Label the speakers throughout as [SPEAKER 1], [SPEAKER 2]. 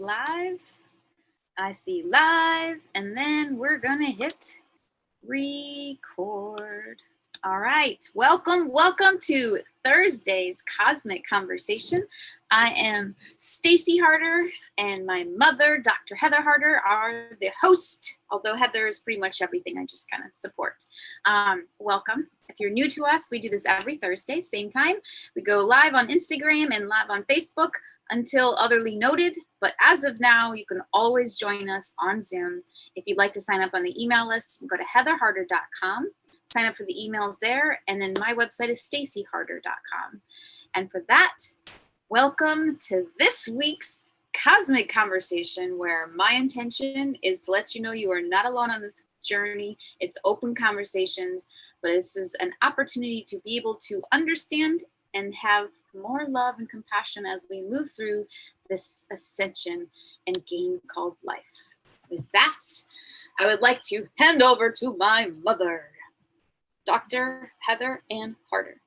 [SPEAKER 1] Live. I see live, and then we're gonna hit record. All right, welcome to Thursday's Cosmic Conversation. I am Stacy Harder, and my mother, Dr. Heather Harder, are the host. Although Heather is pretty much everything, I just kind of support. Welcome. If you're new to us, we do this every Thursday, same time. We go live on Instagram and live on Facebook until otherly noted, but as of now, you can always join us on Zoom. If you'd like to sign up on the email list, you can go to heatherharder.com, sign up for the emails there, and then my website is stacyharder.com. And for that, welcome to this week's Cosmic Conversation, where my intention is to let you know you are not alone on this journey. It's open conversations, but this is an opportunity to be able to understand and have more love and compassion as we move through this ascension and game called life. With that, I would like to hand over to my mother, Dr. Heather Ann Harder.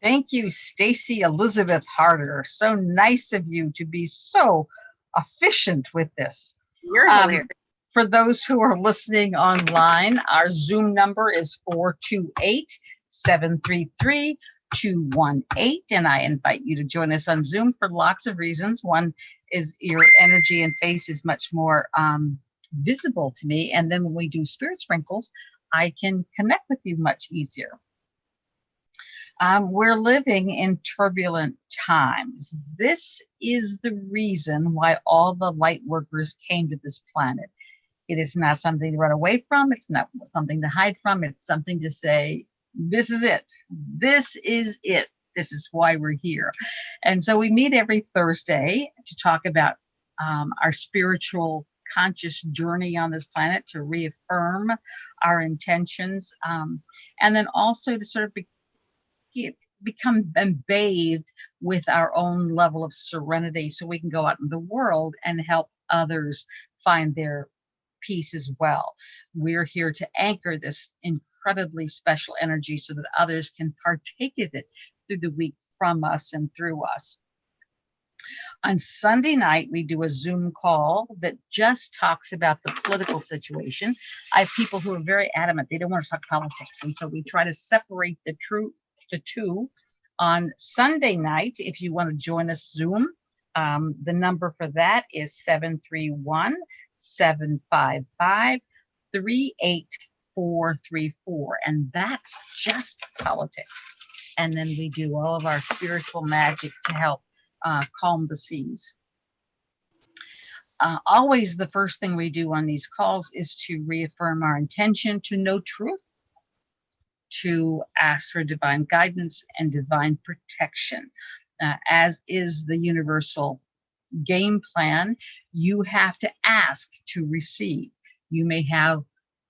[SPEAKER 2] Thank you, Stacy Elizabeth Harder. So nice of you to be so efficient with this.
[SPEAKER 1] You're hilarious.
[SPEAKER 2] For those who are listening online, our Zoom number is 428-733-218, and I invite you to join us on Zoom for lots of reasons. One is your energy and face is much more visible to me, and then when we do spirit sprinkles, I can connect with you much easier. We're living in turbulent times. This is the reason why all the light workers came to this planet. It is not something to run away from. It's not something to hide from. It's something to say, this is it. This is it. This is why we're here. And so we meet every Thursday to talk about our spiritual conscious journey on this planet, to reaffirm our intentions, and then also to sort of become bathed with our own level of serenity so we can go out in the world and help others find their peace as well. We're here to anchor this incredibly special energy so that others can partake of it through the week from us and through us. On Sunday night, we do a Zoom call that just talks about the political situation. I have people who are very adamant. They don't want to talk politics. And so we try to separate the two. On Sunday night, if you want to join us Zoom, the number for that is 731-755-38434. And that's just politics. And then we do all of our spiritual magic to help calm the seas. Always the first thing we do on these calls is to reaffirm our intention to know truth, to ask for divine guidance and divine protection. As is the universal game plan, you have to ask to receive. You may have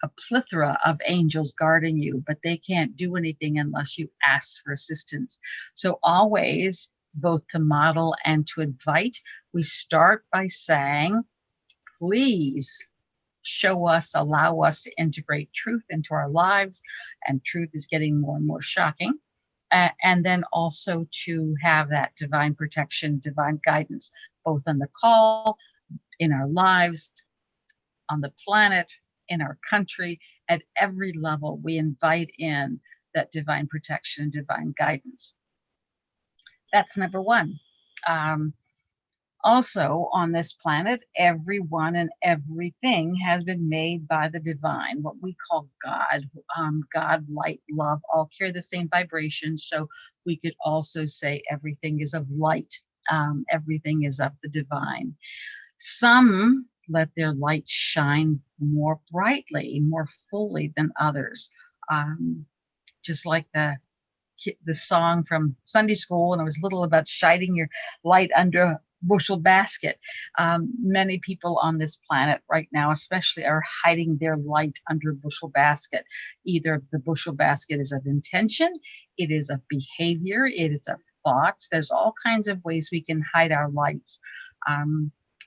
[SPEAKER 2] a plethora of angels guarding you, but they can't do anything unless you ask for assistance. So always, both to model and to invite, we start by saying, please show us, allow us to integrate truth into our lives, and truth is getting more and more shocking. And then also to have that divine protection, divine guidance, both on the call, in our lives, on the planet, in our country, at every level, we invite in that divine protection and divine guidance. That's number one. Also, on this planet, everyone and everything has been made by the divine, what we call God. God, light, love, all carry the same vibration. So we could also say everything is of light. Everything is of the divine. Some let their light shine more brightly, more fully than others. Just like the song from Sunday school when I was little about shining your light under a bushel basket. Many people on this planet right now, especially, are hiding their light under a bushel basket. Either the bushel basket is of intention, it is of behavior, it is of thoughts. There's all kinds of ways we can hide our lights.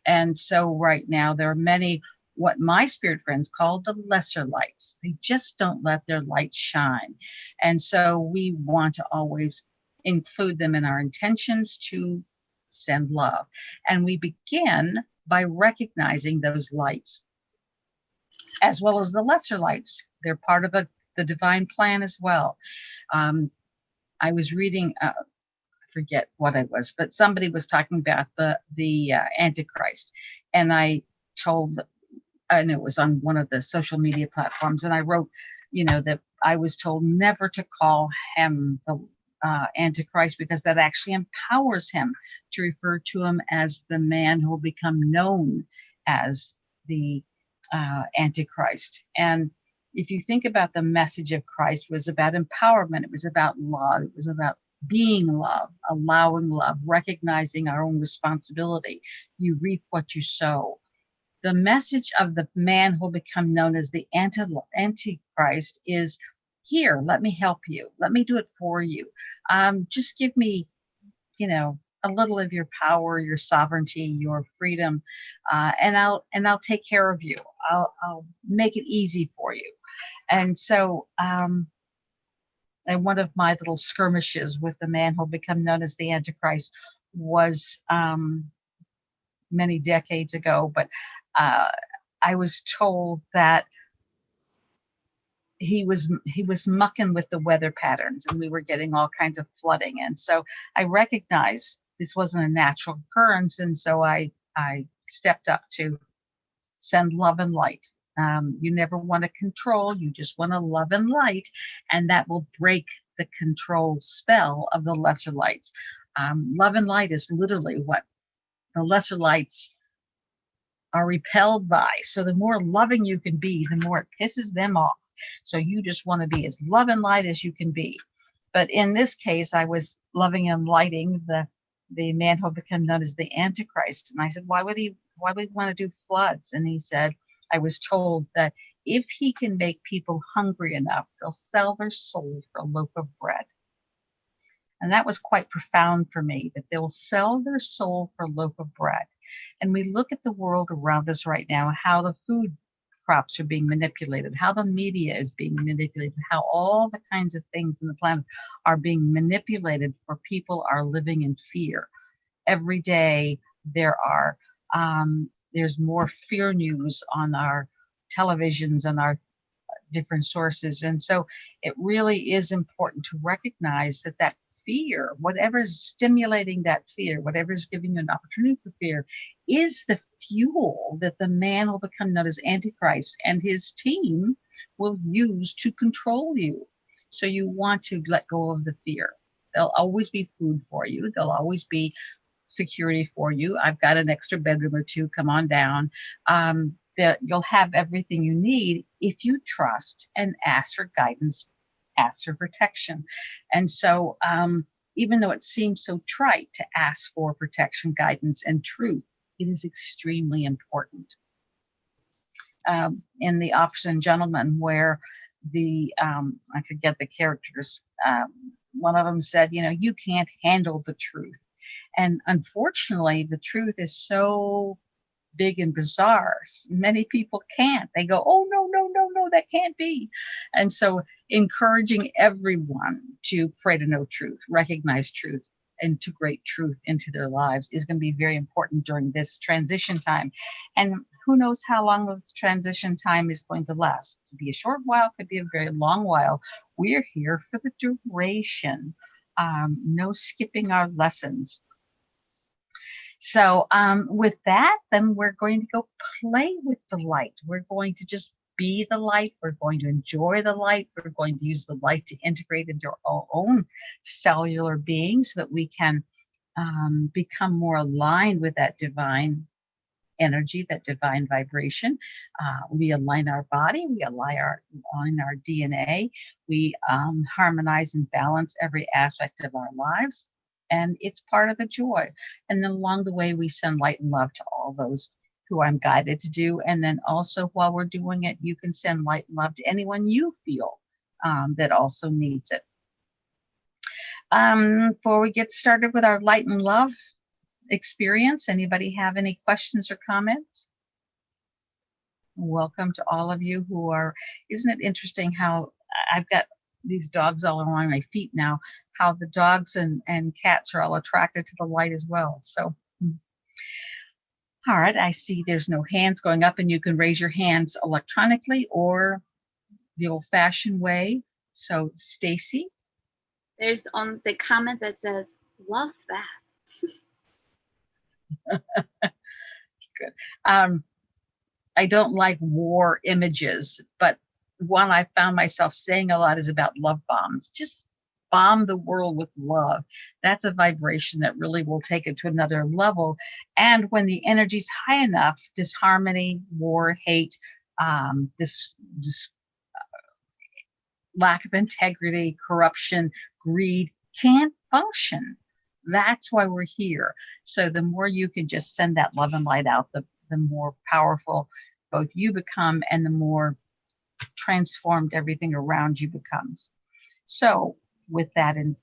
[SPEAKER 2] And so right now there are many what my spirit friends call the lesser lights. They just don't let their light shine. And so we want to always include them in our intentions to send love. And we begin by recognizing those lights, as well as the lesser lights. They're part of the divine plan as well. I was reading, I forget what it was, but somebody was talking about the Antichrist, and I told, and it was on one of the social media platforms, and I wrote, that I was told never to call him the Antichrist, because that actually empowers him, to refer to him as the man who will become known as the Antichrist. And if you think about the message of Christ, it was about empowerment. It was about love. It was about being love, allowing love, recognizing our own responsibility. You reap what you sow. The message of the man who will become known as the Antichrist is, here, let me help you. Let me do it for you. Just give me, a little of your power, your sovereignty, your freedom, and I'll take care of you. I'll make it easy for you. And so, and one of my little skirmishes with the man who'll become known as the Antichrist was many decades ago, but I was told that he was mucking with the weather patterns, and we were getting all kinds of flooding. And so I recognized this wasn't a natural occurrence, and so I stepped up to send love and light. You never want to control, you just want to love and light, and that will break the control spell of the lesser lights. Love and light is literally what the lesser lights are repelled by. So the more loving you can be, the more it pisses them off. So you just want to be as love and light as you can be. But in this case, I was loving and lighting the man who became known as the Antichrist. And I said, why would he want to do floods? And he said, I was told that if he can make people hungry enough, they'll sell their soul for a loaf of bread. And that was quite profound for me, that they'll sell their soul for a loaf of bread. And we look at the world around us right now, how the food crops are being manipulated, how the media is being manipulated, how all the kinds of things in the planet are being manipulated, for people are living in fear. Every day there's more fear news on our televisions and our different sources. And so it really is important to recognize that fear, whatever's stimulating that fear, whatever's giving you an opportunity for fear, is the fuel that the man will become known as Antichrist and his team will use to control you. So you want to let go of the fear. There'll always be food for you. There'll always be security for you. I've got an extra bedroom or two. Come on down. You'll have everything you need if you trust and ask for guidance, ask for protection. And so even though it seems so trite to ask for protection, guidance, and truth, it is extremely important. In The Officer and Gentleman, where I forget the characters, one of them said, you can't handle the truth. And unfortunately, the truth is so big and bizarre. Many people can't. They go, oh, no, that can't be. And so encouraging everyone to pray to know truth, recognize truth, integrate truth into their lives is going to be very important during this transition time. And who knows how long this transition time is going to last. It could be a short while, could be a very long while. We're here for the duration. No skipping our lessons. So with that, then we're going to go play with the light. We're going to just be the light. We're going to enjoy the light. We're going to use the light to integrate into our own cellular being so that we can become more aligned with that divine energy, that divine vibration. We align our body. We align our DNA. We harmonize and balance every aspect of our lives. And it's part of the joy. And then along the way, we send light and love to all those who I'm guided to do. And then also while we're doing it, you can send light and love to anyone you feel that also needs it. Before we get started with our light and love experience, anybody have any questions or comments? Welcome to all of you who are, isn't it interesting how I've got these dogs all along my feet now, how the dogs and cats are all attracted to the light as well. So, all right, I see there's no hands going up, and you can raise your hands electronically or the old-fashioned way. So, Stacy.
[SPEAKER 1] There's on the comment that says, love that.
[SPEAKER 2] Good. I don't like war images, but one I found myself saying a lot is about love bombs. Just bomb the world with love. That's a vibration that really will take it to another level. And when the energy's high enough, disharmony, war, hate, this lack of integrity, corruption, greed can't function. That's why we're here. So the more you can just send that love and light out, the more powerful both you become and the more transformed everything around you becomes. So with that in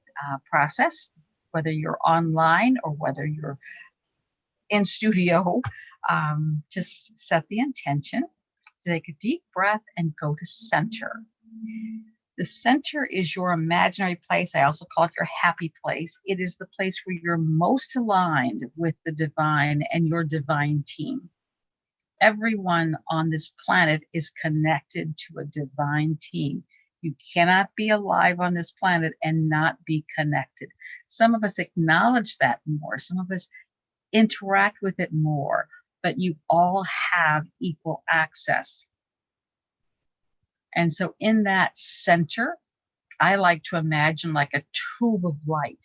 [SPEAKER 2] process, whether you're online or whether you're in studio, just set the intention, take a deep breath and go to center. The center is your imaginary place. I also call it your happy place. It is the place where you're most aligned with the divine and your divine team. Everyone on this planet is connected to a divine team. You cannot be alive on this planet and not be connected. Some of us acknowledge that more. Some of us interact with it more, but you all have equal access. And so in that center, I like to imagine like a tube of light.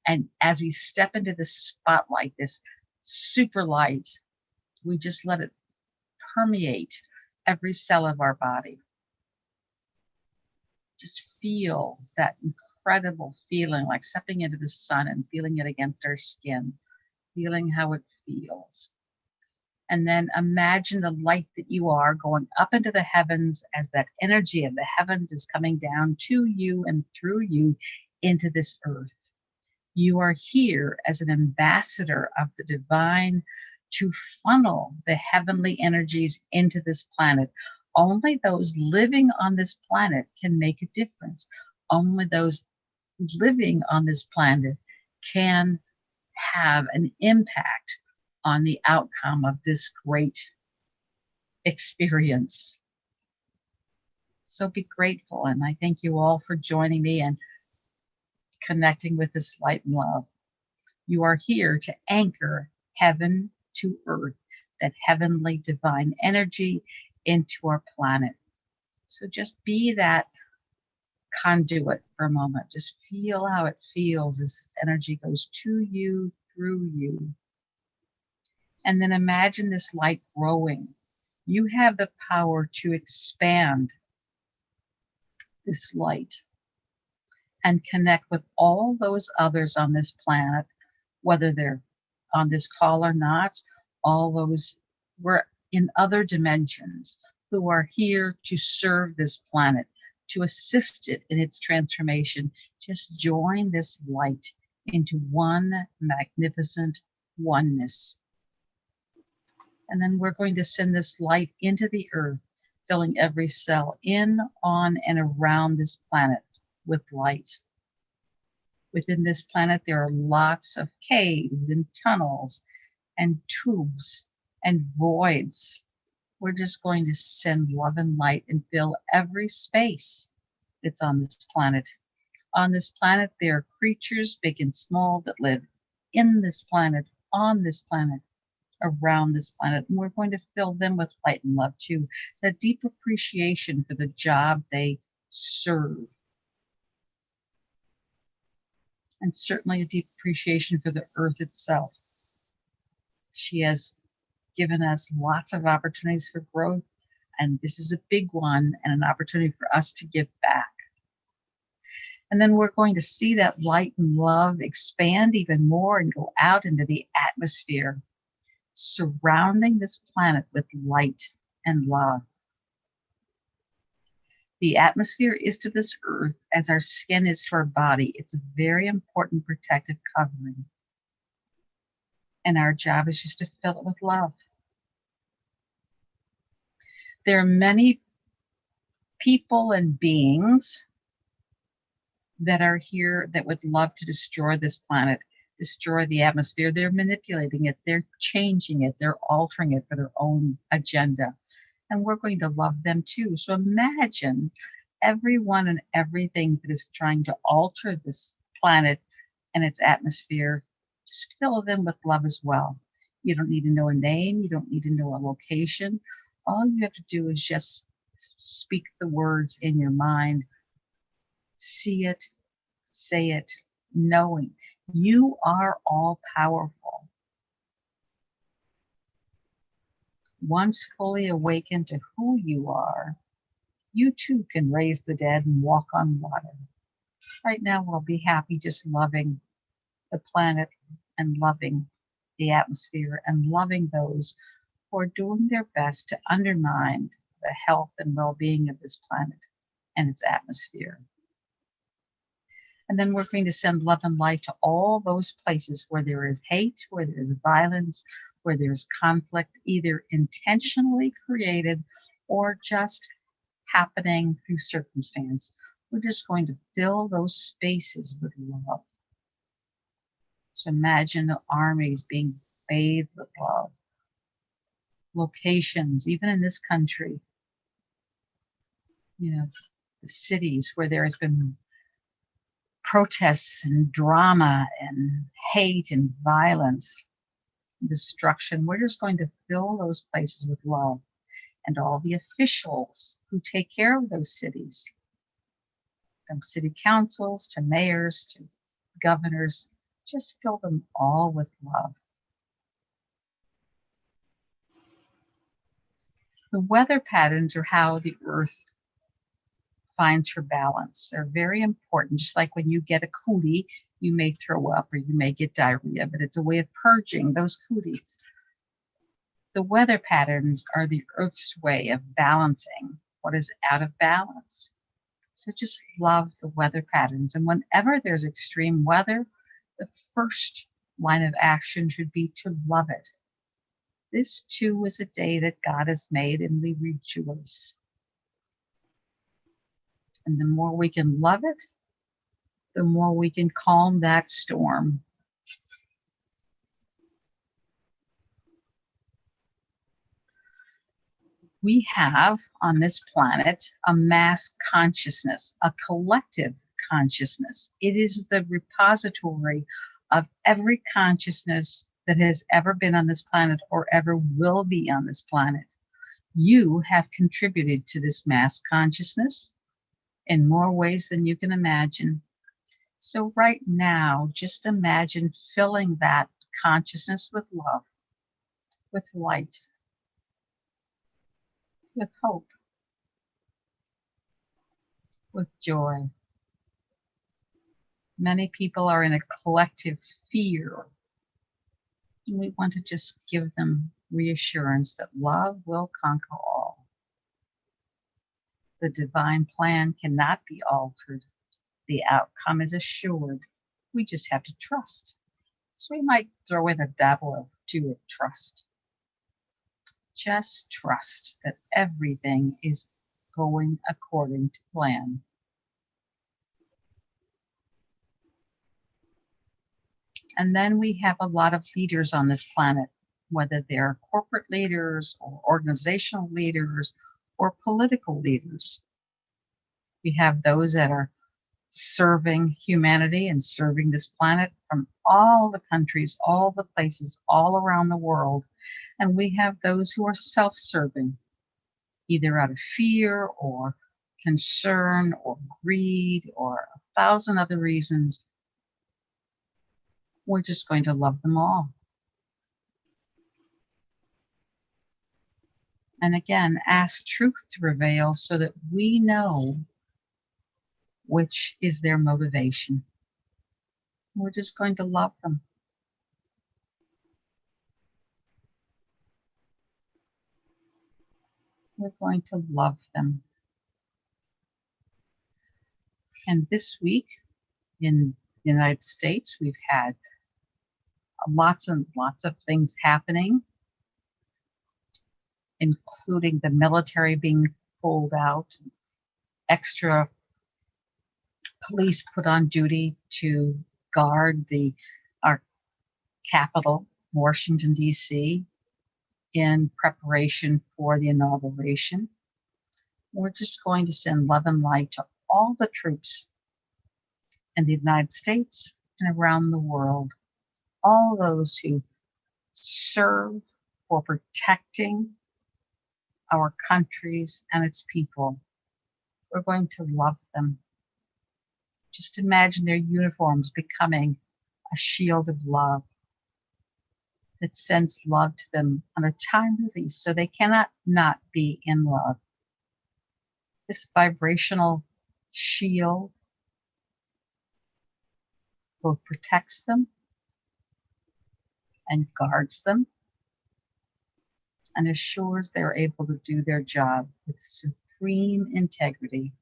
[SPEAKER 2] And as we step into this spotlight, this super light, we just let it permeate every cell of our body. Just feel that incredible feeling, like stepping into the sun and feeling it against our skin, feeling how it feels. And then imagine the light that you are going up into the heavens as that energy of the heavens is coming down to you and through you into this earth. You are here as an ambassador of the divine to funnel the heavenly energies into this planet. Only those living on this planet can make a difference. Only those living on this planet can have an impact on the outcome of this great experience. So be grateful, and I thank you all for joining me and connecting with this light and love. You are here to anchor heaven to earth, that heavenly divine energy into our planet. So just be that conduit for a moment. Just feel how it feels as this energy goes to you, through you. And then imagine this light growing. You have the power to expand this light and connect with all those others on this planet, whether they're on this call or not, all those we're in other dimensions who are here to serve this planet, to assist it in its transformation. Just join this light into one magnificent oneness. And then we're going to send this light into the earth, filling every cell in, on, and around this planet with light. Within this planet, there are lots of caves and tunnels and tubes and voids. We're just going to send love and light and fill every space that's on this planet. On this planet, there are creatures, big and small, that live in this planet, on this planet, around this planet. And we're going to fill them with light and love too. That deep appreciation for the job they serve. And certainly a deep appreciation for the earth itself. She has given us lots of opportunities for growth, and this is a big one and an opportunity for us to give back. And then we're going to see that light and love expand even more and go out into the atmosphere, surrounding this planet with light and love. The atmosphere is to this earth as our skin is to our body. It's a very important protective covering. And our job is just to fill it with love. There are many people and beings that are here that would love to destroy this planet, destroy the atmosphere. They're manipulating it, they're changing it, they're altering it for their own agenda. And we're going to love them too. So imagine everyone and everything that is trying to alter this planet and its atmosphere. Just fill them with love as well. You don't need to know a name, you don't need to know a location. All you have to do is just speak the words in your mind, see it, say it, knowing you are all powerful. Once fully awakened to who you are, you too can raise the dead and walk on water. Right now, we'll be happy just loving the planet and loving the atmosphere and loving those who are doing their best to undermine the health and well-being of this planet and its atmosphere. And then we're going to send love and light to all those places where there is hate, where there is violence, where there's conflict, either intentionally created or just happening through circumstance. We're just going to fill those spaces with love. So imagine the armies being bathed with love. Locations, even in this country, the cities where there has been protests and drama and hate and violence and destruction, we're just going to fill those places with love. And all the officials who take care of those cities, from city councils to mayors to governors, just fill them all with love. The weather patterns are how the earth finds her balance. They're very important. Just like when you get a cootie, you may throw up or you may get diarrhea, but it's a way of purging those cooties. The weather patterns are the earth's way of balancing what is out of balance. So just love the weather patterns. And whenever there's extreme weather, the first line of action should be to love it. This too is a day that God has made, and we rejoice. And the more we can love it, the more we can calm that storm. We have on this planet a mass consciousness, a collective consciousness. It is the repository of every consciousness that has ever been on this planet or ever will be on this planet. You have contributed to this mass consciousness in more ways than you can imagine. So right now, just imagine filling that consciousness with love, with light, with hope, with joy. Many people are in a collective fear, and we want to just give them reassurance that love will conquer all. The divine plan cannot be altered. The outcome is assured. We just have to trust. So we might throw in a dabble or two of trust. Just trust that everything is going according to plan. And then we have a lot of leaders on this planet, whether they're corporate leaders or organizational leaders or political leaders. We have those that are serving humanity and serving this planet from all the countries, all the places, all around the world. And we have those who are self-serving, either out of fear or concern or greed or 1,000 other reasons. We're just going to love them all. And again, ask truth to prevail so that we know which is their motivation. We're just going to love them. We're going to love them. And this week in the United States, we've had lots and lots of things happening, including the military being pulled out, extra police put on duty to guard our capital, Washington, D.C., in preparation for the inauguration. We're just going to send love and light to all the troops in the United States and around the world, all those who serve for protecting our countries and its people. We're going to love them. Just imagine their uniforms becoming a shield of love that sends love to them on a time release so they cannot not be in love. This vibrational shield both protects them and guards them and assures they're able to do their job with supreme integrity.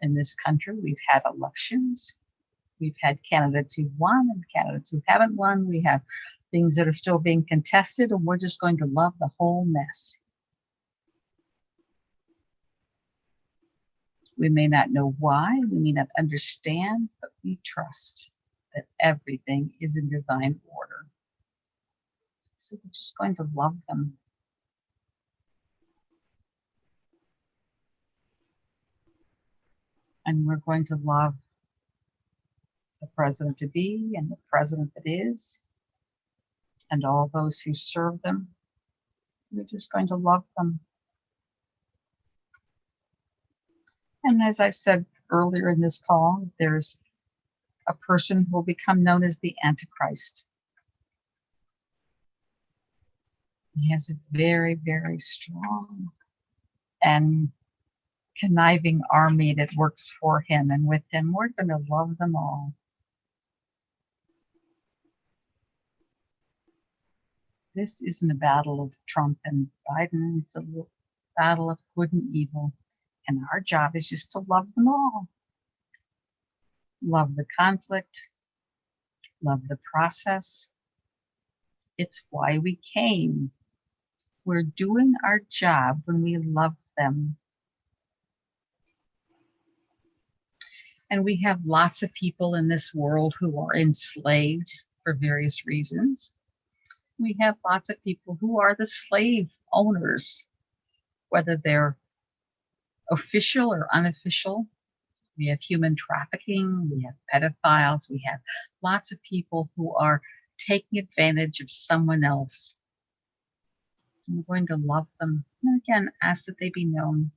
[SPEAKER 2] In this country, we've had elections. We've had candidates who've won and candidates who haven't won. We have things that are still being contested, and we're just going to love the whole mess. We may not know why, we may not understand, but we trust that everything is in divine order. So we're just going to love them. And we're going to love the president-to-be and the president that is, and all those who serve them. We're just going to love them. And as I've said earlier in this call, there's a person who will become known as the Antichrist. He has a very, very strong and conniving army that works for him and with him. We're going to love them all. This isn't a battle of Trump and Biden. It's a battle of good and evil. And our job is just to love them all. Love the conflict. Love the process. It's why we came. We're doing our job when we love them. And we have lots of people in this world who are enslaved for various reasons. We have lots of people who are the slave owners, whether they're official or unofficial. We have human trafficking, we have pedophiles, we have lots of people who are taking advantage of someone else. And we're going to love them. And again, ask that they be known.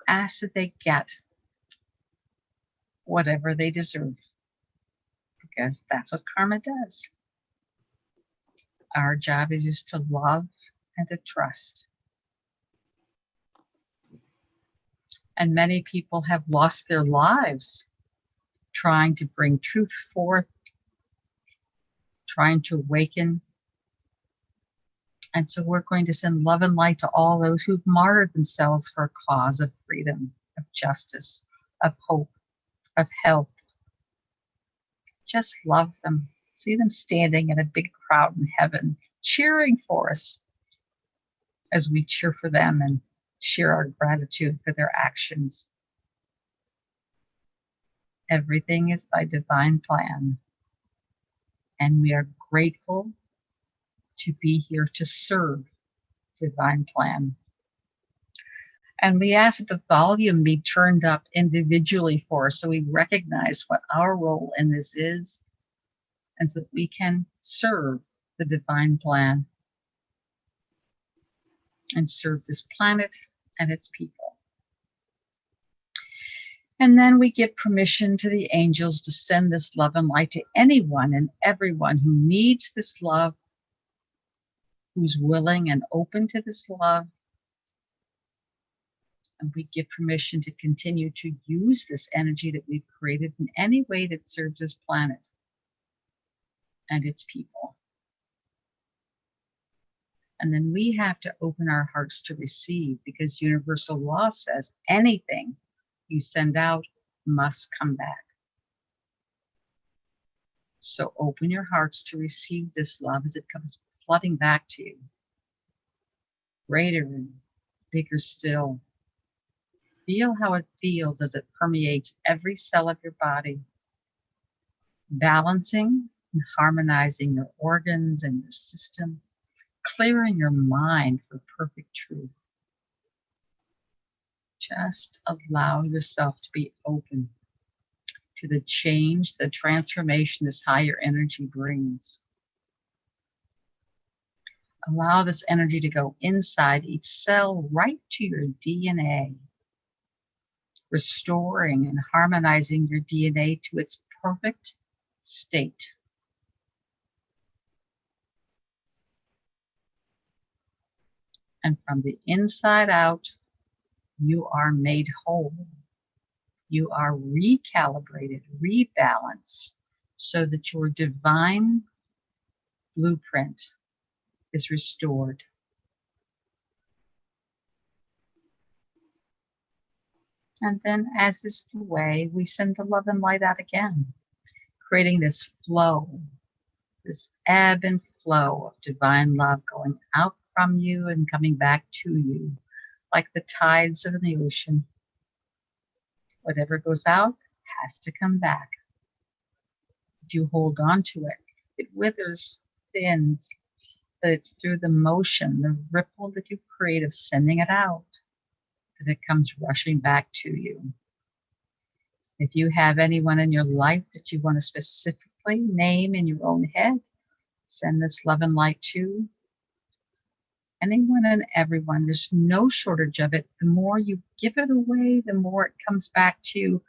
[SPEAKER 2] Ask that they get whatever they deserve, because that's what karma does. Our job is just to love and to trust. And many people have lost their lives trying to bring truth forth, trying to awaken. And so we're going to send love and light to all those who've martyred themselves for a cause of freedom, of justice, of hope, of health. Just love them. See them standing in a big crowd in heaven, cheering for us as we cheer for them and share our gratitude for their actions. Everything is by divine plan, and we are grateful to be here to serve divine plan. And we ask that the volume be turned up individually for us so we recognize what our role in this is, and so that we can serve the divine plan and serve this planet and its people. And then we give permission to the angels to send this love and light to anyone and everyone who needs this love, who's willing and open to this love. And we give permission to continue to use this energy that we've created in any way that serves this planet and its people. And then we have to open our hearts to receive, because universal law says anything you send out must come back. So open your hearts to receive this love as it comes flooding back to you. greater and bigger still. Feel how it feels as it permeates every cell of your body, balancing and harmonizing your organs and your system, clearing your mind for perfect truth. Just allow yourself to be open to the change, the transformation this higher energy brings. Allow this energy to go inside each cell, right to your DNA, restoring and harmonizing your DNA to its perfect state. And from the inside out, you are made whole. You are recalibrated, rebalanced, so that your divine blueprint is restored. And then, as is the way, we send the love and light out again, creating this flow, this ebb and flow of divine love going out from you and coming back to you, like the tides of the ocean. Whatever goes out has to come back. If you hold on to it, it withers, thins, but it's through the motion, the ripple that you create of sending it out, that it comes rushing back to you. If you have anyone in your life that you want to specifically name in your own head, send this love and light to. Anyone and everyone, there's no shortage of it. The more you give it away, the more it comes back to you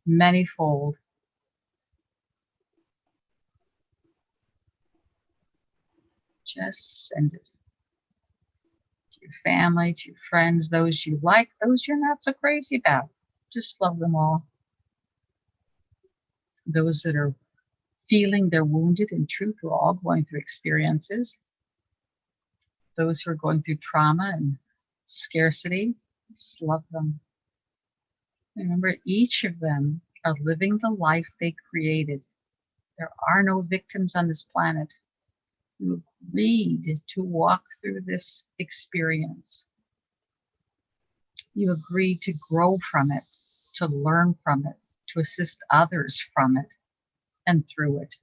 [SPEAKER 2] manyfold. Just send it to your family, to your friends, those you like, those you're not so crazy about. Just love them all. Those that are feeling they're wounded, in truth, we're all going through experiences. Those who are going through trauma and scarcity, just love them. Remember, each of them are living the life they created. There are no victims on this planet. You agreed to walk through this experience. You agreed to grow from it, to learn from it, to assist others from it and through it.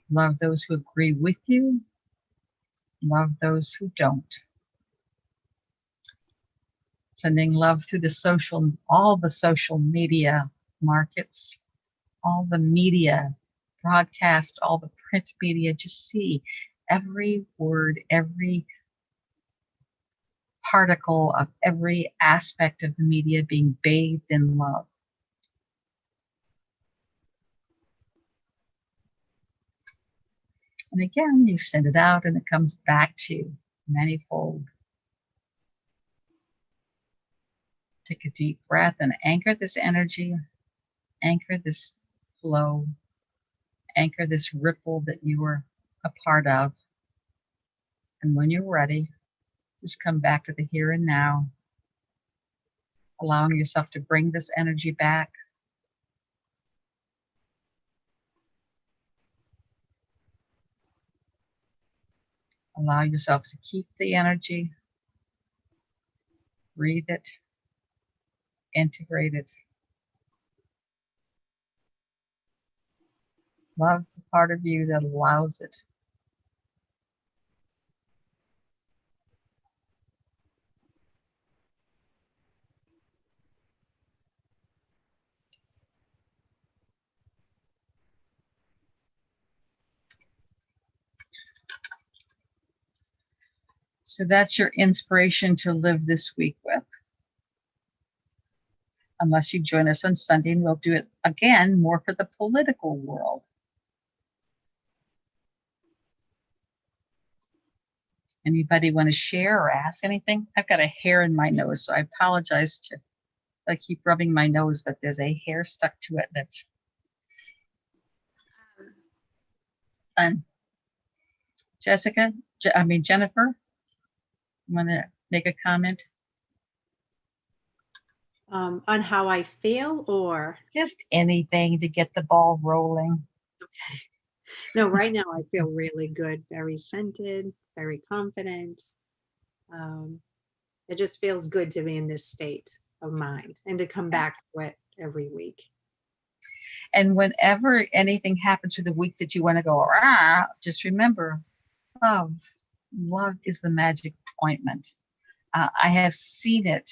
[SPEAKER 2] Love those who agree with you. Love those who don't. Sending love through all the social media markets, all the media, broadcast, all the print media. Just see every word, every particle of every aspect of the media being bathed in love. And again, you send it out and it comes back to you manifold. Take a deep breath and anchor this energy, anchor this flow, anchor this ripple that you are a part of. And when you're ready, just come back to the here and now, allowing yourself to bring this energy back. Allow yourself to keep the energy, breathe it, integrate it. Love the part of you that allows it. So that's your inspiration to live this week with. Unless you join us on Sunday, and we'll do it again more for the political world. Anybody want to share or ask anything? I've got a hair in my nose, so I apologize if I keep rubbing my nose, but there's a hair stuck to it that's fun. Jennifer, you want to make a comment?
[SPEAKER 3] On how I feel, or
[SPEAKER 2] just anything to get the ball rolling.
[SPEAKER 3] Okay. No, right now I feel really good, very scented, very confident. Um, it just feels good to be in this state of mind and to come back to it every week.
[SPEAKER 2] And whenever anything happens through the week that you want to go, just remember, love. Love is the magic ointment. I have seen it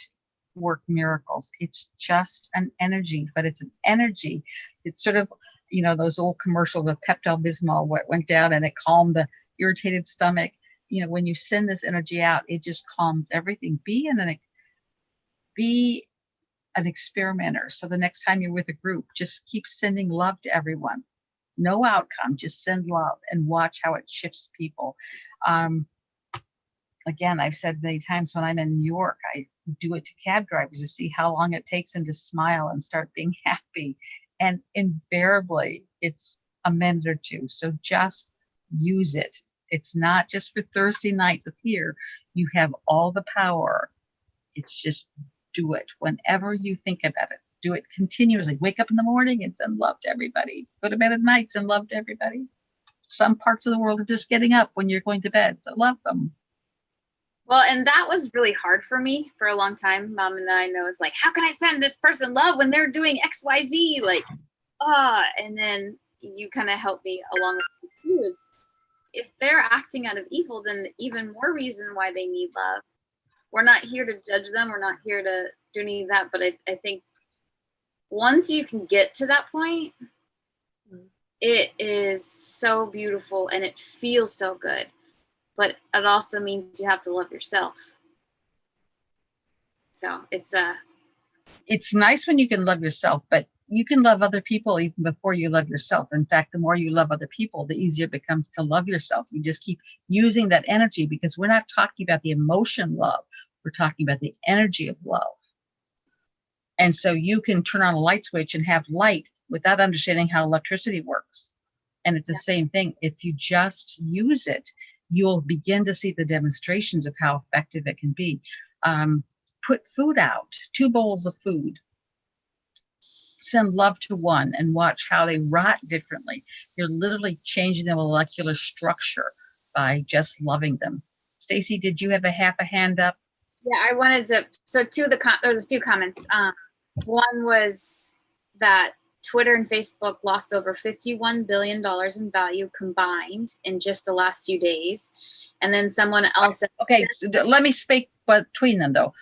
[SPEAKER 2] work miracles. It's just an energy, but it's an energy. It's sort of, those old commercials of Pepto-Bismol, what went down and it calmed the irritated stomach. When you send this energy out, it just calms everything. Be an experimenter. So the next time you're with a group, just keep sending love to everyone. No outcome, just send love and watch how it shifts people. Again, I've said many times when I'm in New York, I do it to cab drivers to see how long it takes them to smile and start being happy. And invariably, it's a minute or two. So just use it. It's not just for Thursday night with here. You have all the power. It's just do it whenever you think about it. Do it continuously. Wake up in the morning and send love to everybody. Go to bed at night, send love to everybody. Some parts of the world are just getting up when you're going to bed, so love them.
[SPEAKER 1] Well, and that was really hard for me for a long time. Mom and I know is like, how can I send this person love when they're doing XYZ? Like, and then you kind of help me along with you is if they're acting out of evil, then even more reason why they need love. We're not here to judge them. We're not here to do any of that. But I think once you can get to that point, it is so beautiful and it feels so good. But it also means you have to love yourself. So it's
[SPEAKER 2] nice when you can love yourself, but you can love other people even before you love yourself. In fact, the more you love other people, the easier it becomes to love yourself. You just keep using that energy because we're not talking about the emotion love. We're talking about the energy of love. And so you can turn on a light switch and have light without understanding how electricity works. And it's the same thing. If you just use it, you'll begin to see the demonstrations of how effective it can be. Put food out, 2 bowls of food. Send love to one and watch how they rot differently. You're literally changing the molecular structure by just loving them. Stacy, did you have a hand up?
[SPEAKER 1] Yeah, I wanted to. So there's a few comments. One was that Twitter and Facebook lost over $51 billion in value combined in just the last few days. And then someone else said,
[SPEAKER 2] okay, so let me speak between them though.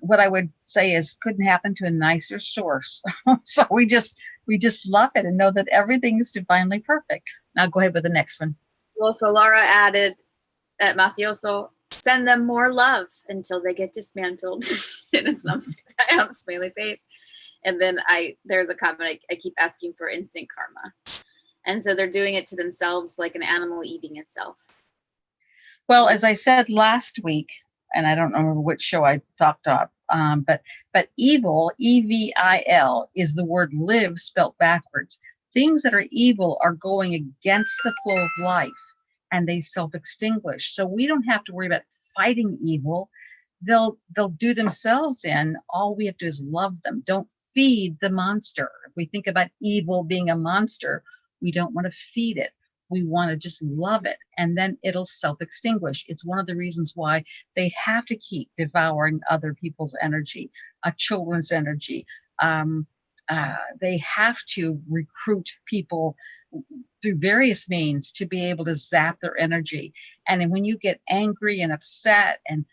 [SPEAKER 2] What I would say is couldn't happen to a nicer source. So we just love it and know that everything is divinely perfect. Now go ahead with the next one.
[SPEAKER 1] Well, so Laura added at Mafioso, send them more love until they get dismantled. In a smiley face. And then there's a comment, I keep asking for instant karma. And so they're doing it to themselves like an animal eating itself.
[SPEAKER 2] Well, as I said last week, and I don't remember which show I talked about, but evil, E-V-I-L, is the word live spelt backwards. Things that are evil are going against the flow of life and they self-extinguish. So we don't have to worry about fighting evil. They'll do themselves in. All we have to do is love them. Don't feed the monster. If we think about evil being a monster, we don't want to feed it. We want to just love it, and then it'll self-extinguish. It's one of the reasons why they have to keep devouring other people's energy, children's energy. They have to recruit people through various means to be able to zap their energy. And then when you get angry and upset and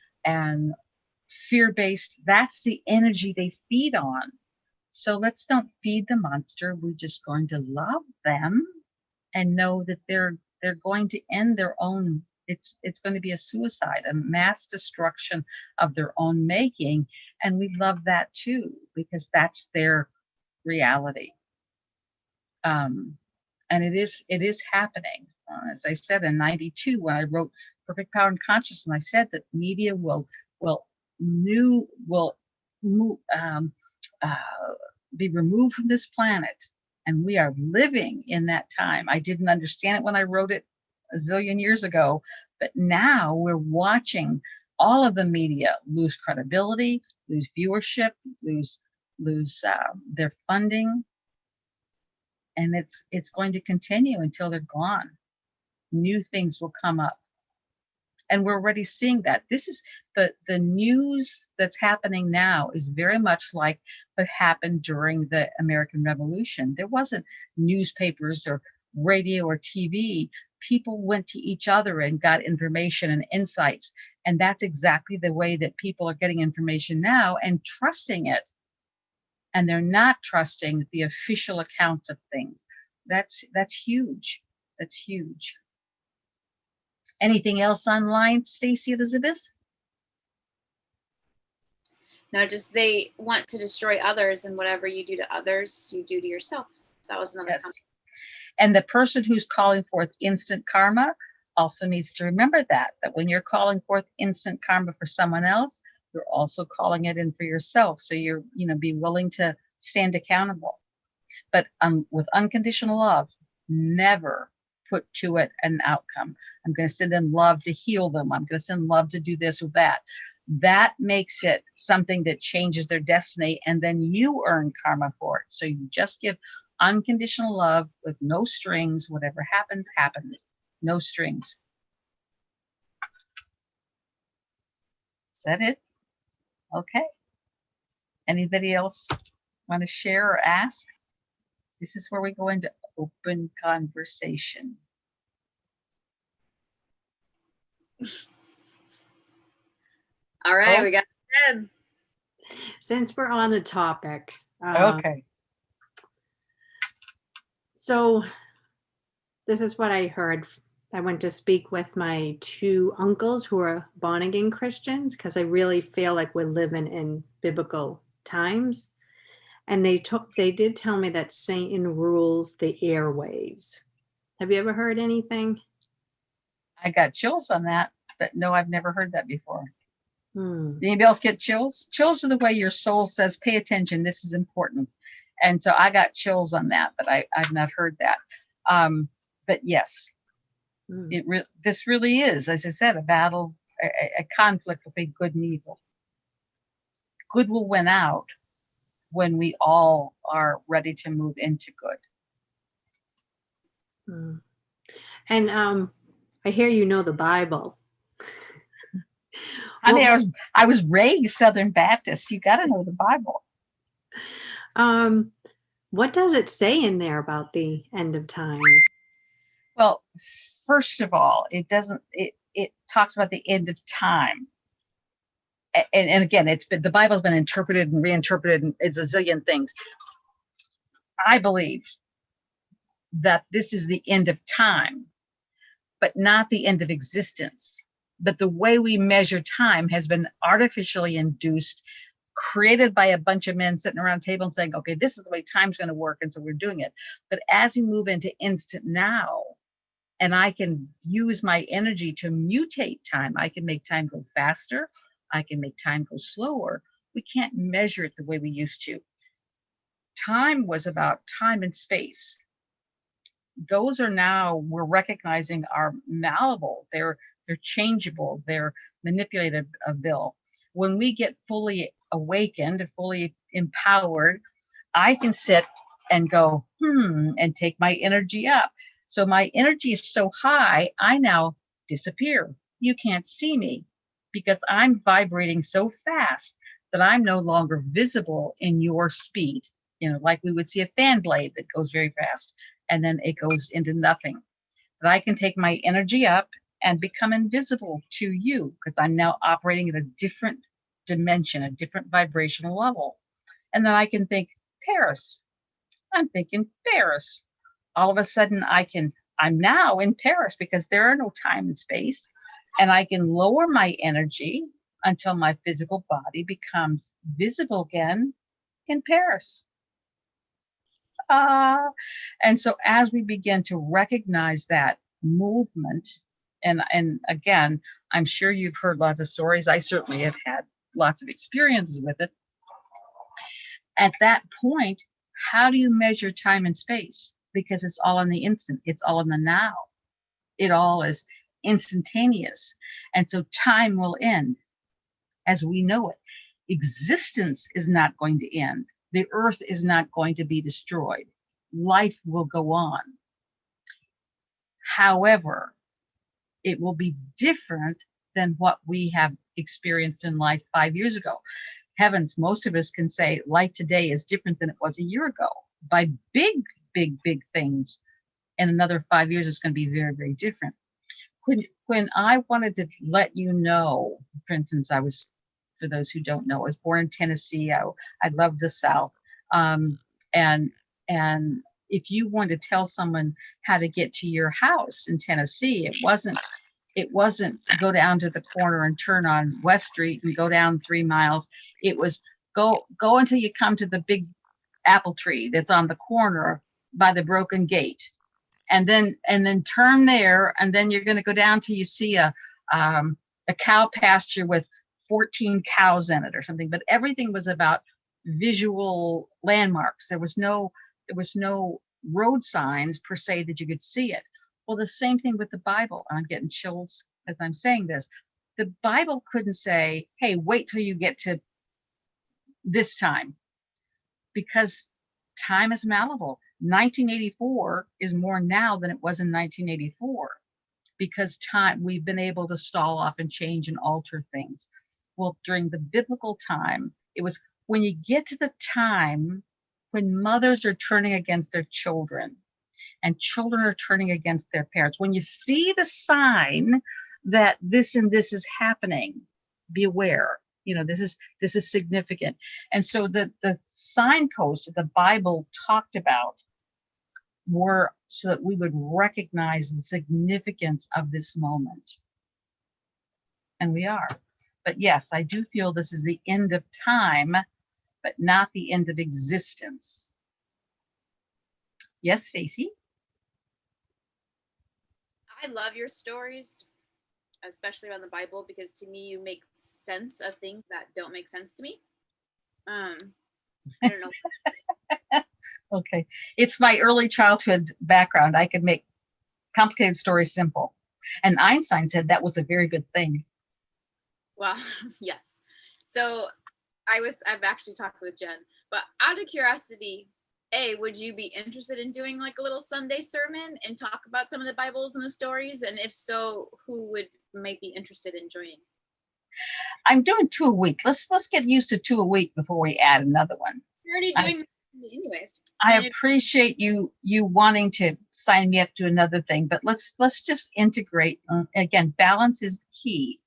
[SPEAKER 2] fear-based, that's the energy they feed on. So let's don't feed the monster. We're just going to love them and know that they're going to end their own. It's going to be a suicide, a mass destruction of their own making. And we love that too, because that's their reality. And it is happening. As I said in 92, when I wrote Perfect Power and Consciousness, I said that media will be removed from this planet, and we are living in that time. I didn't understand it when I wrote it a zillion years ago, but now we're watching all of the media lose credibility, lose viewership, lose their funding. And it's going to continue until they're gone. New things will come up. And we're already seeing that. This is the news that's happening now is very much like what happened during the American Revolution. There wasn't newspapers or radio or TV. People went to each other and got information and insights. And that's exactly the way that people are getting information now and trusting it. And they're not trusting the official account of things. That's huge. That's huge. Anything else online, Stacy Elizabeth?
[SPEAKER 1] No, just they want to destroy others, and whatever you do to others, you do to yourself. That was another comment.
[SPEAKER 2] And the person who's calling forth instant karma also needs to remember that when you're calling forth instant karma for someone else, you're also calling it in for yourself. So you're, be willing to stand accountable. But with unconditional love, never put to it an outcome. I'm going to send in love to heal them. I'm going to send love to do this or that. That makes it something that changes their destiny, and then you earn karma for it. So you just give unconditional love with no strings. Whatever happens, happens. No strings. Is that it? Okay. Anybody else want to share or ask? This is where we go into open conversation.
[SPEAKER 1] All right, we got it.
[SPEAKER 3] Since we're on the topic.
[SPEAKER 2] Okay.
[SPEAKER 3] So this is what I heard. I went to speak with my 2 uncles who are born again Christians, because I really feel like we're living in biblical times. And they did tell me that Satan rules the airwaves. Have you ever heard anything?
[SPEAKER 2] I got chills on that, but no, I've never heard that before. Anybody else get chills? Chills are the way your soul says, pay attention, this is important. And so I got chills on that, but I've not heard that. But yes, this really is, as I said, a battle, a conflict between good and evil. Good will win out when we all are ready to move into good.
[SPEAKER 3] And I hear you know the Bible.
[SPEAKER 2] I mean, I was raised Southern Baptist. You got to know the Bible.
[SPEAKER 3] What does it say in there about the end of times?
[SPEAKER 2] Well, first of all, it talks about the end of time. And again, the Bible's been interpreted and reinterpreted, and it's a zillion things. I believe that this is the end of time, but not the end of existence. But the way we measure time has been artificially induced, created by a bunch of men sitting around a table and saying, okay, this is the way time's going to work, and so we're doing it. But as we move into instant now, and I can use my energy to mutate time, I can make time go faster, I can make time go slower. We can't measure it the way we used to. Time was about time and space. Those are now, we're recognizing, are malleable. They're changeable. They're manipulatable. When we get fully awakened, fully empowered, I can sit and go, and take my energy up. So my energy is so high, I now disappear. You can't see me because I'm vibrating so fast that I'm no longer visible in your speed. Like we would see a fan blade that goes very fast and then it goes into nothing. But I can take my energy up and become invisible to you because I'm now operating at a different dimension, a different vibrational level. And then I can think Paris. I'm thinking Paris. All of a sudden I'm now in Paris because there are no time and space. And I can lower my energy until my physical body becomes visible again in Paris. And so as we begin to recognize that movement, and again, I'm sure you've heard lots of stories. I certainly have had lots of experiences with it. At that point, how do you measure time and space? Because it's all in the instant. It's all in the now. It all is instantaneous. And so time will end as we know it. Existence is not going to end. The earth is not going to be destroyed. life will go on. However, it will be different than what we have experienced in life 5 years ago. Heavens, most of us can say life today is different than it was a year ago by big, big, big things. In another 5 years, it's going to be very, very different. When I wanted to let you know, for instance, for those who don't know, I was born in Tennessee. I loved the South. And if you want to tell someone how to get to your house in Tennessee, it wasn't go down to the corner and turn on West Street and go down 3 miles. It was go until you come to the big apple tree that's on the corner by the broken gate. And then turn there, and then you're going to go down till you see a cow pasture with 14 cows in it or something. But everything was about visual landmarks. There was no road signs per se that you could see it. Well, the same thing with the Bible. I'm getting chills as I'm saying this. The Bible couldn't say, hey, wait till you get to this time, because time is malleable. 1984 is more now than it was in 1984, because we've been able to stall off and change and alter things. Well, during the biblical time, it was when you get to the time when mothers are turning against their children and children are turning against their parents, when you see the sign that this and this is happening, be aware. This is significant. And so the signposts that the Bible talked about were so that we would recognize the significance of this moment. And we are. But yes, I do feel this is the end of time, but not the end of existence. Yes, Stacy?
[SPEAKER 1] I love your stories, especially around the Bible, because to me, you make sense of things that don't make sense to me. I don't know.
[SPEAKER 2] Okay. It's my early childhood background. I could make complicated stories simple. And Einstein said that was a very good thing.
[SPEAKER 1] Well, yes. So I've actually talked with Jen, but out of curiosity, would you be interested in doing like a little Sunday sermon and talk about some of the Bibles and the stories? And if so, who might be interested in joining?
[SPEAKER 2] I'm doing 2 a week. Let's get used to 2 a week before we add another one.
[SPEAKER 1] You're already doing anyways.
[SPEAKER 2] I appreciate you wanting to sign me up to another thing, but let's just integrate. Again, balance is key.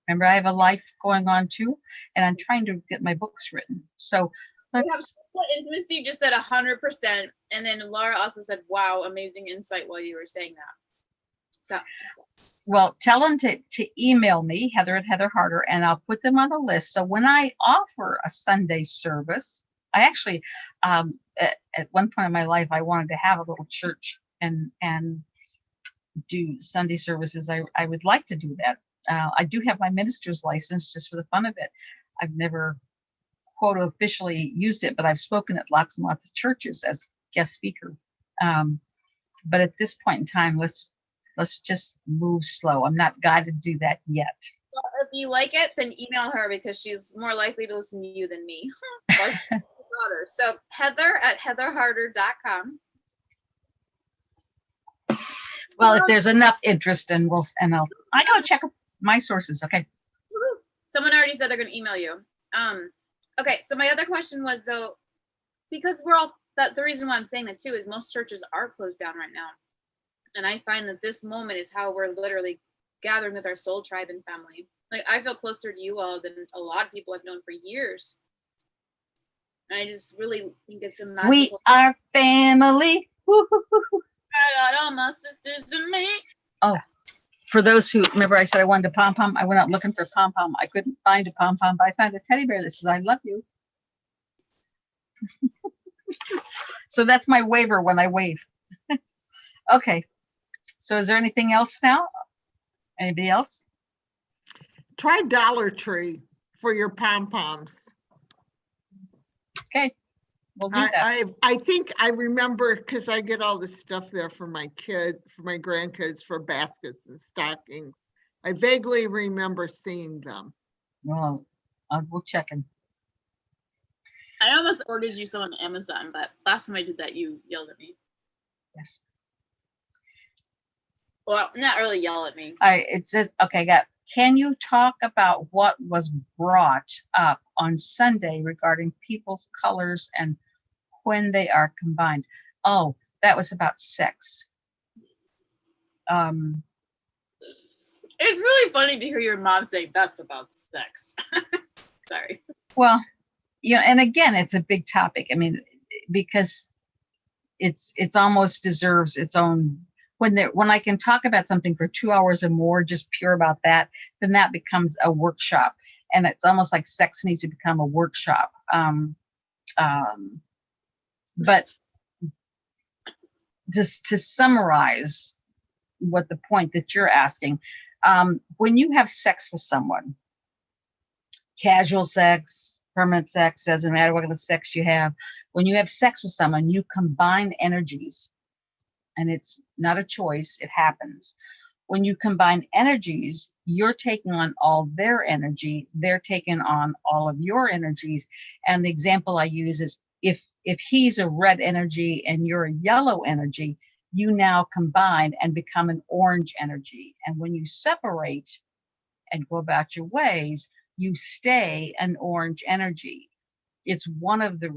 [SPEAKER 2] Remember, I have a life going on too, and I'm trying to get my books written. So let's.
[SPEAKER 1] Intimacy just said 100%, and then Laura also said, "Wow, amazing insight," while you were saying that. So.
[SPEAKER 2] Well, tell them to email me, Heather@HeatherHarder, and I'll put them on the list. So when I offer a Sunday service, I actually, at one point in my life, I wanted to have a little church and do Sunday services. I would like to do that. I do have my minister's license just for the fun of it. I've never, quote, officially used it, but I've spoken at lots and lots of churches as guest speaker. But at this point in time, let's just move slow. I'm not guided to do that yet.
[SPEAKER 1] Well, if you like it, then email her, because she's more likely to listen to you than me. So Heather@HeatherHarder.com.
[SPEAKER 2] Well, if there's enough interest, and I gotta check my sources. Okay.
[SPEAKER 1] Someone already said they're going to email you. Okay. So my other question was, though, because the reason why I'm saying that too is most churches are closed down right now. And I find that this moment is how we're literally gathering with our soul tribe and family. Like, I feel closer to you all than a lot of people I've known for years. And I just really think it's a magical.
[SPEAKER 2] We are family.
[SPEAKER 1] I got all my sisters and me.
[SPEAKER 2] Oh, for those who remember, I said I wanted a pom-pom. I went out looking for a pom-pom. I couldn't find a pom-pom, but I found a teddy bear that says, "I love you." So that's my waiver when I wave. Okay. So is there anything else now? Anybody else?
[SPEAKER 4] Try Dollar Tree for your pom-poms.
[SPEAKER 2] Okay. We'll do that.
[SPEAKER 4] I think I remember, because I get all this stuff there for my grandkids, for baskets and stockings. I vaguely remember seeing them.
[SPEAKER 2] Well, we'll check in.
[SPEAKER 1] I almost ordered you some on Amazon, but last time I did that, you yelled at me.
[SPEAKER 2] Yes.
[SPEAKER 1] Well, not really yell at me.
[SPEAKER 2] It says, okay, got. Can you talk about what was brought up on Sunday regarding people's colors and when they are combined? Oh, that was about sex.
[SPEAKER 1] It's really funny to hear your mom say that's about sex. Sorry.
[SPEAKER 2] Well, and again, it's a big topic. I mean, because it's almost deserves its own. When I can talk about something for 2 hours or more, just pure about that, then that becomes a workshop, and it's almost like sex needs to become a workshop. But just to summarize what the point that you're asking, when you have sex with someone, casual sex, permanent sex, doesn't matter what kind of sex you have, when you have sex with someone, you combine energies, and it's not a choice, it happens. When you combine energies, you're taking on all their energy, they're taking on all of your energies. And the example I use is if he's a red energy and you're a yellow energy, you now combine and become an orange energy. And when you separate and go about your ways, you stay an orange energy. It's one of the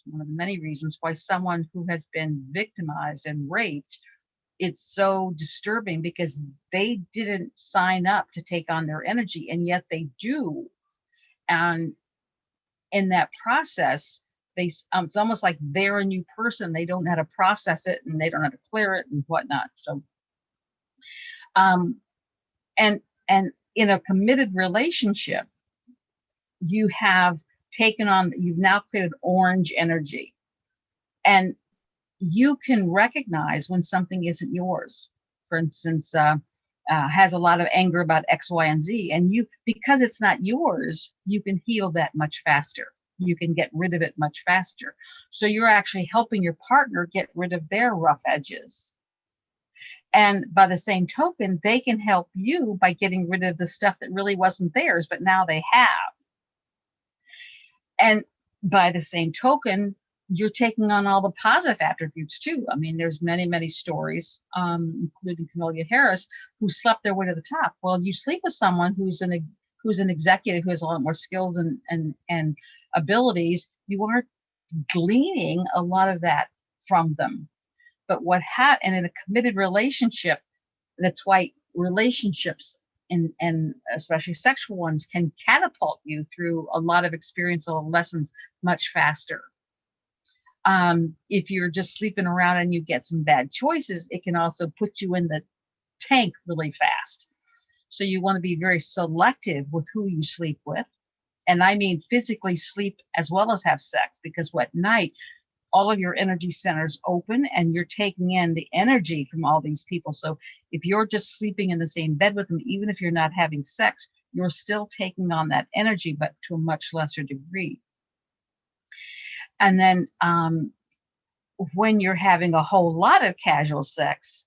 [SPEAKER 2] many reasons why someone who has been victimized and raped, it's so disturbing because they didn't sign up to take on their energy, and yet they do. And in that process, it's almost like they're a new person. They don't know how to process it, and they don't know how to clear it and whatnot. So, and in a committed relationship, you've now created orange energy, and you can recognize when something isn't yours. For instance, has a lot of anger about X, Y, and Z, and because it's not yours, you can heal that much faster. You can get rid of it much faster. So you're actually helping your partner get rid of their rough edges. And by the same token, they can help you by getting rid of the stuff that really wasn't theirs, but now they have. And by the same token, you're taking on all the positive attributes too. I mean, there's many, many stories, including Camellia Harris, who slept their way to the top. Well, you sleep with someone who's an executive who has a lot more skills and abilities, you are gleaning a lot of that from them. But and in a committed relationship, that's why relationships and especially sexual ones can catapult you through a lot of experiential lessons much faster. If you're just sleeping around and you get some bad choices, it can also put you in the tank really fast. So you want to be very selective with who you sleep with. And I mean physically sleep as well as have sex, because at night, all of your energy centers open and you're taking in the energy from all these people. So if you're just sleeping in the same bed with them, even if you're not having sex, you're still taking on that energy, but to a much lesser degree. And then when you're having a whole lot of casual sex,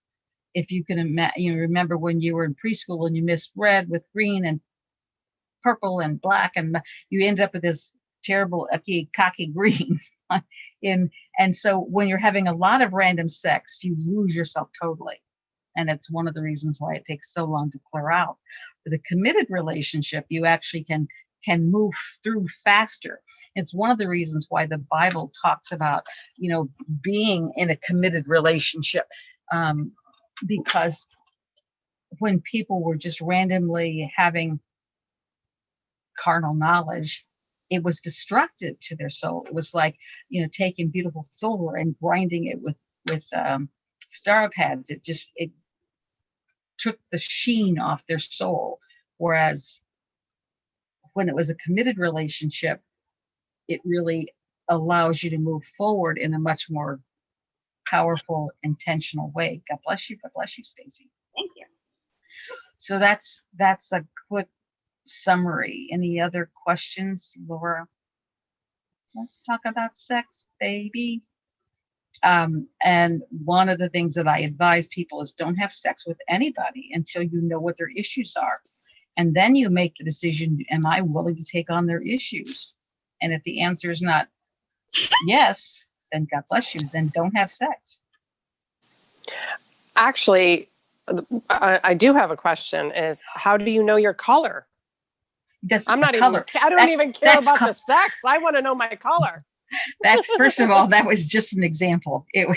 [SPEAKER 2] if you can remember when you were in preschool and you missed red with green and purple and black, and you end up with this terrible cocky green. And so when you're having a lot of random sex, you lose yourself totally. And it's one of the reasons why it takes so long to clear out. For the committed relationship, you actually can move through faster. It's one of the reasons why the Bible talks about, being in a committed relationship, because when people were just randomly having carnal knowledge, it was destructive to their soul. It was like, taking beautiful silver and grinding it with star pads. It took the sheen off their soul. Whereas when it was a committed relationship, it really allows you to move forward in a much more powerful, intentional way. God bless you. God bless you, Stacy.
[SPEAKER 1] Thank you.
[SPEAKER 2] So that's a quick summary. Any other questions, Laura? Let's talk about sex, baby. And one of the things that I advise people is don't have sex with anybody until you know what their issues are. And then you make the decision, am I willing to take on their issues? And if the answer is not yes, then God bless you. Then don't have sex.
[SPEAKER 5] Actually, I do have a question is how do you know your color?
[SPEAKER 2] Because
[SPEAKER 5] I'm not
[SPEAKER 2] color.
[SPEAKER 5] even, I don't
[SPEAKER 2] That's-
[SPEAKER 5] even care
[SPEAKER 2] that's
[SPEAKER 5] about
[SPEAKER 2] co-
[SPEAKER 5] the sex. I want to know my color.
[SPEAKER 2] That's first of all, that was just an example. It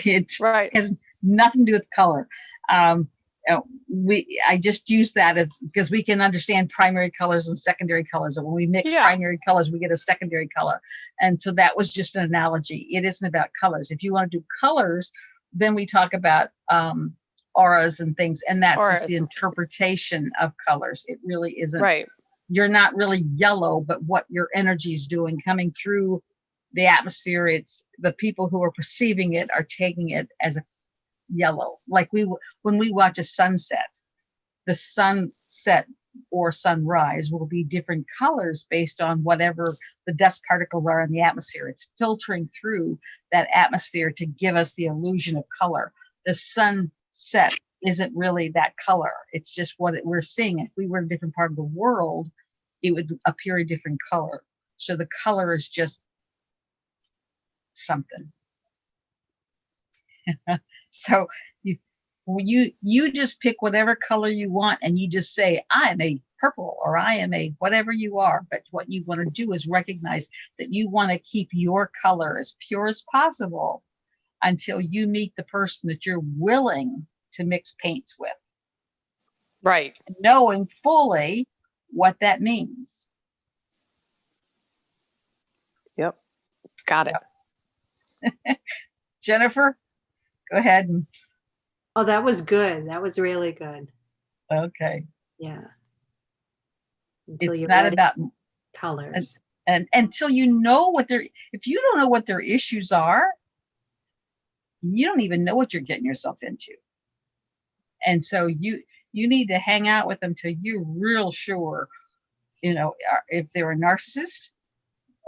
[SPEAKER 5] Right.
[SPEAKER 2] has nothing to do with color. I just use that as because we can understand primary colors and secondary colors. And when we mix
[SPEAKER 5] Yeah.
[SPEAKER 2] primary colors, we get a secondary color. And so that was just an analogy. It isn't about colors. If you want to do colors, then we talk about auras and things, and that's just
[SPEAKER 5] Auras.
[SPEAKER 2] the interpretation of colors. It really isn't.
[SPEAKER 5] Right.
[SPEAKER 2] You're not really yellow, but what your energy is doing coming through the atmosphere, it's the people who are perceiving it are taking it as a yellow. Like when we watch a sunset, the sunset or sunrise will be different colors based on whatever the dust particles are in the atmosphere. It's filtering through that atmosphere to give us the illusion of color. The sunset isn't really that color. It's just what we're seeing. If we were in a different part of the world, it would appear a different color. So the color is just something. So you just pick whatever color you want and you just say, I am a purple or I am a whatever you are. But what you want to do is recognize that you want to keep your color as pure as possible until you meet the person that you're willing to mix paints with.
[SPEAKER 5] Right.
[SPEAKER 2] Knowing fully what that means.
[SPEAKER 5] Yep. Got it.
[SPEAKER 2] Jennifer, go ahead.
[SPEAKER 3] Oh, that was good. That was really good.
[SPEAKER 2] Okay.
[SPEAKER 3] Yeah. Until
[SPEAKER 2] It's
[SPEAKER 3] you're
[SPEAKER 2] not
[SPEAKER 3] ready
[SPEAKER 2] about
[SPEAKER 3] for colors.
[SPEAKER 2] and until you know if you don't know what their issues are, you don't even know what you're getting yourself into. And so you need to hang out with them till you're real sure, if they're a narcissist,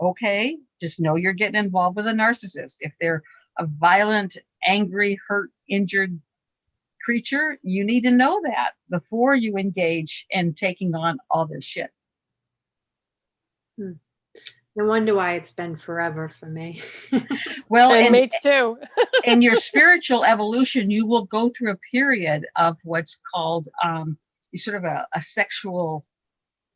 [SPEAKER 2] okay, just know you're getting involved with a narcissist. If they're a violent, angry, hurt, injured creature, you need to know that before you engage in taking on all this shit.
[SPEAKER 3] No wonder why it's been forever for me.
[SPEAKER 2] Well,
[SPEAKER 5] And me too.
[SPEAKER 2] in your spiritual evolution, you will go through a period of what's called sort of a sexual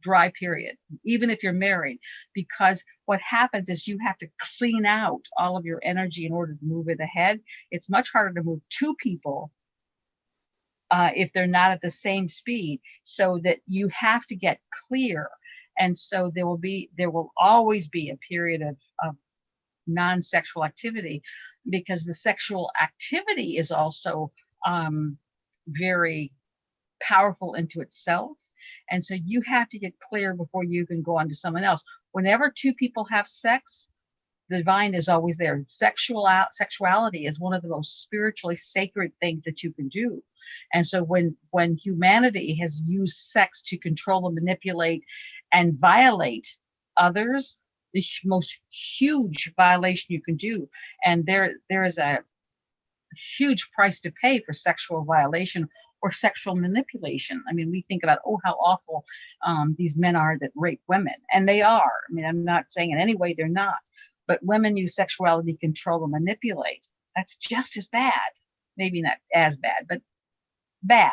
[SPEAKER 2] dry period, even if you're married, because what happens is you have to clean out all of your energy in order to move it ahead. It's much harder to move two people if they're not at the same speed, so that you have to get clear. And so there will always be a period of non-sexual activity, because the sexual activity is also very powerful into itself. And so you have to get clear before you can go on to someone else. Whenever two people have sex, the divine is always there. Sexuality is one of the most spiritually sacred things that you can do. And so when humanity has used sex to control and manipulate and violate others, the most huge violation you can do, and there is a huge price to pay for sexual violation or sexual manipulation. I mean, we think about, oh, how awful these men are that rape women, and they are. I mean, I'm not saying in any way they're not, but women use sexuality to control and manipulate. That's just as bad. Maybe not as bad, but bad.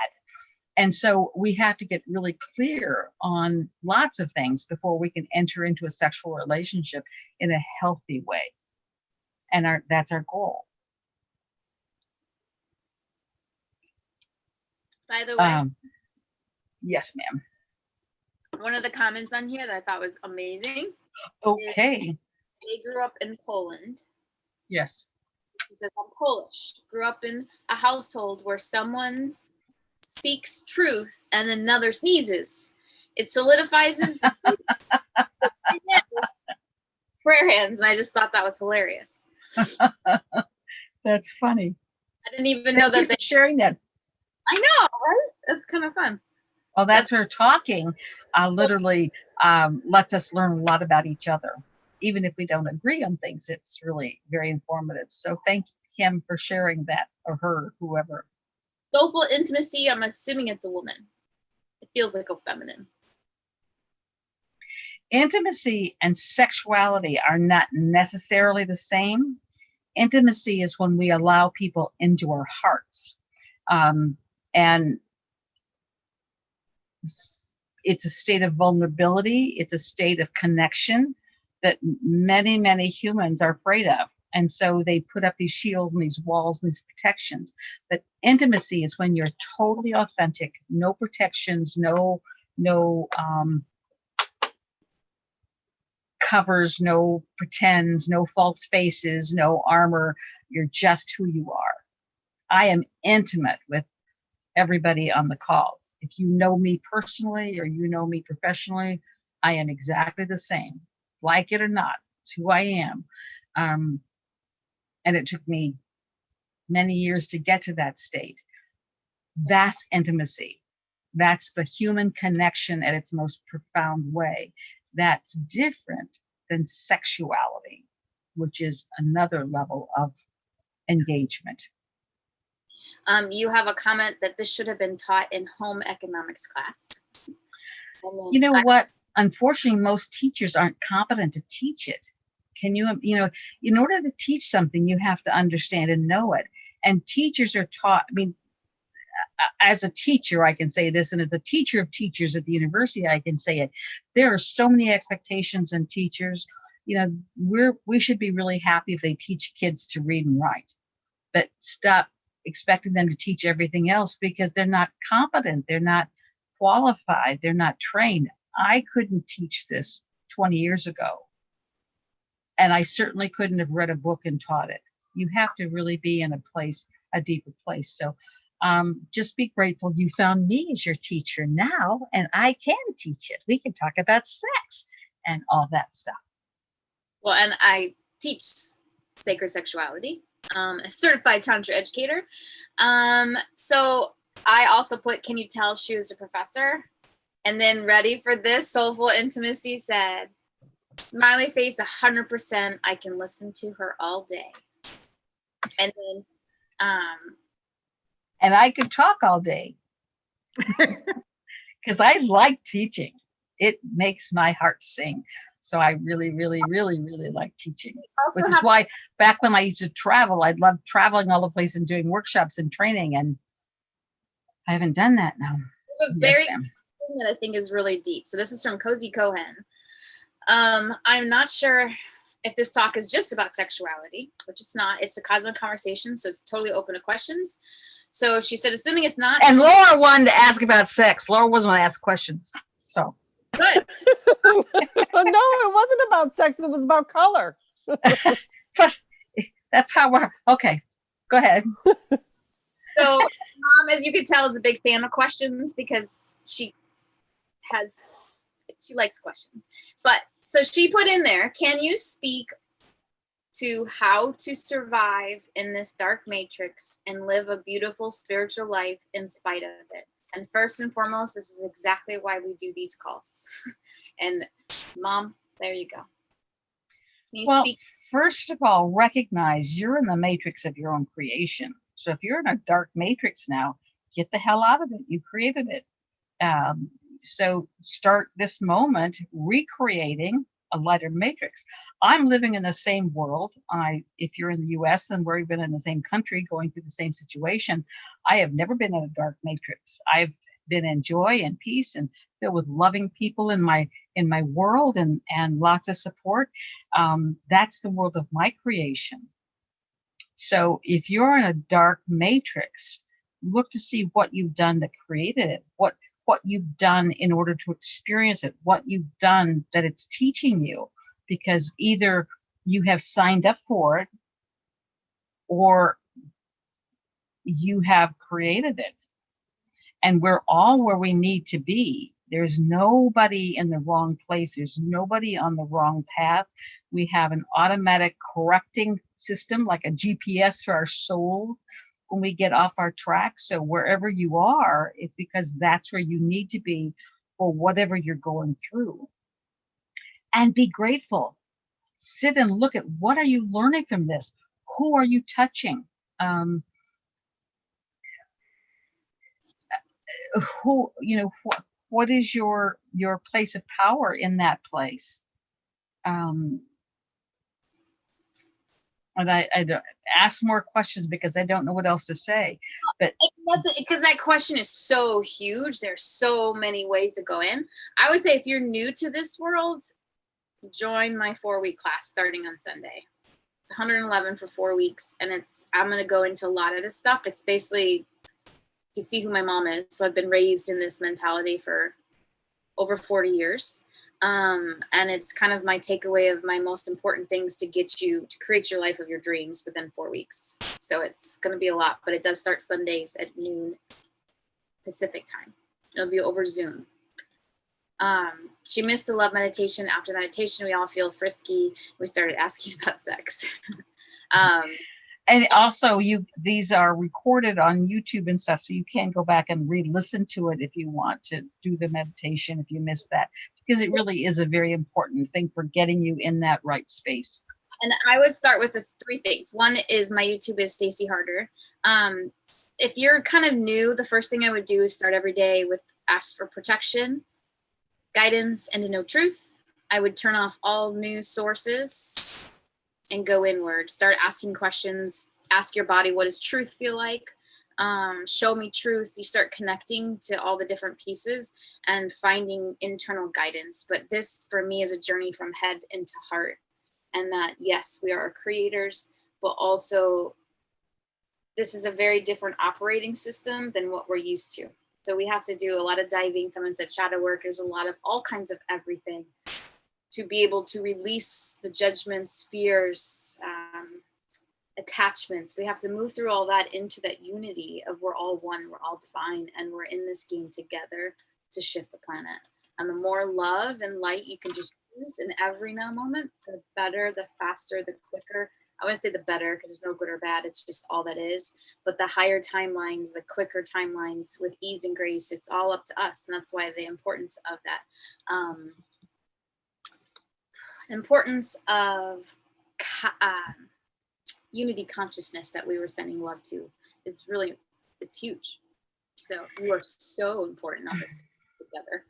[SPEAKER 2] And so we have to get really clear on lots of things before we can enter into a sexual relationship in a healthy way. And that's our goal.
[SPEAKER 1] By the way,
[SPEAKER 2] yes, ma'am.
[SPEAKER 1] one of the comments on here that I thought was amazing.
[SPEAKER 2] Okay.
[SPEAKER 1] They grew up in Poland.
[SPEAKER 2] Yes.
[SPEAKER 1] He says, I'm Polish. Grew up in a household where someone speaks truth and another sneezes. It solidifies the prayer hands. And I just thought that was hilarious.
[SPEAKER 2] That's funny.
[SPEAKER 1] I didn't even know that
[SPEAKER 2] they're sharing that.
[SPEAKER 1] I know, right? That's kind of fun.
[SPEAKER 2] Well, that's her talking. Literally lets us learn a lot about each other. Even if we don't agree on things, it's really very informative. So thank him for sharing that, or her, whoever.
[SPEAKER 1] Soulful intimacy, I'm assuming it's a woman. It feels like a feminine.
[SPEAKER 2] Intimacy and sexuality are not necessarily the same. Intimacy is when we allow people into our hearts. And it's a state of vulnerability. It's a state of connection that many, many humans are afraid of. And so they put up these shields and these walls and these protections. But intimacy is when you're totally authentic, no protections, no covers, no pretends, no false faces, no armor. You're just who you are. I am intimate with everybody on the calls. If you know me personally or you know me professionally, I am exactly the same, like it or not. It's who I am. And it took me many years to get to that state. That's intimacy. That's the human connection at its most profound way. That's different than sexuality, which is another level of engagement.
[SPEAKER 1] You have a comment that this should have been taught in home economics class. And then
[SPEAKER 2] You know what? Unfortunately, most teachers aren't competent to teach it. Can you, in order to teach something, you have to understand and know it. And teachers are taught, as a teacher, I can say this, and as a teacher of teachers at the university, I can say it. There are so many expectations in teachers. We should be really happy if they teach kids to read and write, but stop expecting them to teach everything else because they're not competent, they're not qualified, they're not trained. I couldn't teach this 20 years ago, and I certainly couldn't have read a book and taught it. You have to really be in a deeper place. So just be grateful you found me as your teacher now, and I can teach it. We can talk about sex and all that stuff.
[SPEAKER 1] Well, and I teach sacred sexuality, a certified tantra educator. So I also put, can you tell she was a professor? And then ready for this, Soulful Intimacy said, smiley face, 100%. I can listen to her all day. And then,
[SPEAKER 2] and I could talk all day because I like teaching. It makes my heart sing. So I really, really, really, really like teaching. Which is why back when I used to travel, I'd love traveling all the places and doing workshops and training. And I haven't done that now.
[SPEAKER 1] A very thing that I think is really deep. So this is from Cozy Cohen. I'm not sure if this talk is just about sexuality, which it's not. It's a cosmic conversation, so it's totally open to questions. So she said, assuming it's not.
[SPEAKER 2] And Laura wanted to ask about sex. Laura wasn't going to ask questions. So.
[SPEAKER 1] Good.
[SPEAKER 5] No, it wasn't about sex. It was about color.
[SPEAKER 2] That's how we're, okay, go ahead.
[SPEAKER 1] So Mom, as you could tell, is a big fan of questions because she likes questions. But so she put in there, can you speak to how to survive in this dark matrix and live a beautiful spiritual life in spite of it? And first and foremost, this is exactly why we do these calls. And Mom, there you go.
[SPEAKER 2] Well, first of all, recognize you're in the matrix of your own creation. So if you're in a dark matrix now, get the hell out of it. You created it. So start this moment recreating a lighter matrix. I'm living in the same world. If you're in the US, then we've been in the same country going through the same situation. I have never been in a dark matrix. I've been in joy and peace and filled with loving people in my world and lots of support. That's the world of my creation. So if you're in a dark matrix, look to see what you've done that created it, what you've done in order to experience it, what you've done that it's teaching you, because either you have signed up for it or you have created it. And we're all where we need to be. There's nobody in the wrong place. There's nobody on the wrong path. We have an automatic correcting system, like a GPS for our souls when we get off our track. So wherever you are, it's because that's where you need to be for whatever you're going through. And be grateful. Sit and look at, what are you learning from this? Who are you touching? what is your place of power in that place? And I don't ask more questions because I don't know what else to say. But
[SPEAKER 1] That's because that question is so huge. There's so many ways to go in. I would say if you're new to this world, join my 4-week class starting on Sunday. It's 111 for 4 weeks, and I'm going to go into a lot of this stuff. It's basically, you can see who my mom is. So I've been raised in this mentality for over 40 years. And it's kind of my takeaway of my most important things to get you to create your life of your dreams within 4 weeks. So it's going to be a lot, but it does start Sundays at noon Pacific time. It'll be over Zoom. She missed the love meditation. After meditation, we all feel frisky. We started asking about sex.
[SPEAKER 2] And also, these are recorded on YouTube and stuff, so you can go back and re-listen to it if you want to do the meditation if you missed that, because it really is a very important thing for getting you in that right space.
[SPEAKER 1] And I would start with the 3 things. One is my YouTube is Stacey Harder. If you're kind of new, the first thing I would do is start every day with ask for protection, guidance, and to know truth. I would turn off all news sources and go inward. Start asking questions. Ask your body, what does truth feel like? Show me truth. You start connecting to all the different pieces and finding internal guidance. But this, for me, is a journey from head into heart. And that, yes, we are creators, but also this is a very different operating system than what we're used to. So we have to do a lot of diving. Someone said shadow work. There's a lot of all kinds of everything to be able to release the judgments, fears, attachments. We have to move through all that into that unity of we're all one, we're all divine, and we're in this game together to shift the planet. And the more love and light you can just use in every now moment, the better, the faster, the quicker. I wouldn't say the better because there's no good or bad. It's just all that is. But the higher timelines, the quicker timelines with ease and grace, it's all up to us. And that's why the importance of that. Importance of unity consciousness that we were sending love to is really, it's huge. So you are so important on this together.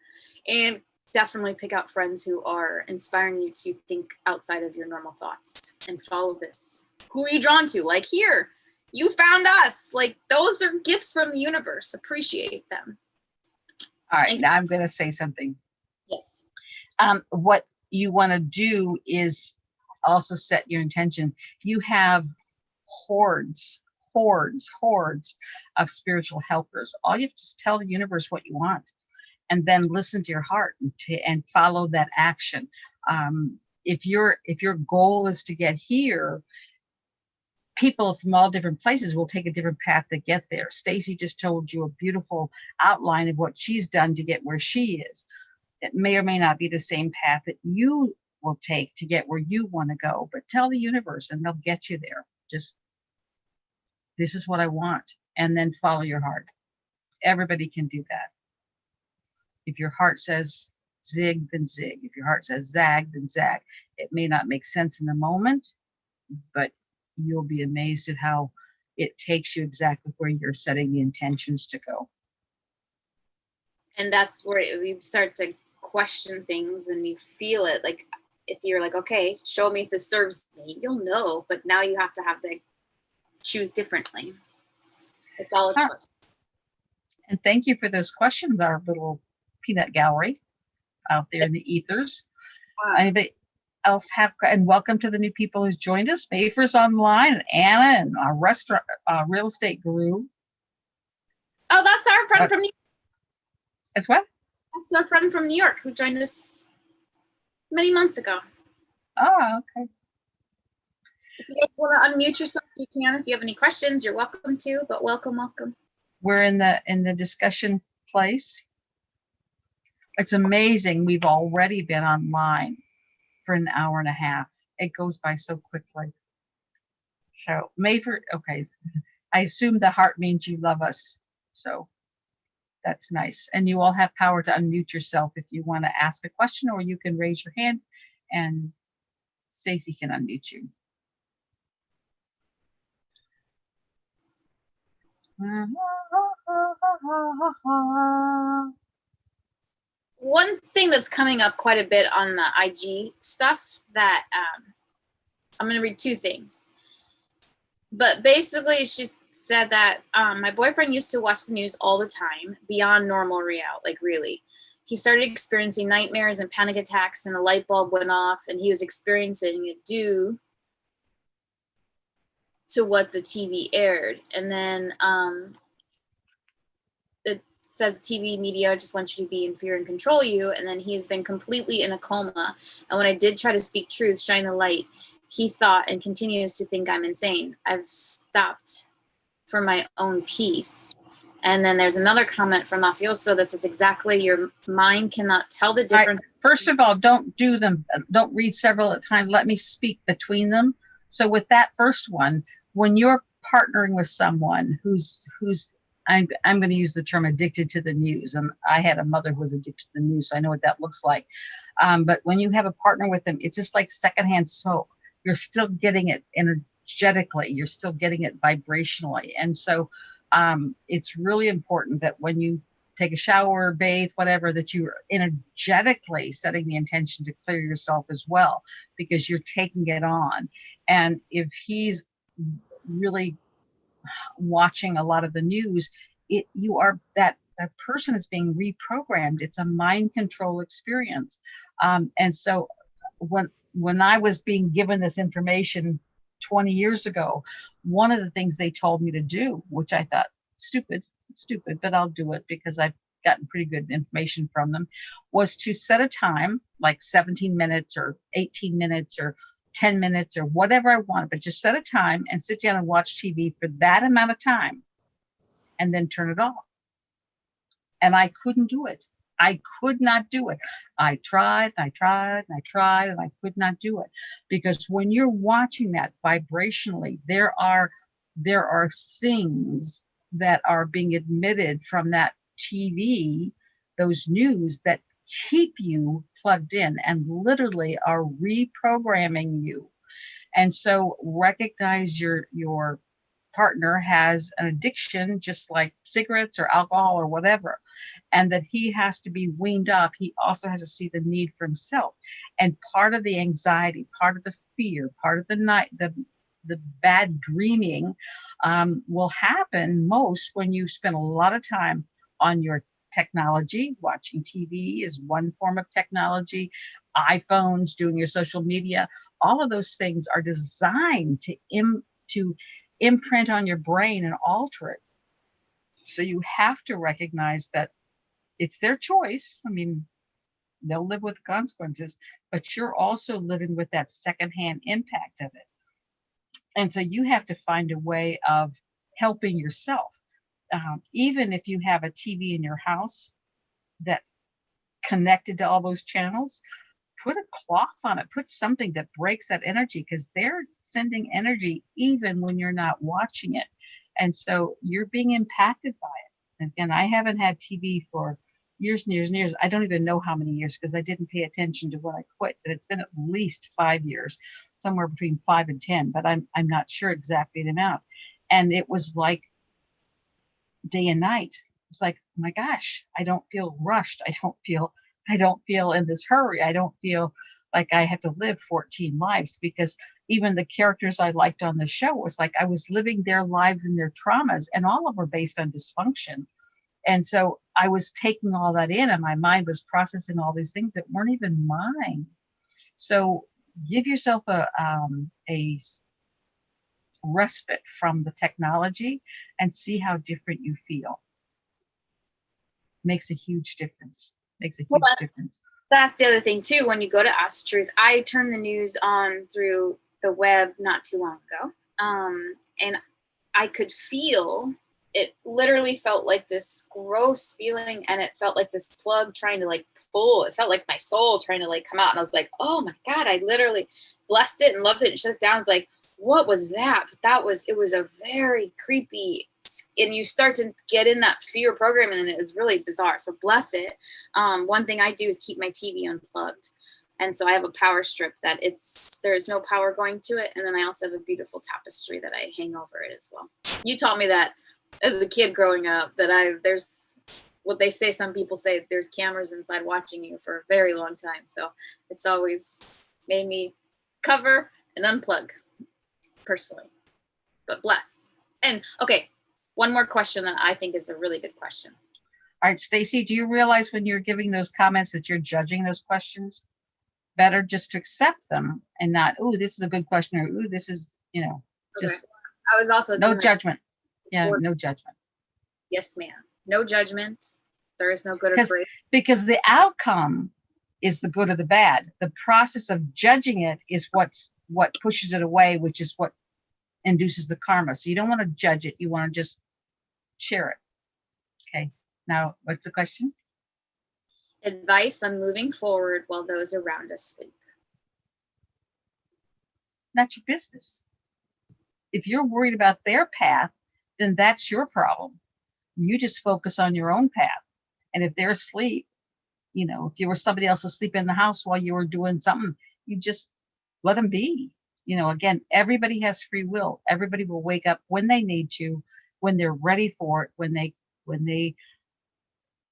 [SPEAKER 1] And definitely pick out friends who are inspiring you to think outside of your normal thoughts and follow this. Who are you drawn to? Like here, you found us. Like those are gifts from the universe. Appreciate them.
[SPEAKER 2] All right, now I'm going to say something.
[SPEAKER 1] Yes.
[SPEAKER 2] What you want to do is also set your intention. You have hordes of spiritual helpers. All you have to tell the universe what you want, and then listen to your heart and follow that action. If your goal is to get here, people from all different places will take a different path to get there. Stacey just told you a beautiful outline of what she's done to get where she is. It may or may not be the same path that you will take to get where you want to go, but tell the universe and they'll get you there. Just, this is what I want. And then follow your heart. Everybody can do that. If your heart says zig, then zig. If your heart says zag, then zag. It may not make sense in the moment, but you'll be amazed at how it takes you exactly where you're setting the intentions to go.
[SPEAKER 1] And that's where we start to question things and you feel it. Like if you're like, okay, show me if this serves me, you'll know. But now you have to have to choose differently. It's all a choice.
[SPEAKER 2] And thank you for those questions, our little peanut gallery out there in the ethers. Anybody else have, and welcome to the new people who's joined us. Mayfer's online, and Anna, and our restaurant, real estate guru.
[SPEAKER 1] Oh, that's our friend from New York.
[SPEAKER 2] That's what?
[SPEAKER 1] That's our friend from New York who joined us many months ago.
[SPEAKER 2] Oh, okay.
[SPEAKER 1] If you guys want to unmute yourself, you can. If you have any questions, you're welcome to, but welcome.
[SPEAKER 2] We're in the discussion place. It's amazing. We've already been online for an hour and a half. It goes by so quickly. So Mayfer, okay. I assume the heart means you love us. So that's nice. And you all have power to unmute yourself if you want to ask a question, or you can raise your hand and Stacey can unmute you.
[SPEAKER 1] one thing that's coming up quite a bit on the IG stuff that I'm going to read two things. But basically, she said that my boyfriend used to watch the news all the time, beyond normal reality, like really. He started experiencing nightmares and panic attacks, and a light bulb went off, and he was experiencing it due to what the TV aired. And then it says TV media just wants you to be in fear and control you. And then he's been completely in a coma. And when I did try to speak truth, shine the light, he thought and continues to think I'm insane. I've stopped for my own peace. And then there's another comment from Mafioso that says exactly, your mind cannot tell the difference.
[SPEAKER 2] First of all, don't do them. Don't read several at a time. Let me speak between them. So with that first one, when you're partnering with someone who's I'm going to use the term addicted to the news, and I had a mother who was addicted to the news, so I know what that looks like. But when you have a partner with them, it's just like secondhand smoke. You're still getting it energetically. You're still getting it vibrationally. And so it's really important that when you take a shower, bathe, whatever, that you're energetically setting the intention to clear yourself as well, because you're taking it on. And if he's really watching a lot of the news, that person is being reprogrammed. It's a mind control experience. And so when I was being given this information 20 years ago, one of the things they told me to do, which I thought stupid, but I'll do it because I've gotten pretty good information from them, was to set a time, like 17 minutes or 18 minutes or 10 minutes or whatever I wanted, but just set a time and sit down and watch TV for that amount of time and then turn it off. And I couldn't do it. I could not do it. I tried, and I could not do it. Because when you're watching that vibrationally, there are things that are being emitted from that TV, those news, that keep you plugged in and literally are reprogramming you. And so recognize your partner has an addiction, just like cigarettes or alcohol or whatever, and that he has to be weaned off. He also has to see the need for himself. And part of the anxiety, part of the fear, part of the bad dreaming will happen most when you spend a lot of time on your technology. Watching TV is one form of technology. iPhones, doing your social media, all of those things are designed to imprint on your brain and alter it. So you have to recognize that it's their choice. I mean, they'll live with the consequences, but you're also living with that secondhand impact of it. And so you have to find a way of helping yourself. Even if you have a TV in your house that's connected to all those channels, put a cloth on it, put something that breaks that energy, because they're sending energy even when you're not watching it. And so you're being impacted by it. And again, I haven't had TV for years and years and years. I don't even know how many years, because I didn't pay attention to when I quit, but it's been at least 5 years, somewhere between 5 and 10, but I'm not sure exactly the amount. And it was like day and night. It's like, oh my gosh, I don't feel rushed. I don't feel in this hurry. I don't feel like I have to live 14 lives, because even the characters I liked on the show was like I was living their lives and their traumas, and all of them were based on dysfunction. And so I was taking all that in, and my mind was processing all these things that weren't even mine. So give yourself a respite from the technology and see how different you feel. Makes a huge difference. Difference.
[SPEAKER 1] That's the other thing too. When you go to Ask Truth, I turned the news on through the web not too long ago, and I could feel it. Literally felt like this gross feeling, and it felt like this plug trying to like pull. It felt like my soul trying to like come out, and I was like, "Oh my God!" I literally blessed it and loved it and shut it down. I was like, "What was that?" But it was a very creepy. And you start to get in that fear programming, and it was really bizarre. So bless it. One thing I do is keep my TV unplugged. And so I have a power strip that there's no power going to it. And then I also have a beautiful tapestry that I hang over it as well. You taught me that as a kid growing up, that what they say, some people say there's cameras inside watching you for a very long time. So it's always made me cover and unplug personally, but bless. And okay, one more question that I think is a really good question.
[SPEAKER 2] All right, Stacy, do you realize when you're giving those comments that you're judging those questions? Better just to accept them and not, oh, this is a good question, or oh, this is, you know, just
[SPEAKER 1] Okay. I was also
[SPEAKER 2] no
[SPEAKER 1] doing
[SPEAKER 2] judgment. Yeah,
[SPEAKER 1] Or-
[SPEAKER 2] no judgment.
[SPEAKER 1] yes, ma'am. No judgment. There is no good or great.
[SPEAKER 2] Because the outcome is the good or the bad. The process of judging it is what pushes it away, which is what induces the karma. So you don't want to judge it. You want to just share it. Okay. Now, what's the question?
[SPEAKER 1] Advice on moving forward while those around us sleep.
[SPEAKER 2] Not your business. If you're worried about their path, then that's your problem. You just focus on your own path. And if they're asleep, you know, if you were somebody else asleep in the house while you were doing something, you just let them be. You know, again, everybody has free will. Everybody will wake up when they need to, when they're ready for it, when they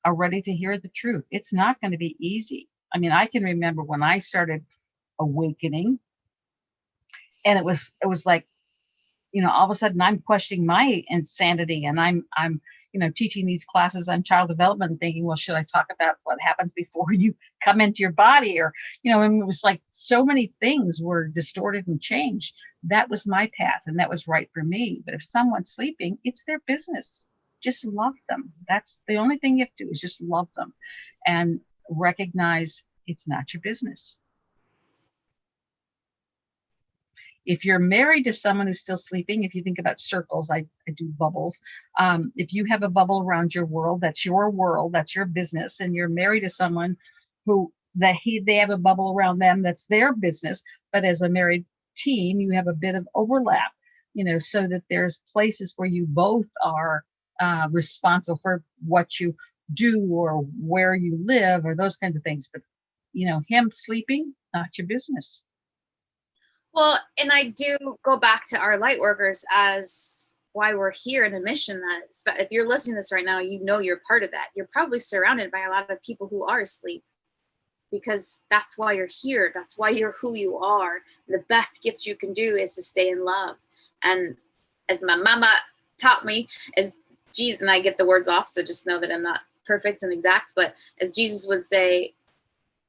[SPEAKER 2] are ready to hear the truth. It's not going to be easy. I mean, I can remember when I started awakening, and it was like, you know, all of a sudden I'm questioning my insanity, and I'm you know, teaching these classes on child development and thinking, well, should I talk about what happens before you come into your body? Or, you know, and it was like so many things were distorted and changed. That was my path, and that was right for me. But if someone's sleeping, it's their business. Just love them. That's the only thing you have to do, is just love them and recognize it's not your business. If you're married to someone who's still sleeping, if you think about circles, I do bubbles. If you have a bubble around your world, that's your business, and you're married to someone who they have a bubble around them, that's their business. But as a married team, you have a bit of overlap, you know, so that there's places where you both are responsible for what you do or where you live or those kinds of things. But, you know, him sleeping, not your business.
[SPEAKER 1] Well, and I do go back to our light workers as why we're here in a mission that if you're listening to this right now, you know you're part of that. You're probably surrounded by a lot of people who are asleep, because that's why you're here. That's why you're who you are. The best gift you can do is to stay in love. And as my mama taught me, as Jesus, and I get the words off, so just know that I'm not perfect and exact, but as Jesus would say,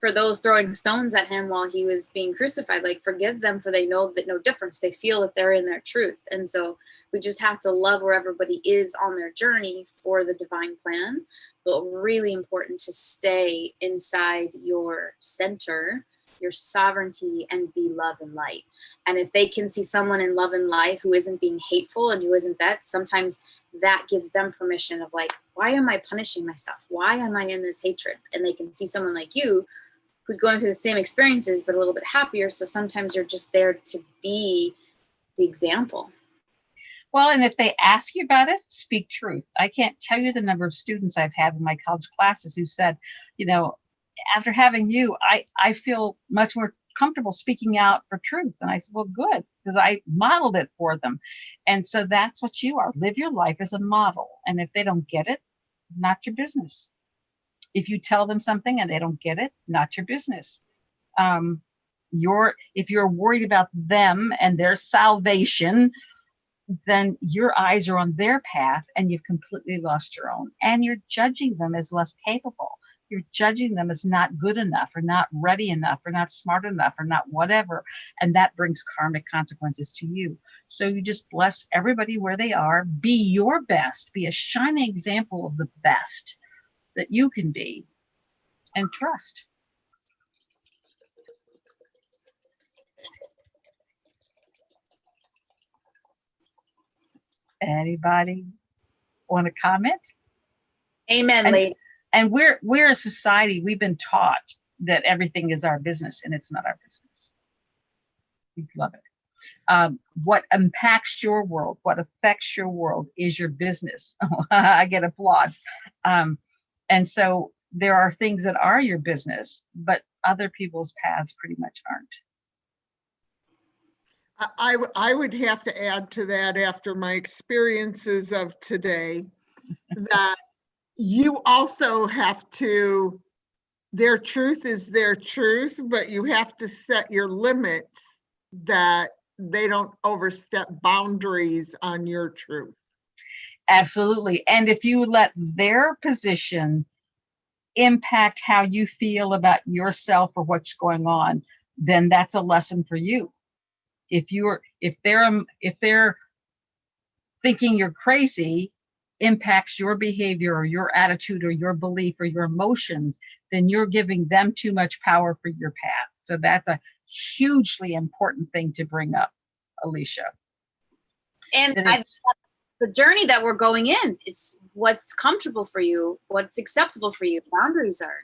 [SPEAKER 1] for those throwing stones at him while he was being crucified, like, forgive them, for they know that no difference. They feel that they're in their truth. And so we just have to love where everybody is on their journey for the divine plan, but really important to stay inside your center, your sovereignty, and be love and light. And if they can see someone in love and light who isn't being hateful and who isn't that, sometimes that gives them permission of like, why am I punishing myself? Why am I in this hatred? And they can see someone like you who's going through the same experiences, but a little bit happier. So sometimes you're just there to be the example.
[SPEAKER 2] Well, and if they ask you about it, speak truth. I can't tell you the number of students I've had in my college classes who said, you know, after having you, I feel much more comfortable speaking out for truth. And I said, well, good, because I modeled it for them. And so that's what you are. Live your life as a model. And if they don't get it, not your business. If you tell them something and they don't get it, not your business. If you're worried about them and their salvation, then your eyes are on their path and you've completely lost your own. And you're judging them as less capable. You're judging them as not good enough or not ready enough or not smart enough or not whatever. And that brings karmic consequences to you. So you just bless everybody where they are. Be your best. Be a shining example of the best that you can be, and trust. Anybody want to comment?
[SPEAKER 1] Amen, lady.
[SPEAKER 2] And we're a society, we've been taught that everything is our business, and it's not our business. We love it. What impacts your world, what affects your world is your business. I get applause. And so there are things that are your business, but other people's paths pretty much aren't.
[SPEAKER 4] I would have to add to that, after my experiences of today, that you also have to, their truth is their truth, but you have to set your limits that they don't overstep boundaries on your truth.
[SPEAKER 2] Absolutely. And if you let their position impact how you feel about yourself or what's going on, then that's a lesson for you. If they're thinking you're crazy impacts your behavior or your attitude or your belief or your emotions, then you're giving them too much power for your path. So that's a hugely important thing to bring up, Alicia.
[SPEAKER 1] And
[SPEAKER 2] That it's-
[SPEAKER 1] the journey that we're going in, it's what's comfortable for you, what's acceptable for you. Boundaries are.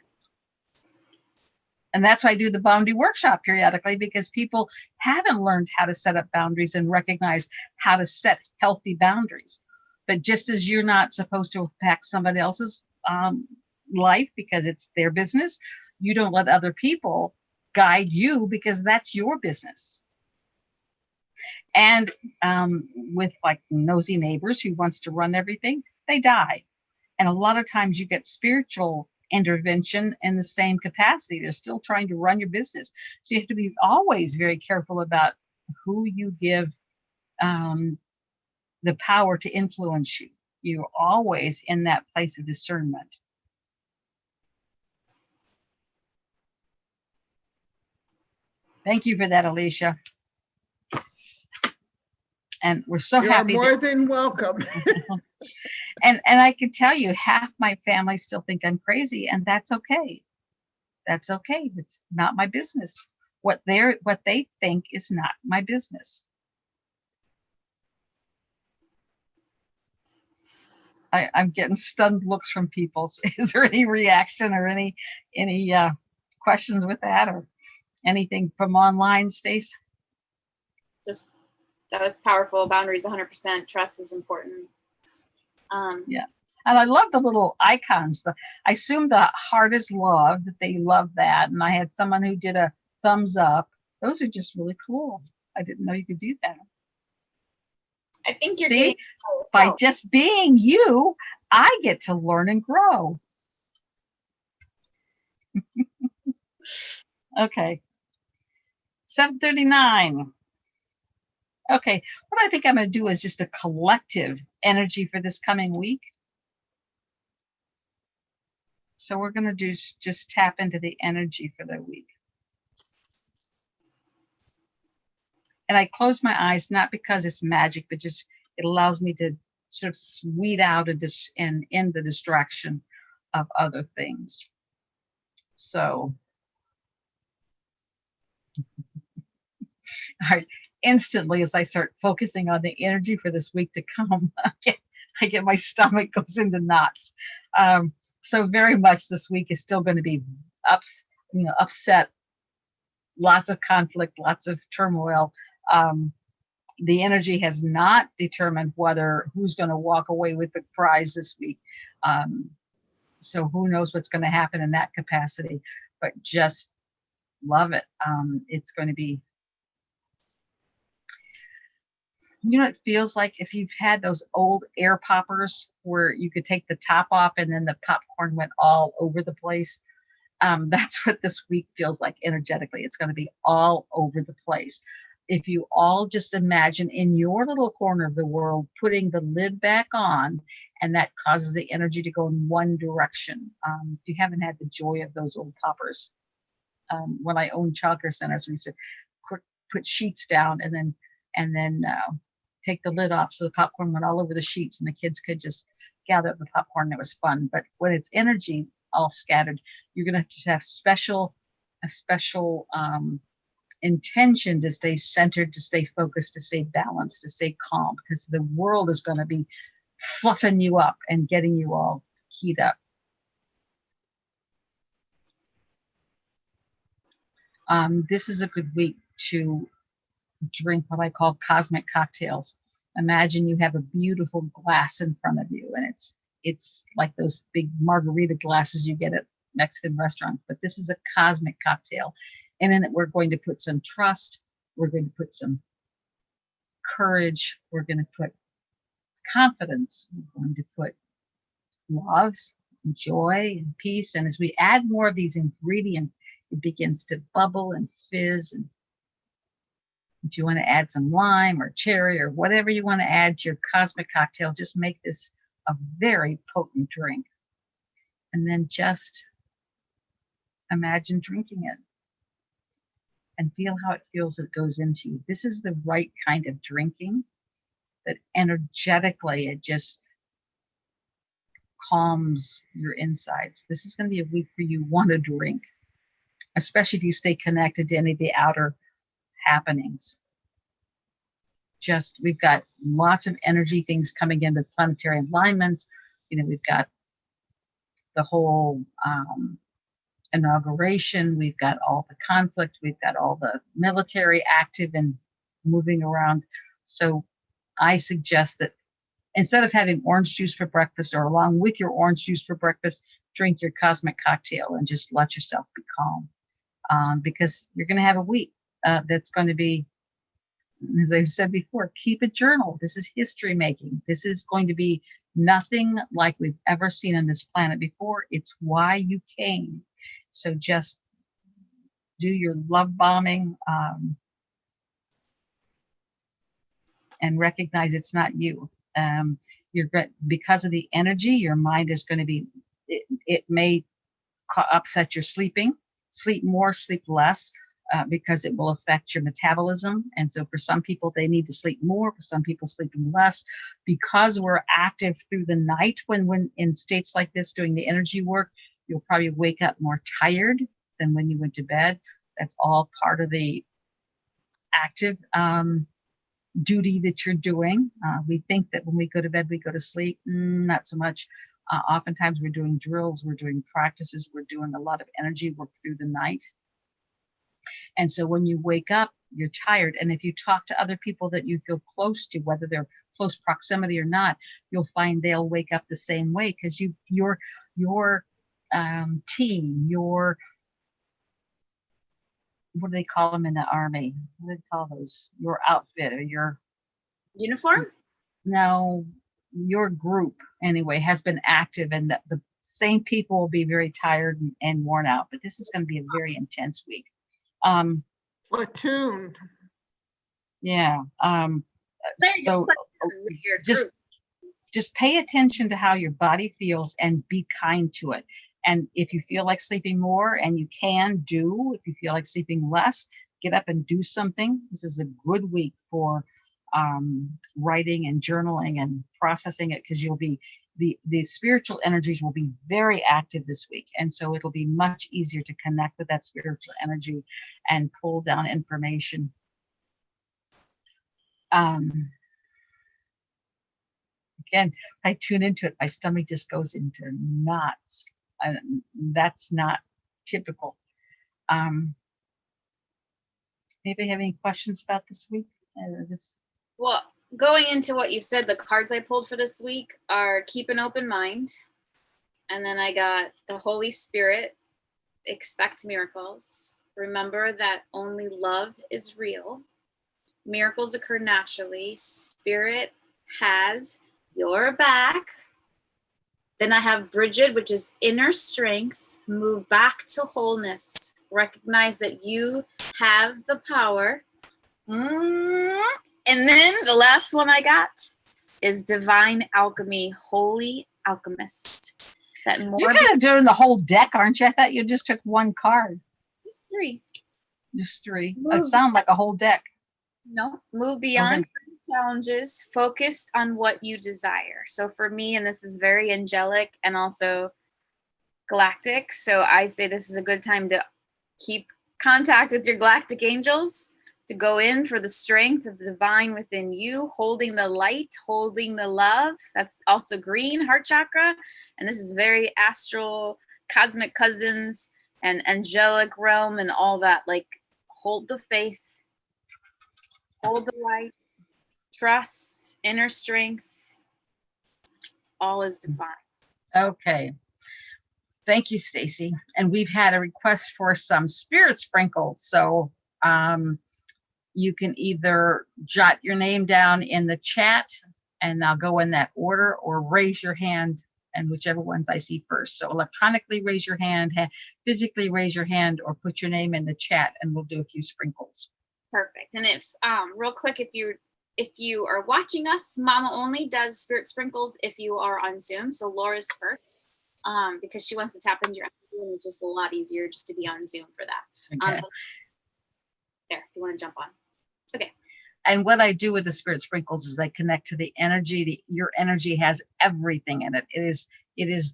[SPEAKER 2] And that's why I do the boundary workshop periodically, because people haven't learned how to set up boundaries and recognize how to set healthy boundaries. But just as you're not supposed to impact somebody else's life because it's their business, you don't let other people guide you because that's your business. And with like nosy neighbors who wants to run everything, they die. And a lot of times you get spiritual intervention in the same capacity. They're still trying to run your business. So you have to be always very careful about who you give the power to influence you. You're always in that place of discernment. Thank you for that, Alicia. And we're so
[SPEAKER 4] You're
[SPEAKER 2] happy.
[SPEAKER 4] more than welcome.
[SPEAKER 2] And I can tell you, half my family still think I'm crazy, and that's okay. That's okay. It's not my business. What they think is not my business. I'm getting stunned looks from people. So is there any reaction or any questions with that, or anything from online, Stace?
[SPEAKER 1] Just that was powerful. Boundaries 100%. Trust is important.
[SPEAKER 2] Yeah. And I love the little icons. I assume the heart is love, that they love that. And I had someone who did a thumbs up. Those are just really cool. I didn't know you could do that.
[SPEAKER 1] I think you're
[SPEAKER 2] See,
[SPEAKER 1] getting
[SPEAKER 2] by just being you, I get to learn and grow. Okay. 7:39. Okay, what I think I'm going to do is just a collective energy for this coming week. So we're going to do just tap into the energy for the week. And I close my eyes, not because it's magic, but just it allows me to sort of weed out and end the distraction of other things. So, instantly, as I start focusing on the energy for this week to come, I get my stomach goes into knots. So very much this week is still going to be upset, lots of conflict, lots of turmoil. The energy has not determined who's going to walk away with the prize this week. So who knows what's going to happen in that capacity, but just love it. It's going to be, it feels like if you've had those old air poppers where you could take the top off and then the popcorn went all over the place. That's what this week feels like energetically. It's going to be all over the place. If you all just imagine in your little corner of the world, putting the lid back on, and that causes the energy to go in one direction. If you haven't had the joy of those old poppers, when I owned childcare centers, we used to put sheets down and then take the lid off so the popcorn went all over the sheets and the kids could just gather up the popcorn. It was fun. But when it's energy all scattered, you're going to have a special intention to stay centered, to stay focused, to stay balanced, to stay calm, because the world is going to be fluffing you up and getting you all keyed up. This is a good week to drink what I call cosmic cocktails. Imagine you have a beautiful glass in front of you, and it's like those big margarita glasses you get at Mexican restaurants, but this is a cosmic cocktail. And in it, we're going to put some trust, we're going to put some courage, we're going to put confidence, we're going to put love, and joy and peace. And as we add more of these ingredients, it begins to bubble and fizz. And if you want to add some lime or cherry or whatever you want to add to your cosmic cocktail, just make this a very potent drink. And then just imagine drinking it and feel how it feels it goes into you. This is the right kind of drinking that energetically it just calms your insides. This is going to be a week where you want to drink, especially if you stay connected to any of the outer happenings. Just, we've got lots of energy things coming in with planetary alignments. You know, we've got the whole inauguration, we've got all the conflict, we've got all the military active and moving around. So I suggest that instead of having orange juice for breakfast, or along with your orange juice for breakfast, drink your cosmic cocktail and just let yourself be calm, because you're going to have a week that's going to be, as I've said before, keep a journal. This is history making. This is going to be nothing like we've ever seen on this planet before. It's why you came. So just do your love bombing, and recognize it's not you. You're because of the energy, your mind is going to be, it may upset your sleeping. Sleep more, sleep less, because it will affect your metabolism. And so for some people, they need to sleep more, for some people sleeping less. Because we're active through the night when in states like this doing the energy work, you'll probably wake up more tired than when you went to bed. That's all part of the active duty that you're doing. We think that when we go to bed, we go to sleep. Not so much. Oftentimes we're doing drills, we're doing practices, we're doing a lot of energy work through the night. And so when you wake up, you're tired. And if you talk to other people that you feel close to, whether they're close proximity or not, you'll find they'll wake up the same way, because your team, your, what do they call them in the Army? What do they call those? Your outfit or your
[SPEAKER 1] Uniform?
[SPEAKER 2] No, your group anyway has been active, and the same people will be very tired and worn out. But this is going to be a very intense week.
[SPEAKER 4] Platoon.
[SPEAKER 2] Yeah.
[SPEAKER 1] There you
[SPEAKER 2] So
[SPEAKER 1] go. With your group.
[SPEAKER 2] just pay attention to how your body feels and be kind to it. And if you feel like sleeping more, and you can do, if you feel like sleeping less, get up and do something. This is a good week for writing and journaling and processing it, because you'll be, the spiritual energies will be very active this week. And so it'll be much easier to connect with that spiritual energy and pull down information. Again, I tune into it, my stomach just goes into knots. That's not typical. Anybody have any questions about this week?
[SPEAKER 1] Well, going into what you said, the cards I pulled for this week are keep an open mind. And then I got the Holy Spirit, expect miracles. Remember that only love is real. Miracles occur naturally. Spirit has your back. Then I have Bridget, which is inner strength. Move back to wholeness. Recognize that you have the power. And then the last one I got is divine alchemy, holy alchemist. That more
[SPEAKER 2] You're kind of doing the whole deck, aren't you? I thought you just took one card.
[SPEAKER 1] Just three.
[SPEAKER 2] Just three.
[SPEAKER 1] Move.
[SPEAKER 2] It sounds like a whole deck.
[SPEAKER 1] No, move beyond challenges, focused on what you desire. So for me, and this is very angelic and also galactic, so I say this is a good time to keep contact with your galactic angels, to go in for the strength of the divine within you, holding the light, holding the love. That's also green, heart chakra. And this is very astral, cosmic cousins and angelic realm and all that. Like, hold the faith, hold the light, trust, inner strength. All is divine.
[SPEAKER 2] Okay. Thank you, Stacy. And we've had a request for some spirit sprinkles. So you can either jot your name down in the chat and I'll go in that order, or raise your hand and whichever ones I see first. So electronically raise your hand, physically raise your hand, or put your name in the chat, and we'll do a few sprinkles.
[SPEAKER 1] Perfect. And if real quick, if you are watching us, Mama Only does spirit sprinkles if you are on Zoom. So Laura's first, because she wants to tap into your energy, and it's just a lot easier just to be on Zoom for that.
[SPEAKER 2] Okay.
[SPEAKER 1] There, if you want to jump on. Okay.
[SPEAKER 2] And what I do with the spirit sprinkles is I connect to the energy. Your energy has everything in it. It is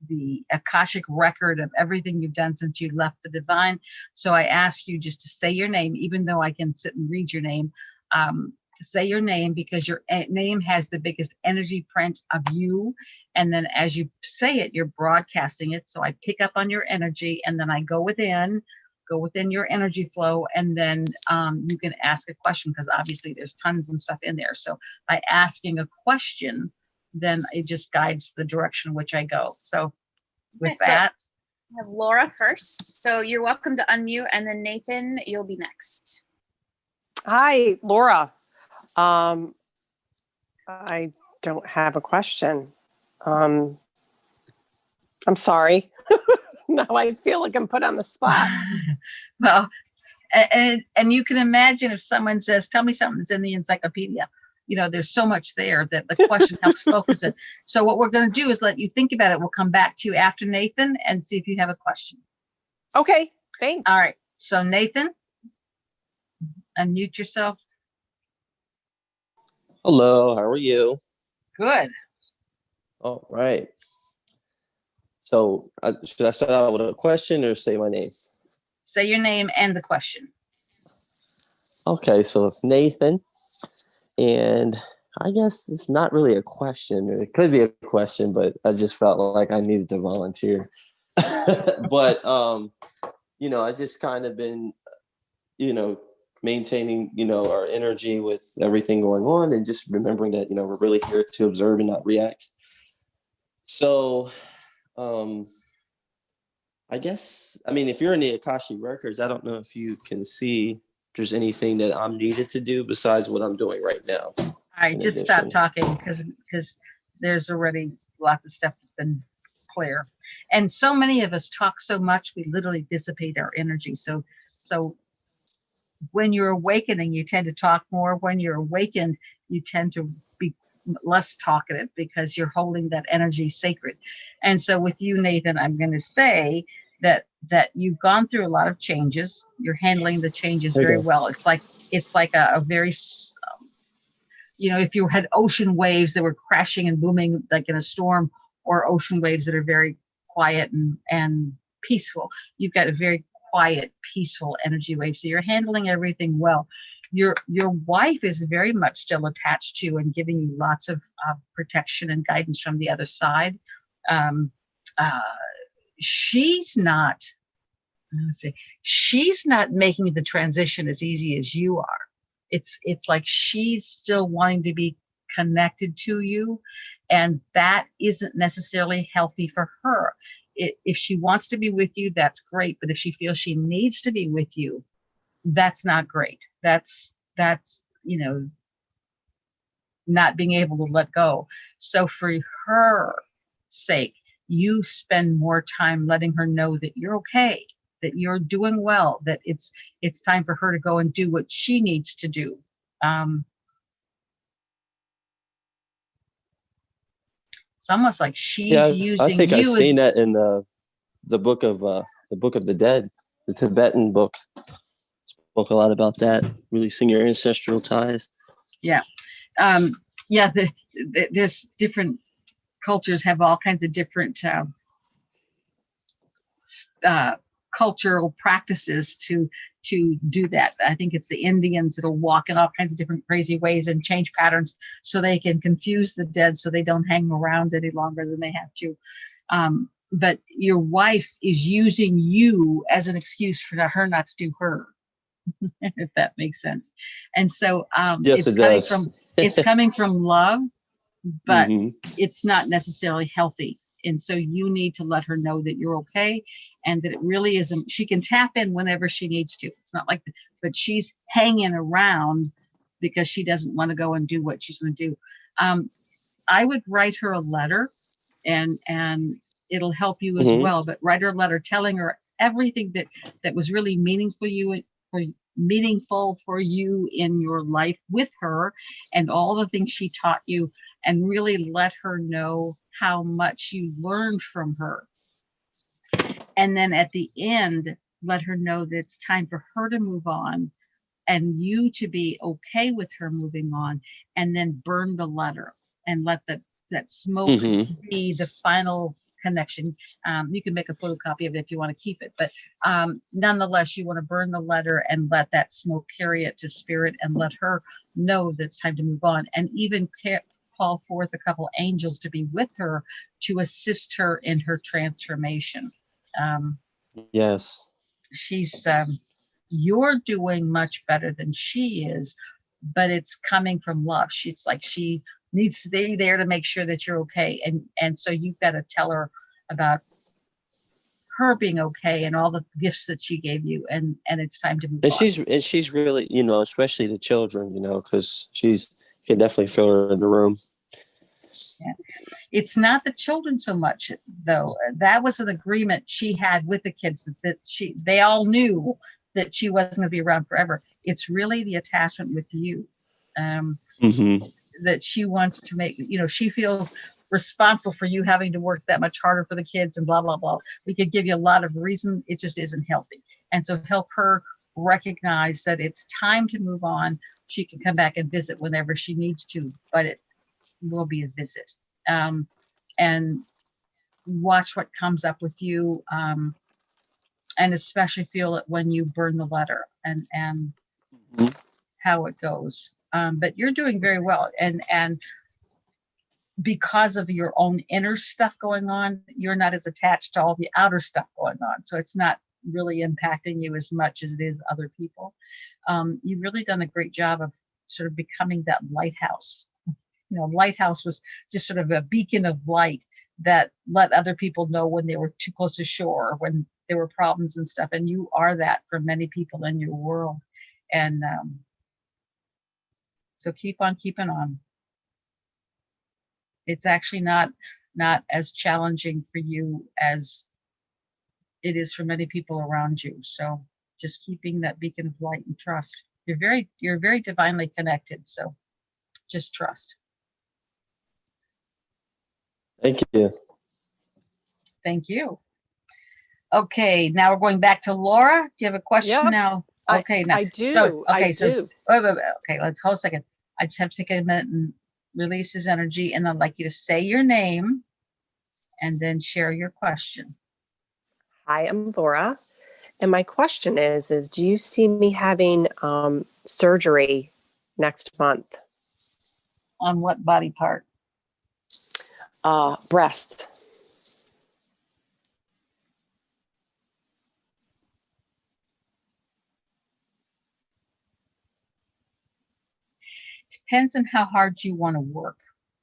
[SPEAKER 2] the Akashic record of everything you've done since you left the divine. So I ask you just to say your name, even though I can sit and read your name. Say your name, because your name has the biggest energy print of you. And then as you say it, you're broadcasting it. So I pick up on your energy, and then I go within your energy flow, and then you can ask a question, because obviously there's tons and stuff in there. So by asking a question, then it just guides the direction in which I go. So with that,
[SPEAKER 1] I have Laura first. So you're welcome to unmute, and then Nathan, you'll be next.
[SPEAKER 5] Hi, Laura. I don't have a question. I'm sorry. Now I feel like I'm put on the spot.
[SPEAKER 2] well, and you can imagine if someone says, tell me something that's in the encyclopedia. There's so much there that the question helps focus it. So what we're going to do is let you think about it. We'll come back to you after Nathan and see if you have a question.
[SPEAKER 5] Okay, thanks.
[SPEAKER 2] All right. So Nathan, unmute yourself.
[SPEAKER 6] Hello, how are you?
[SPEAKER 2] Good.
[SPEAKER 6] All right. So should I start out with a question or say my name?
[SPEAKER 2] Say your name and the question.
[SPEAKER 6] Okay, so it's Nathan. And I guess it's not really a question. It could be a question, but I just felt like I needed to volunteer. But, I just kind of been, maintaining, our energy with everything going on, and just remembering that, we're really here to observe and not react. So, I guess, if you're in the Akashic Records, I don't know if you can see if there's anything that I'm needed to do besides what I'm doing right now.
[SPEAKER 2] All right, just stop talking, because there's already lots of stuff that's been clear. And so many of us talk so much, we literally dissipate our energy. So when you're awakening, you tend to talk more. When you're awakened, you tend to be less talkative, because you're holding that energy sacred. And so with you, Nathan, I'm going to say that you've gone through a lot of changes. You're handling the changes very well. It's like a very, if you had ocean waves that were crashing and booming like in a storm, or ocean waves that are very quiet and peaceful. You've got a very quiet, peaceful energy wave. So you're handling everything well. Your wife is very much still attached to you and giving you lots of protection and guidance from the other side. She's not making the transition as easy as you are. It's like she's still wanting to be connected to you, and that isn't necessarily healthy for her. If she wants to be with you, that's great. But if she feels she needs to be with you, that's not great. That's not being able to let go. So for her sake, you spend more time letting her know that you're okay, that you're doing well, that it's time for her to go and do what she needs to do. It's almost like she's using
[SPEAKER 6] I think
[SPEAKER 2] you
[SPEAKER 6] I've seen that in the book of the Dead, the Tibetan book. Spoke a lot about that, releasing your ancestral ties.
[SPEAKER 2] Yeah. There's different cultures have all kinds of different cultural practices to do that. I think it's the Indians that'll walk in all kinds of different crazy ways and change patterns so they can confuse the dead, so they don't hang around any longer than they have to. But your wife is using you as an excuse for her not to do her, if that makes sense. And so
[SPEAKER 6] yes, it does.
[SPEAKER 2] It's coming from love, but it's not necessarily healthy. And so you need to let her know that you're okay, and that it really isn't. She can tap in whenever she needs to. It's not like, but she's hanging around because she doesn't want to go and do what she's going to do. I would write her a letter and it'll help you as
[SPEAKER 6] Mhm.
[SPEAKER 2] well. But write her a letter telling her everything that was really meaningful for you in your life with her, and all the things she taught you, and really let her know how much you learned from her. And then at the end, let her know that it's time for her to move on and you to be okay with her moving on, and then burn the letter and let that smoke
[SPEAKER 6] Mhm.
[SPEAKER 2] be the final connection. You can make a photocopy of it if you want to keep it, but nonetheless, you want to burn the letter and let that smoke carry it to spirit and let her know that it's time to move on, and even call forth a couple angels to be with her to assist her in her transformation. Um,
[SPEAKER 6] Yes.
[SPEAKER 2] she's you're doing much better than she is, but it's coming from love. She's like, she needs to be there to make sure that you're okay, and so you've got to tell her about her being okay and all the gifts that she gave you, and it's time to move
[SPEAKER 6] And
[SPEAKER 2] on.
[SPEAKER 6] she's really, especially the children, because you can definitely feel her in the room.
[SPEAKER 2] Yeah. It's not the children so much, though. That was an agreement she had with the kids that they all knew that she wasn't going to be around forever. It's really the attachment with you,
[SPEAKER 6] Mhm.
[SPEAKER 2] that she wants to make. She feels responsible for you having to work that much harder for the kids and blah blah blah. We could give you a lot of reason. It just isn't healthy, and so help her recognize that it's time to move on. She can come back and visit whenever she needs to, but it will be a visit. And watch what comes up with you, and especially feel it when you burn the letter and
[SPEAKER 6] Mhm.
[SPEAKER 2] how it goes. But you're doing very well, and because of your own inner stuff going on, you're not as attached to all the outer stuff going on, so it's not really impacting you as much as it is other people. You've really done a great job of sort of becoming that lighthouse. Lighthouse was just sort of a beacon of light that let other people know when they were too close to shore, when there were problems and stuff. And you are that for many people in your world. And so keep on keeping on. It's actually not as challenging for you as it is for many people around you. So just keeping that beacon of light and trust. You're very divinely connected. So just trust.
[SPEAKER 6] Thank you.
[SPEAKER 2] Thank you. Okay, now we're going back to Laura. Do you have a question
[SPEAKER 5] Yep.
[SPEAKER 2] now?
[SPEAKER 5] I-
[SPEAKER 2] Okay, now.
[SPEAKER 5] I do,
[SPEAKER 2] So,
[SPEAKER 5] I
[SPEAKER 2] okay, so
[SPEAKER 5] do.
[SPEAKER 2] okay, let's hold a second. I just have to take a minute and release his energy, and I'd like you to say your name and then share your question.
[SPEAKER 5] Hi, I'm Laura. And my question is do you see me having surgery next month?
[SPEAKER 2] On what body part?
[SPEAKER 5] Breast.
[SPEAKER 2] Depends on how hard you want to work.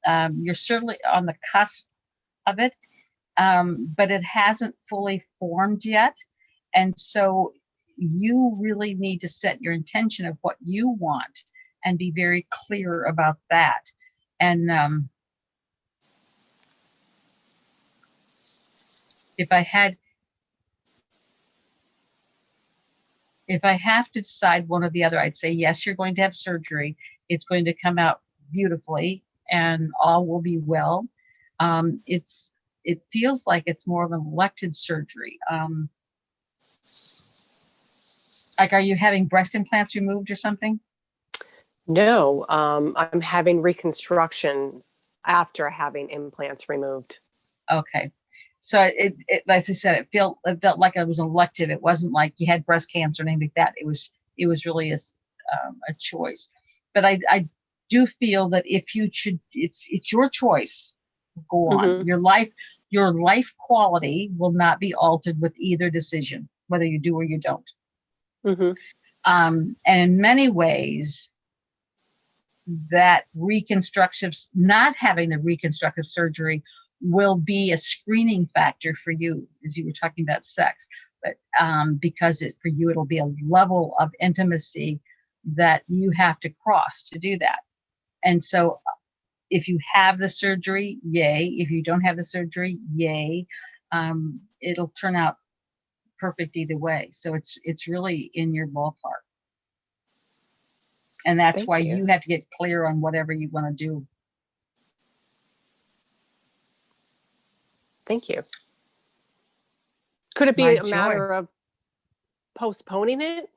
[SPEAKER 2] You're certainly on the cusp of it, but it hasn't fully formed yet. And so you really need to set your intention of what you want and be very clear about that. And if I have to decide one or the other, I'd say, yes, you're going to have surgery. It's going to come out beautifully and all will be well. It feels like it's more of an elected surgery. Like, are you having breast implants removed or something?
[SPEAKER 5] No, I'm having reconstruction after having implants removed.
[SPEAKER 2] Okay. So it like I said, it felt like it was elective. It wasn't like you had breast cancer or anything like that. It was really a choice. But I do feel that if you should, it's your choice. Go on.
[SPEAKER 5] Mhm.
[SPEAKER 2] Your life quality will not be altered with either decision, whether you do or you don't.
[SPEAKER 5] Mhm.
[SPEAKER 2] And in many ways, that not having the reconstructive surgery will be a screening factor for you, as you were talking about sex, but because for you it'll be a level of intimacy that you have to cross to do that. And so if you have the surgery, yay. If you don't have the surgery, yay. It'll turn out perfect either way. So it's really in your ballpark. And that's
[SPEAKER 5] Thank
[SPEAKER 2] why
[SPEAKER 5] you.
[SPEAKER 2] you have to get clear on whatever you want to do.
[SPEAKER 5] Thank you. Could it be
[SPEAKER 2] My
[SPEAKER 5] a
[SPEAKER 2] joy.
[SPEAKER 5] matter of postponing it?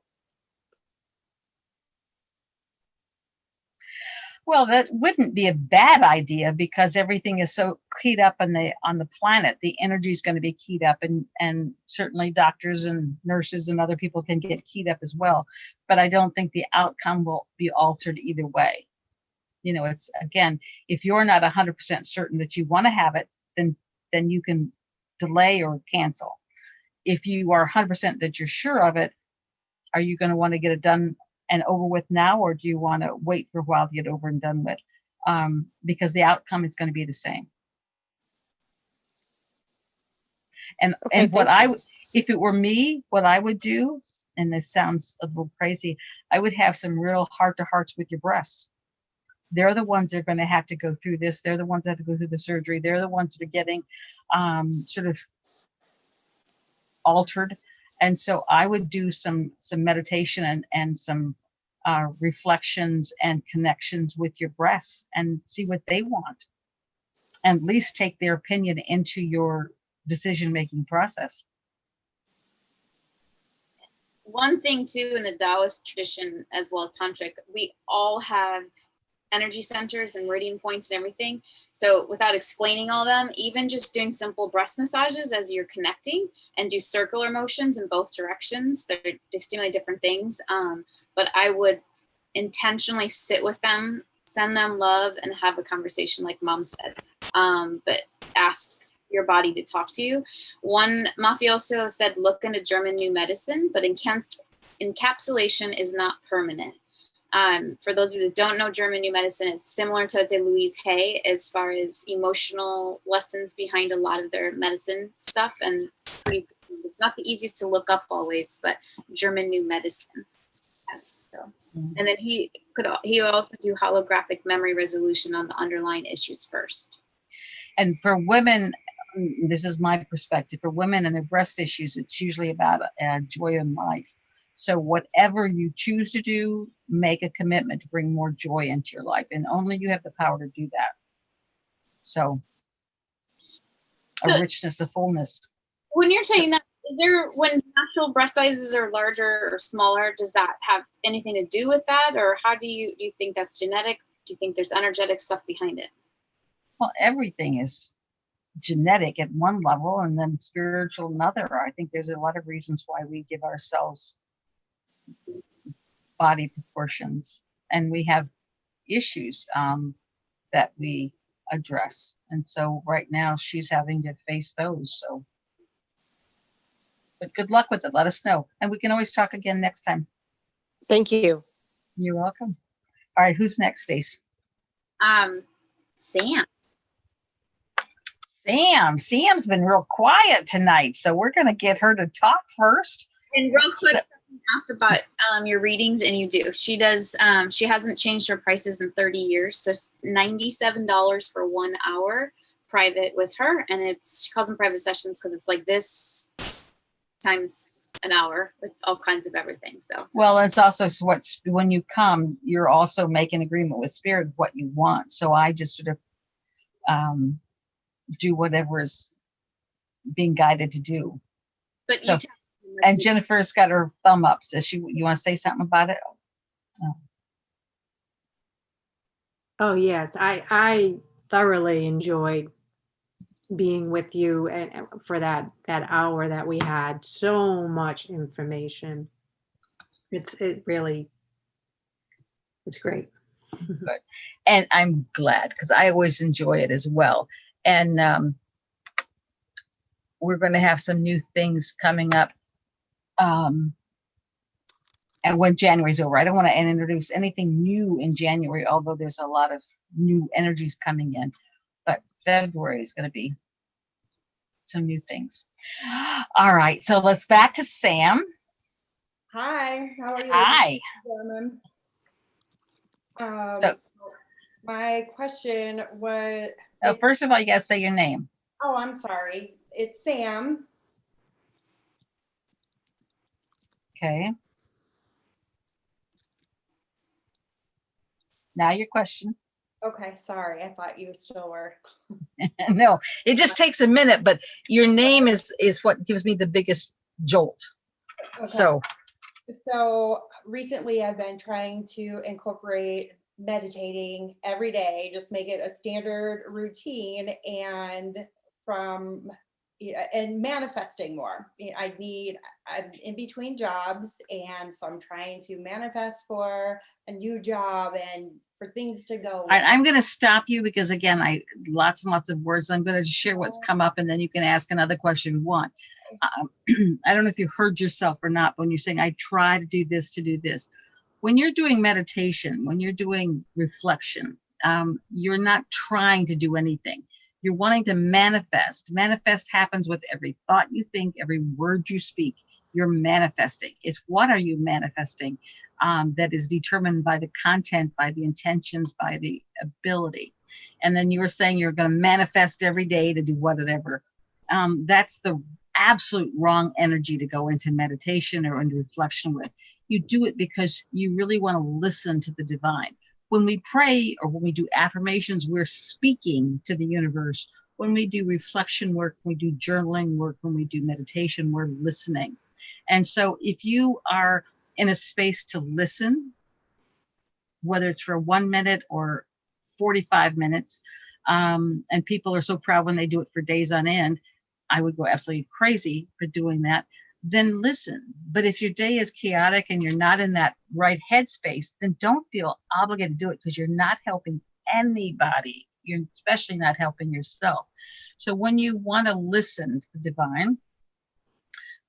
[SPEAKER 2] Well, that wouldn't be a bad idea because everything is so keyed up on the planet. The energy is going to be keyed up, and certainly doctors and nurses and other people can get keyed up as well. But I don't think the outcome will be altered either way. You know, it's again, if you're not 100% certain that you want to have it, then you can delay or cancel. If you are 100% that you're sure of it, are you going to want to get it done and over with now, or do you want to wait for a while to get over and done with? Because the outcome is going to be the same. And
[SPEAKER 5] Okay,
[SPEAKER 2] what
[SPEAKER 5] thank you.
[SPEAKER 2] if it were me, what I would do, and this sounds a little crazy, I would have some real heart-to-hearts with your breasts. They're the ones that are going to have to go through this. They're the ones that have to go through the surgery. They're the ones that are getting sort of altered. And so I would do some meditation and some reflections and connections with your breasts and see what they want, and at least take their opinion into your decision-making process.
[SPEAKER 1] One thing too, in the Taoist tradition, as well as Tantric, we all have energy centers and meridian points and everything. So without explaining all them, even just doing simple breast massages as you're connecting and do circular motions in both directions, they stimulate different things. But I would intentionally sit with them, send them love, and have a conversation like Mom said. But ask your body to talk to you. One mafioso said, look into German New Medicine, but encapsulation is not permanent. For those of you that don't know German New Medicine, it's similar to, I'd say, Louise Hay as far as emotional lessons behind a lot of their medicine stuff. And it's not the easiest to look up always, but German New Medicine. So, and then he would also do holographic memory resolution on the underlying issues first.
[SPEAKER 2] And for women, this is my perspective, for women and their breast issues, it's usually about joy in life. So whatever you choose to do, make a commitment to bring more joy into your life, and only you have the power to do that. So a richness, a fullness.
[SPEAKER 1] When you're saying that, is there, when natural breast sizes are larger or smaller, does that have anything to do with that? Or how do you think that's genetic? Do you think there's energetic stuff behind it?
[SPEAKER 2] Well, everything is genetic at one level and then spiritual another. I think there's a lot of reasons why we give ourselves body proportions, and we have issues that we address. And so right now she's having to face those. So, but good luck with it. Let us know. And we can always talk again next time.
[SPEAKER 5] Thank you.
[SPEAKER 2] You're welcome. All right. Who's next, Stace?
[SPEAKER 1] Sam.
[SPEAKER 2] Sam's been real quiet tonight. So we're going to get her to talk first.
[SPEAKER 1] And real quick, asked about your readings, and you do. She does. She hasn't changed her prices in 30 years, so $97 for 1 hour private with her, and she calls them private sessions because it's like this times an hour with all kinds of everything. So
[SPEAKER 2] well, it's also when you come, you're also making agreement with spirit of what you want. So I just sort of do whatever is being guided to do.
[SPEAKER 1] But
[SPEAKER 2] so, and Jennifer's got her thumb up. Does you want to say something about it?
[SPEAKER 3] Oh yes, I thoroughly enjoyed being with you and for that hour that we had. So much information. It's great.
[SPEAKER 2] Good. And I'm glad because I always enjoy it as well. And we're going to have some new things coming up. And when January's over, I don't want to introduce anything new in January, although there's a lot of new energies coming in. But February is going to be some new things. All right, so let's back to Sam.
[SPEAKER 7] Hi, how are you?
[SPEAKER 2] Hi.
[SPEAKER 7] Gentlemen? My question was,
[SPEAKER 2] First of all, you got to say your name.
[SPEAKER 7] oh, I'm sorry. It's Sam.
[SPEAKER 2] Okay. Now your question.
[SPEAKER 7] Okay, sorry. I thought you still were.
[SPEAKER 2] No, it just takes a minute, but your name is what gives me the biggest jolt.
[SPEAKER 7] Okay.
[SPEAKER 2] So
[SPEAKER 7] Recently I've been trying to incorporate meditating every day, just make it a standard routine, and manifesting more. I'm in between jobs, and so I'm trying to manifest for a new job and for things to go.
[SPEAKER 2] I'm going to stop you because again, lots and lots of words. I'm going to share what's come up, and then you can ask another question if you want. I don't know if you heard yourself or not, but when you're saying, I try to do this, when you're doing meditation, when you're doing reflection, you're not trying to do anything. You're wanting to manifest. Manifest happens with every thought you think, every word you speak. You're manifesting. It's what are you manifesting that is determined by the content, by the intentions, by the ability. And then you're saying you're going to manifest every day to do whatever. That's the absolute wrong energy to go into meditation or into reflection with. You do it because you really want to listen to the divine. When we pray or when we do affirmations, we're speaking to the universe. When we do reflection work, we do journaling work, when we do meditation, we're listening. And so if you are in a space to listen, whether it's for 1 minute or 45 minutes, and people are so proud when they do it for days on end, I would go absolutely crazy for doing that. Then listen. But if your day is chaotic and you're not in that right headspace, then don't feel obligated to do it because you're not helping anybody. You're especially not helping yourself. So when you want to listen to the divine,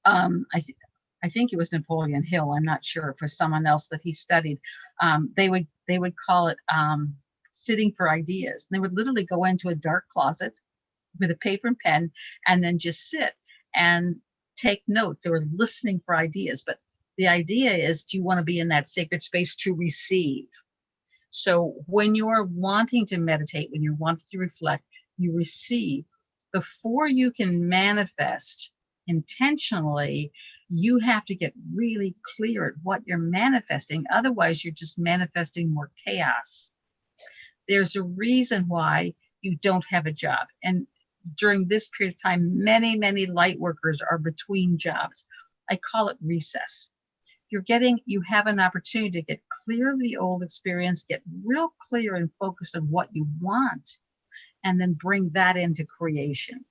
[SPEAKER 2] I think it was Napoleon Hill. I'm not sure, for someone else that he studied. They would call it sitting for ideas. And they would literally go into a dark closet with a paper and pen and then just sit and take notes. They were listening for ideas. But the idea is, do you want to be in that sacred space to receive? So when you're wanting to meditate, when you're wanting to reflect, you receive. Before you can manifest intentionally, you have to get really clear at what you're manifesting. Otherwise, you're just manifesting more chaos. There's a reason why you don't have a job. And during this period of time, many, many light workers are between jobs. I call it recess. You have an opportunity to get clear of the old experience, get real clear and focused on what you want, and then bring that into creation.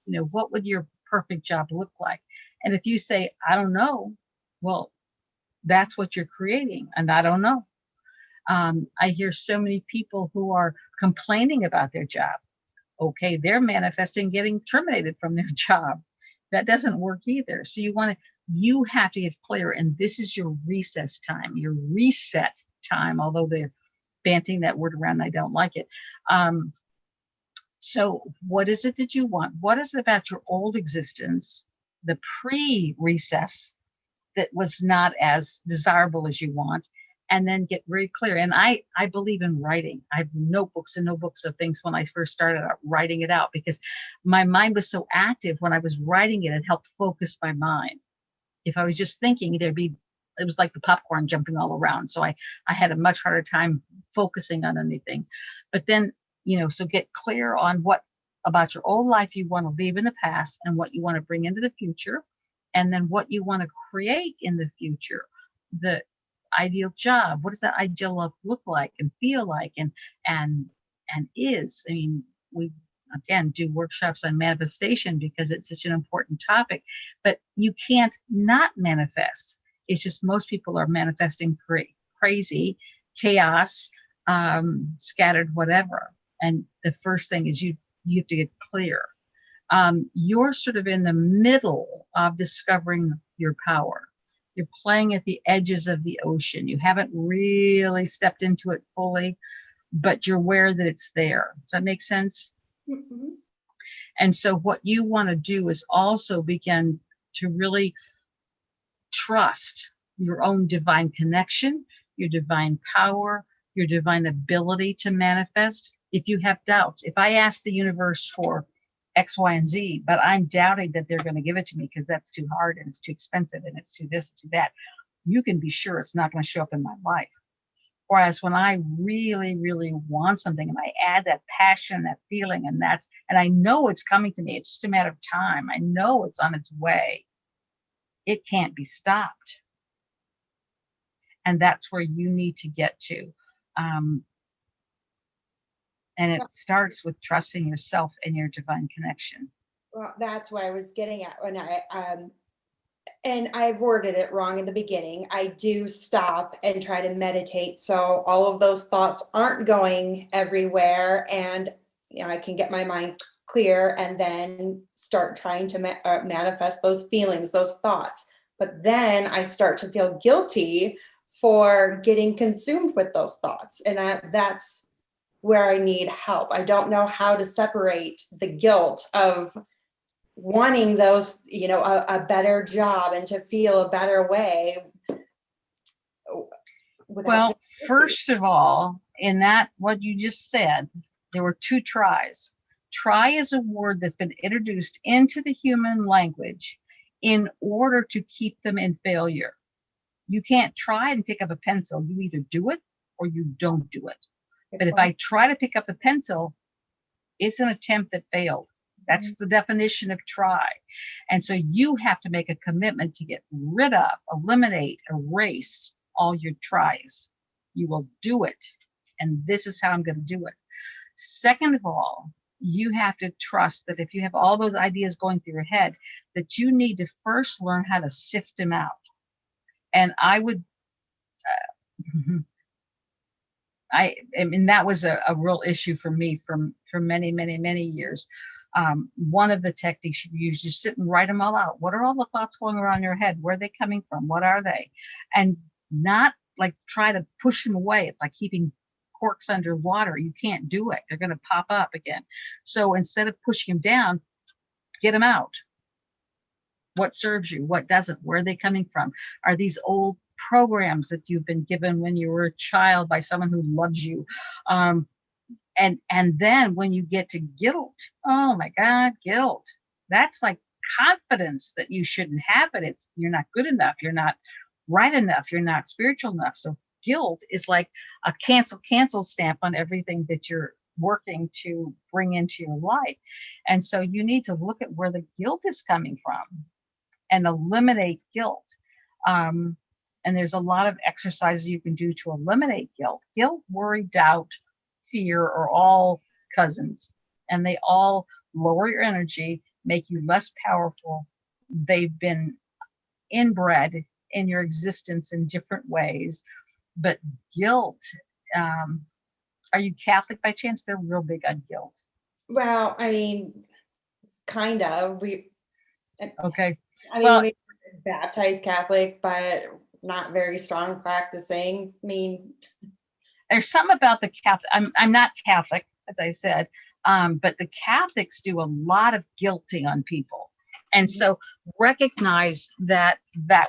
[SPEAKER 2] What would your perfect job look like? And if you say, I don't know, well, that's what you're creating. And I don't know. I hear so many people who are complaining about their job. Okay, they're manifesting getting terminated from their job. That doesn't work either. So you have to get clear, and this is your recess time, your reset time, although they're banting that word around, I don't like it. So what is it that you want? What is it about your old existence, the pre-recess, that was not as desirable as you want? And then get very clear. And I believe in writing. I have notebooks and notebooks of things when I first started out writing it out, because my mind was so active when I was writing it. It helped focus my mind. If I was just thinking, it was like the popcorn jumping all around. So I had a much harder time focusing on anything. But then, so get clear on what about your old life you want to leave in the past and what you want to bring into the future, and then what you want to create in the future. The ideal job, what does that ideal look like and feel like and is? I mean, we again do workshops on manifestation because it's such an important topic, but you can't not manifest. It's just most people are manifesting crazy, chaos, scattered, whatever. And the first thing is you have to get clear. You're sort of in the middle of discovering your power. You're playing at the edges of the ocean. You haven't really stepped into it fully, but you're aware that it's there. Does that make sense?
[SPEAKER 7] Mm-hmm.
[SPEAKER 2] And so what you want to do is also begin to really trust your own divine connection, your divine power, your divine ability to manifest. If you have doubts, if I ask the universe for X, Y, and Z, but I'm doubting that they're going to give it to me because that's too hard and it's too expensive and it's too this, too that, you can be sure it's not going to show up in my life. Whereas when I really, really want something and I add that passion, that feeling, and I know it's coming to me, it's just a matter of time. I know it's on its way. It can't be stopped. And that's where you need to get to. And it starts with trusting yourself and your divine connection.
[SPEAKER 7] Well, that's what I was getting at when and I worded it wrong in the beginning. I do stop and try to meditate, so all of those thoughts aren't going everywhere, and I can get my mind clear and then start trying to manifest those feelings, those thoughts. But then I start to feel guilty for getting consumed with those thoughts, and that's where I need help. I don't know how to separate the guilt of wanting those, a better job and to feel a better way.
[SPEAKER 2] Well, first of all, in that, what you just said, there were 2 tries. Try is a word that's been introduced into the human language in order to keep them in failure. You can't try and pick up a pencil. You either do it or you don't do it. But if I try to pick up the pencil, it's an attempt that failed. That's the definition of try. And so you have to make a commitment to get rid of, eliminate, erase all your tries. You will do it. And this is how I'm going to do it. Second of all, you have to trust that if you have all those ideas going through your head, that you need to first learn how to sift them out. And I would, I mean, that was a real issue for me for many, many, many years. One of the techniques you use, just sit and write them all out. What are all the thoughts going around your head? Where are they coming from? What are they? And not like try to push them away. It's like keeping corks under water. You can't do it. They're going to pop up again. So instead of pushing them down, get them out. What serves you? What doesn't? Where are they coming from? Are these old programs that you've been given when you were a child by someone who loves you? And then when you get to guilt, oh my God, guilt. That's like confidence that you shouldn't have it. You're not good enough. You're not right enough. You're not spiritual enough. So guilt is like a cancel stamp on everything that you're working to bring into your life. And so you need to look at where the guilt is coming from and eliminate guilt. And there's a lot of exercises you can do to eliminate guilt. Guilt, worry, doubt, fear are all cousins, and they all lower your energy, make you less powerful. They've been inbred in your existence in different ways. But guilt, are you Catholic by chance? They're real big on guilt.
[SPEAKER 7] Well, I mean, kind of.
[SPEAKER 2] Okay.
[SPEAKER 7] I mean, we baptized Catholic, but not very strong practicing. I mean,
[SPEAKER 2] there's something about the Catholic. I'm not Catholic, as I said, but the Catholics do a lot of guilting on people. And so recognize that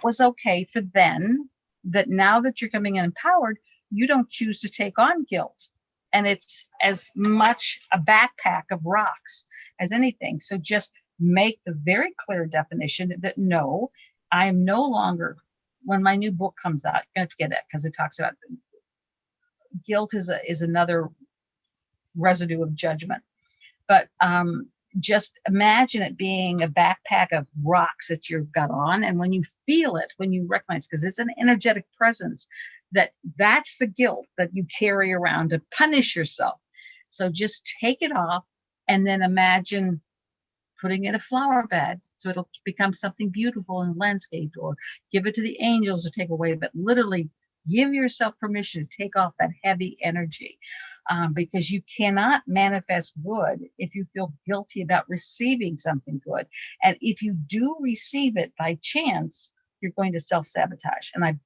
[SPEAKER 2] was okay for then, that now that you're coming in empowered, you don't choose to take on guilt. And it's as much a backpack of rocks as anything. So just make the very clear definition that no, I am no longer, when my new book comes out, you're going to have to get it because it talks about guilt is another residue of judgment. But just imagine it being a backpack of rocks that you've got on. And when you feel it, when you recognize, because it's an energetic presence, that's the guilt that you carry around to punish yourself. So just take it off and then imagine putting it in a flower bed so it'll become something beautiful in the landscape, or give it to the angels to take away, but literally give yourself permission to take off that heavy energy, because you cannot manifest good if you feel guilty about receiving something good. And if you do receive it by chance, you're going to self-sabotage. And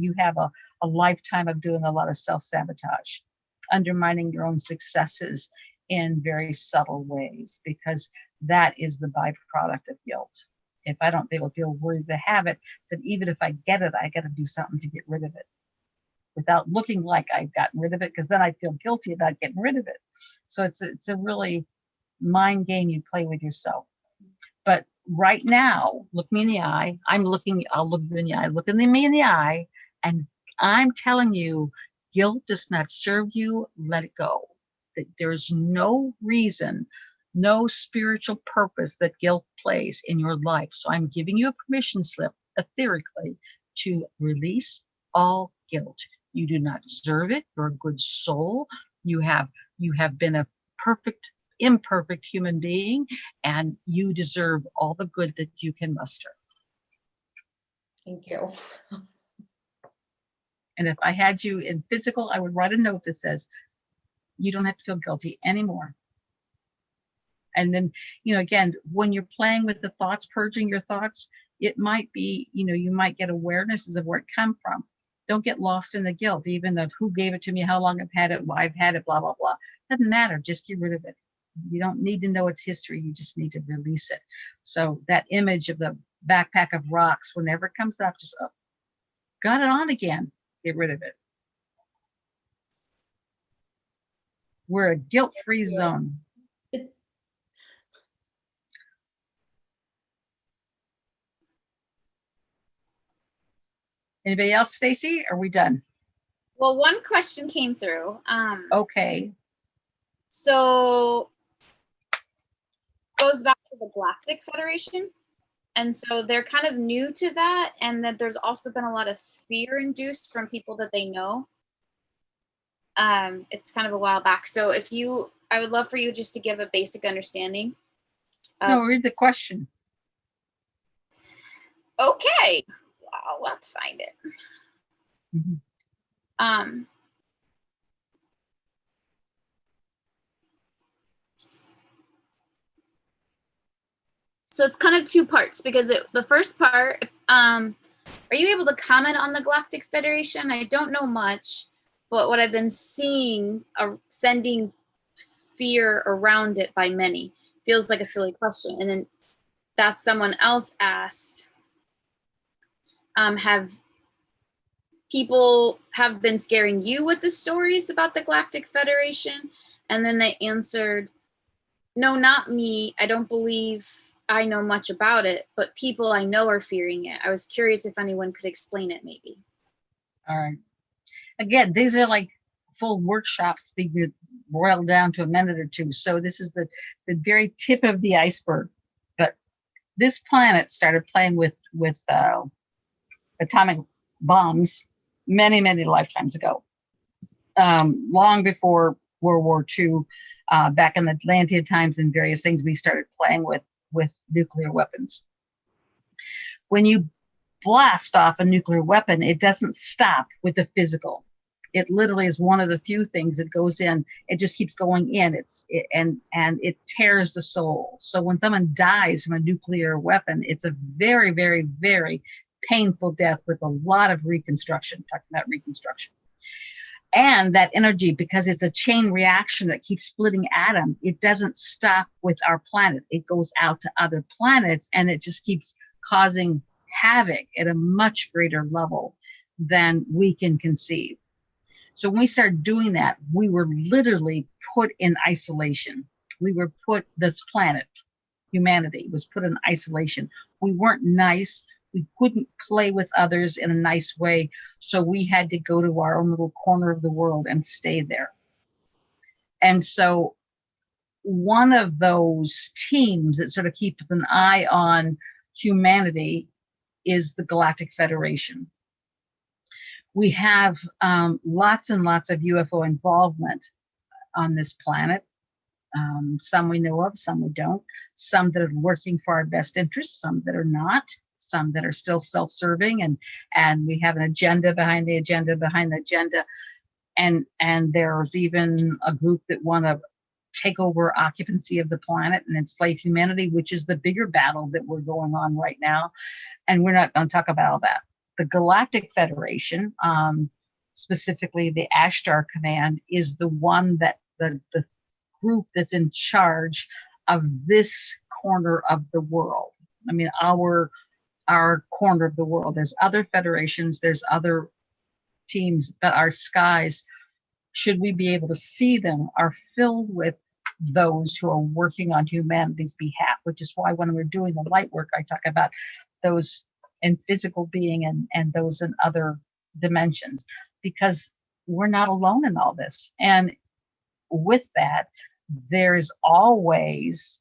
[SPEAKER 2] you have a lifetime of doing a lot of self-sabotage, undermining your own successes in very subtle ways, because that is the byproduct of guilt. If I don't feel worthy to have it, then even if I get it, I got to do something to get rid of it. without looking like I've gotten rid of it, because then I feel guilty about getting rid of it. So it's a really mind game you play with yourself. But right now, look me in the eye. I'll look you in the eye. Look at me in the eye, and I'm telling you, guilt does not serve you. Let it go. There's no reason, no spiritual purpose that guilt plays in your life. So I'm giving you a permission slip, etherically, to release all guilt. You do not deserve it. You're a good soul. You have been a imperfect human being, and you deserve all the good that you can muster.
[SPEAKER 7] Thank you.
[SPEAKER 2] And if I had you in physical, I would write a note that says, you don't have to feel guilty anymore. And then, again, when you're playing with the thoughts, purging your thoughts, it might be, you might get awarenesses of where it come from. Don't get lost in the guilt, even of who gave it to me, how long I've had it, why I've had it, blah, blah, blah. Doesn't matter. Just get rid of it. You don't need to know its history. You just need to release it. So that image of the backpack of rocks, whenever it comes up, just got it on again. Get rid of it. We're a guilt-free zone. Anybody else, Stacy? Are we done?
[SPEAKER 1] Well, one question came through.
[SPEAKER 2] Okay.
[SPEAKER 1] So goes back to the Galactic Federation. And so they're kind of new to that. And that there's also been a lot of fear induced from people that they know. It's kind of a while back. So I would love for you just to give a basic understanding.
[SPEAKER 2] No, read the question.
[SPEAKER 1] Okay. Well, let's find it.
[SPEAKER 2] Mm-hmm.
[SPEAKER 1] So it's kind of two parts, because the first part, are you able to comment on the Galactic Federation? I don't know much, but what I've been seeing are sending fear around it by many. Feels like a silly question. And then that someone else asked, have people have been scaring you with the stories about the Galactic Federation? And then they answered, no, not me. I don't believe I know much about it, but people I know are fearing it. I was curious if anyone could explain it, maybe.
[SPEAKER 2] All right. Again, these are like full workshops that you boil down to a minute or two. So this is the very tip of the iceberg. But this planet started playing with atomic bombs many, many lifetimes ago. Long before World War II, back in the Atlantean times and various things, we started playing with nuclear weapons. When you blast off a nuclear weapon, it doesn't stop with the physical. It literally is one of the few things that goes in. It just keeps going in. And it tears the soul. So when someone dies from a nuclear weapon, it's a very, very, very painful death with a lot of reconstruction. Talking about reconstruction. And that energy, because it's a chain reaction that keeps splitting atoms, it doesn't stop with our planet. It goes out to other planets, and it just keeps causing havoc at a much greater level than we can conceive. So when we started doing that, we were literally put in isolation. This planet, humanity, was put in isolation. We weren't nice. We couldn't play with others in a nice way. So we had to go to our own little corner of the world and stay there. And so one of those teams that sort of keeps an eye on humanity is the Galactic Federation. We have lots and lots of UFO involvement on this planet. Some we know of, some we don't. Some that are working for our best interests, some that are not. Some that are still self-serving, and we have an agenda behind the agenda behind the agenda. And there's even a group that want to take over occupancy of the planet and enslave humanity, which is the bigger battle that we're going on right now. And we're not going to talk about that. The Galactic Federation, specifically the Ashtar Command, is the one that the group that's in charge of this corner of the world. I mean, our corner of the world. There's other federations, there's other teams, but our skies, should we be able to see them, are filled with those who are working on humanity's behalf, which is why when we're doing the light work, I talk about those in physical being and those in other dimensions, because we're not alone in all this. And with that, there is always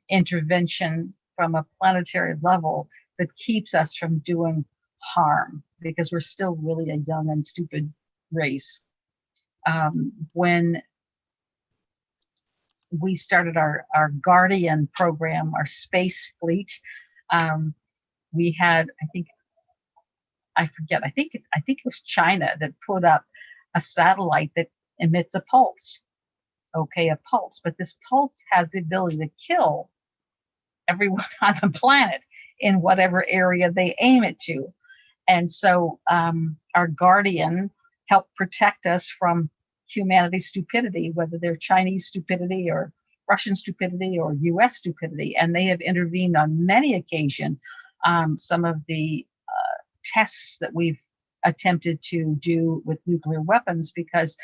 [SPEAKER 2] intervention from a planetary level that keeps us from doing harm, because we're still really a young and stupid race. When we started our Guardian program, our space fleet, we had, I think it was China that put up a satellite that emits a pulse. Okay, a pulse, but this pulse has the ability to kill everyone on the planet in whatever area they aim it to. And so our Guardian helped protect us from humanity's stupidity, whether they're Chinese stupidity or Russian stupidity or US stupidity. And they have intervened on many occasions. Some of the tests that we've attempted to do with nuclear weapons, because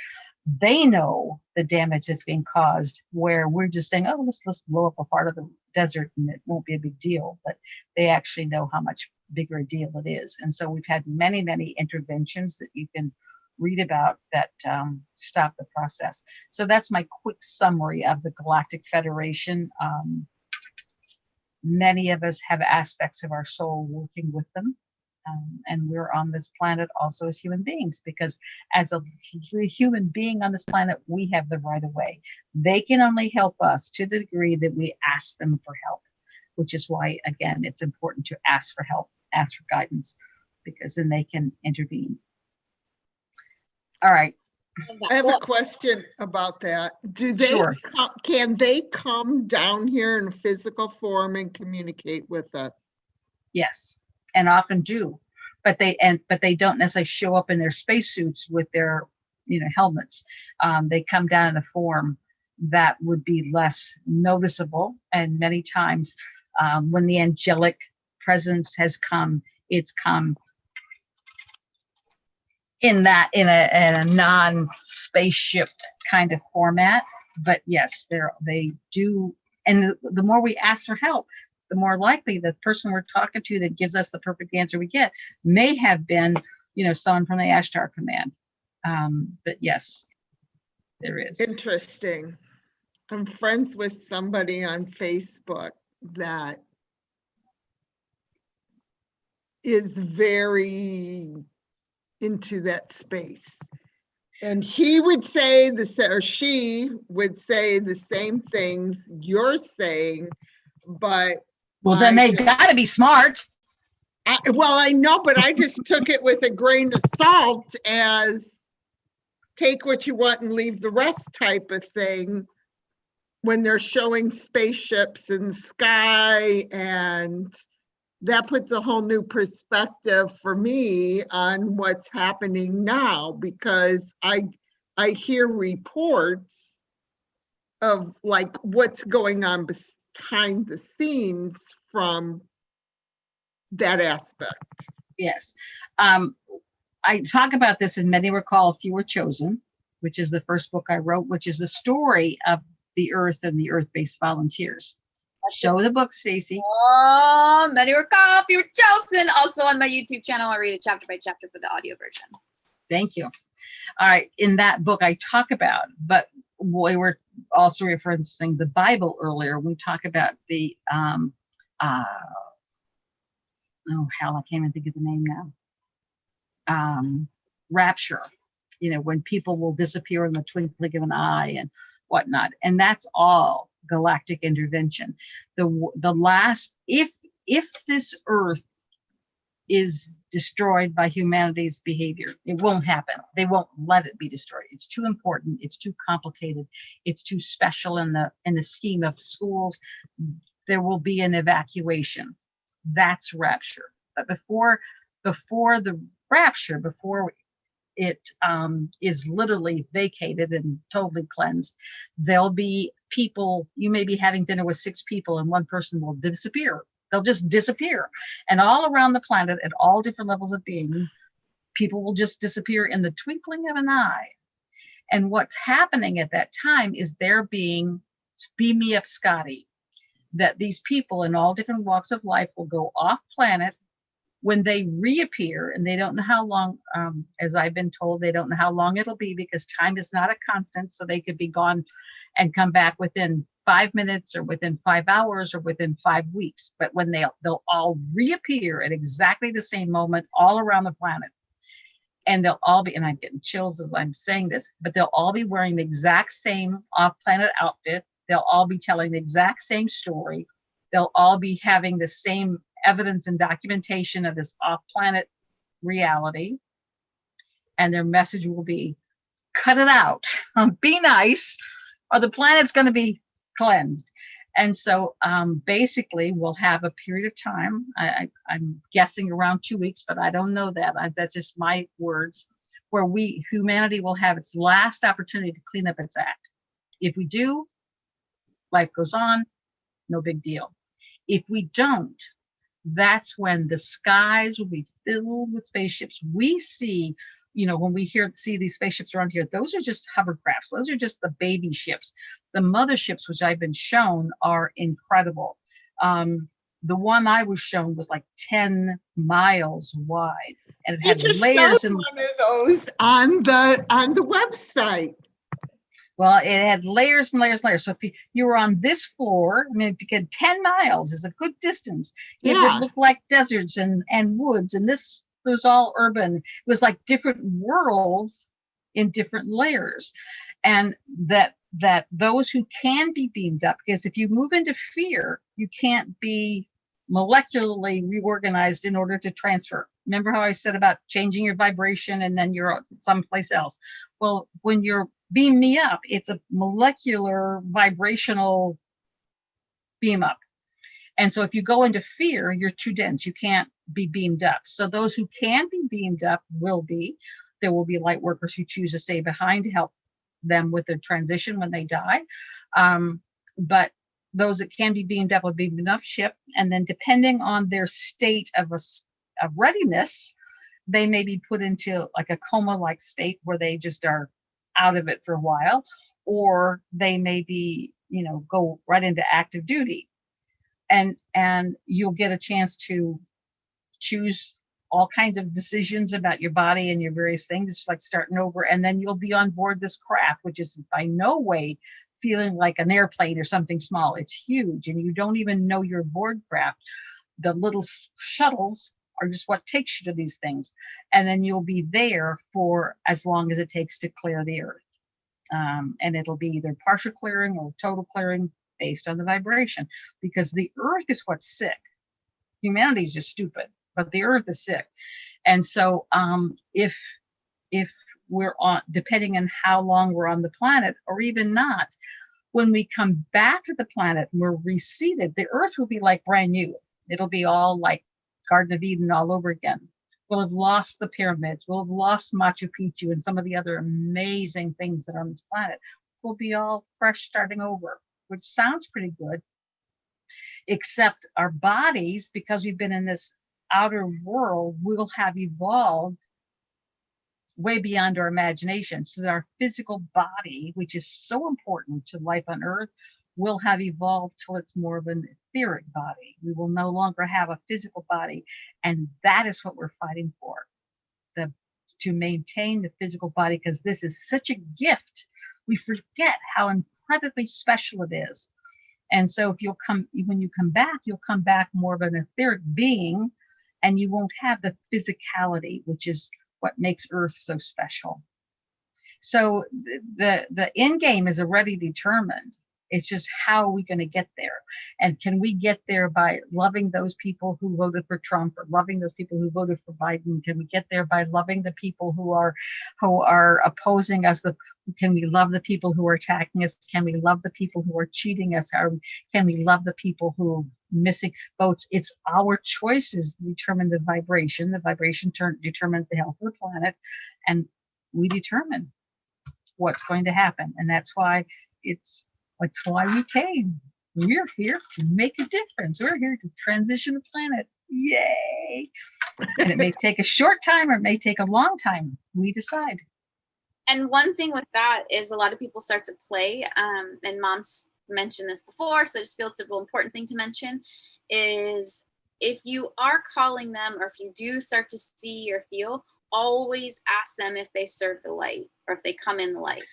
[SPEAKER 2] they know the damage that's being caused, where we're just saying, oh, let's blow up a part of the desert and it won't be a big deal. But they actually know how much bigger a deal it is. And so we've had many, many interventions that you can read about that stop the process. So that's my quick summary of the Galactic Federation. Many of us have aspects of our soul working with them. And we're on this planet also as human beings, because as a human being on this planet, we have the right of way. They can only help us to the degree that we ask them for help, which is why, again, it's important to ask for help, ask for guidance, because then they can intervene. All right.
[SPEAKER 4] I have a question about that. Do they,
[SPEAKER 2] Sure.
[SPEAKER 4] can they come down here in physical form and communicate with us?
[SPEAKER 2] Yes, and often do, but they don't necessarily show up in their spacesuits with their, helmets. They come down in a form that would be less noticeable, and many times when the angelic presence has come, it's come in a non-spaceship kind of format. But yes, they do, and the more we ask for help, the more likely the person we're talking to that gives us the perfect answer we get may have been, someone from the Ashtar Command. But yes, there is.
[SPEAKER 4] Interesting. I'm friends with somebody on Facebook that is very into that space. And he would say or she would say the same things you're saying, but
[SPEAKER 2] Well, then they've got to be smart.
[SPEAKER 4] I know, but I just took it with a grain of salt as take what you want and leave the rest type of thing when they're showing spaceships in the sky. And that puts a whole new perspective for me on what's happening now, because I hear reports of like what's going on behind the scenes from that aspect.
[SPEAKER 2] Yes. I talk about this in Many Were Called, Few Were Chosen, which is the first book I wrote, which is the story of the Earth and the Earth-based volunteers. Show the book, Stacy.
[SPEAKER 1] Oh, Many Were Called, Few Were Chosen. Also on my YouTube channel, I read it chapter by chapter for the audio version.
[SPEAKER 2] Thank you. All right. In that book, I talk about, but we were also referencing the Bible earlier. We talk about the, oh, hell, I can't even think of the name now. Rapture, when people will disappear in the twinkling of an eye and whatnot. And that's all galactic intervention. The last, if this Earth is destroyed by humanity's behavior, it won't happen. They won't let it be destroyed. It's too important. It's too complicated. It's too special in the scheme of schools. There will be an evacuation. That's rapture. But before the rapture, before it is literally vacated and totally cleansed, there'll be people, you may be having dinner with 6 people and one person will disappear. They'll just disappear. And all around the planet at all different levels of being, People will just disappear in the twinkling of an eye. And what's happening at that time is they're being beam me up, Scotty, that these people in all different walks of life will go off planet. When they reappear, and they don't know how long, as I've been told, they don't know how long it'll be because time is not a constant. So they could be gone and come back within 5 minutes or within 5 hours or within 5 weeks. But when they'll all reappear at exactly the same moment all around the planet. And they'll all be, and I'm getting chills as I'm saying this, but they'll all be wearing the exact same off-planet outfit. They'll all be telling the exact same story. They'll all be having the same evidence and documentation of this off-planet reality. And their message will be, cut it out, be nice, or the planet's going to be cleansed. And so basically we'll have a period of time, I'm guessing around 2 weeks, but I don't know that. That's just my words, where humanity will have its last opportunity to clean up its act. If we do, life goes on, no big deal. If we don't, that's when the skies will be filled with spaceships. We see, when we see these spaceships around here, those are just hovercrafts. Those are just the baby ships. The motherships, which I've been shown, are incredible. The one I was shown was like 10 miles wide, and it had
[SPEAKER 4] You just
[SPEAKER 2] layers
[SPEAKER 4] showed
[SPEAKER 2] and
[SPEAKER 4] one of those on the website.
[SPEAKER 2] well, it had layers and layers and layers. So if you were on this floor, to get 10 miles is a good distance. It
[SPEAKER 4] Yeah.
[SPEAKER 2] would look like deserts and woods, and this was all urban. It was like different worlds in different layers. And that those who can be beamed up, because if you move into fear, you can't be molecularly reorganized in order to transfer. Remember how I said about changing your vibration and then you're someplace else? Well, when you're beam me up, it's a molecular vibrational beam up. And so if you go into fear, you're too dense. You can't be beamed up. So those who can be beamed up will be. There will be light workers who choose to stay behind to help them with the transition when they die. But those that can be beamed up will be enough ship. And then depending on their state of readiness, they may be put into like a coma-like state where they just are out of it for a while, or they may be, go right into active duty. And you'll get a chance to choose all kinds of decisions about your body and your various things. It's like starting over, and then you'll be on board this craft, which is by no way feeling like an airplane or something small. It's huge, and you don't even know you're aboard craft. The little shuttles are just what takes you to these things, and then you'll be there for as long as it takes to clear the earth. And it'll be either partial clearing or total clearing based on the vibration, because the earth is what's sick. Humanity is just stupid, but the earth is sick. And so if we're on, depending on how long we're on the planet or even not, when we come back to the planet and we're reseated, the earth will be like brand new. It'll be all like Garden of Eden all over again. We'll have lost the pyramids. We'll have lost Machu Picchu and some of the other amazing things that are on this planet. We'll be all fresh, starting over, which sounds pretty good. Except our bodies, because we've been in this outer world, will have evolved way beyond our imagination. So that our physical body, which is so important to life on Earth, will have evolved till it's more of an etheric body. We will no longer have a physical body. And that is what we're fighting for, to maintain the physical body, because this is such a gift. We forget how incredibly special it is. And so when you come back, you'll come back more of an etheric being, and you won't have the physicality, which is what makes Earth so special. So the end game is already determined. It's just how are we going to get there? And can we get there by loving those people who voted for Trump, or loving those people who voted for Biden? Can we get there by loving the people who are opposing us? Can we love the people who are attacking us? Can we love the people who are cheating us? Or can we love the people who are missing votes? It's our choices determine the vibration. The vibration determines the health of the planet, and we determine what's going to happen. And that's why we came. We're here to make a difference. We're here to transition the planet. Yay! And it may take a short time or it may take a long time. We decide.
[SPEAKER 1] And one thing with that is a lot of people start to play, and Mom's mentioned this before, so I just feel it's a real important thing to mention, is if you are calling them or if you do start to see or feel, always ask them if they serve the light or if they come in the light.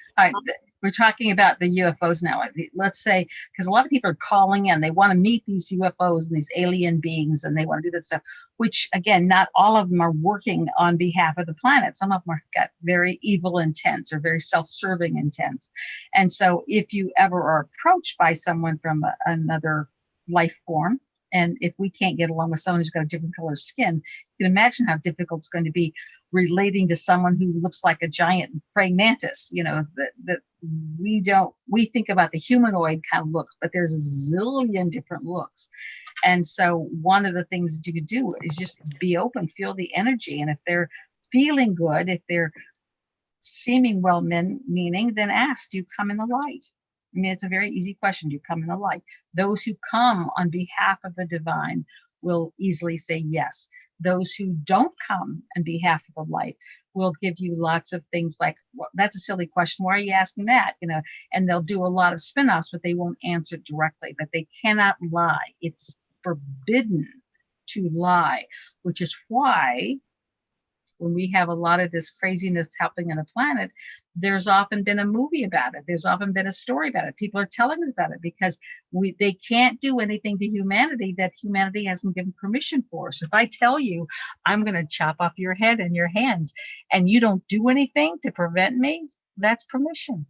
[SPEAKER 2] We're talking about the UFOs now. Let's say, because a lot of people are calling in, they want to meet these UFOs and these alien beings, and they want to do that stuff, which again, not all of them are working on behalf of the planet. Some of them are got very evil intents or very self-serving intents. And so if you ever are approached by someone from another life form, and if we can't get along with someone who's got a different color skin, you can imagine how difficult it's going to be relating to someone who looks like a giant praying mantis. You know, that we think about the humanoid kind of look, but there's a zillion different looks. And so one of the things that you could do is just be open, feel the energy. And if they're feeling good, if they're seeming well meaning, then ask, do you come in the light? I mean, it's a very easy question. Do you come in the light? Those who come on behalf of the divine will easily say yes. Those who don't come on behalf of the light will give you lots of things like, well, that's a silly question. Why are you asking that? You know, and they'll do a lot of spin-offs, but they won't answer directly. But they cannot lie. It's forbidden to lie, which is why when we have a lot of this craziness happening on the planet, there's often been a movie about it. There's often been a story about it. People are telling us about it because they can't do anything to humanity that humanity hasn't given permission for. So if I tell you, I'm going to chop off your head and your hands, and you don't do anything to prevent me, that's permission.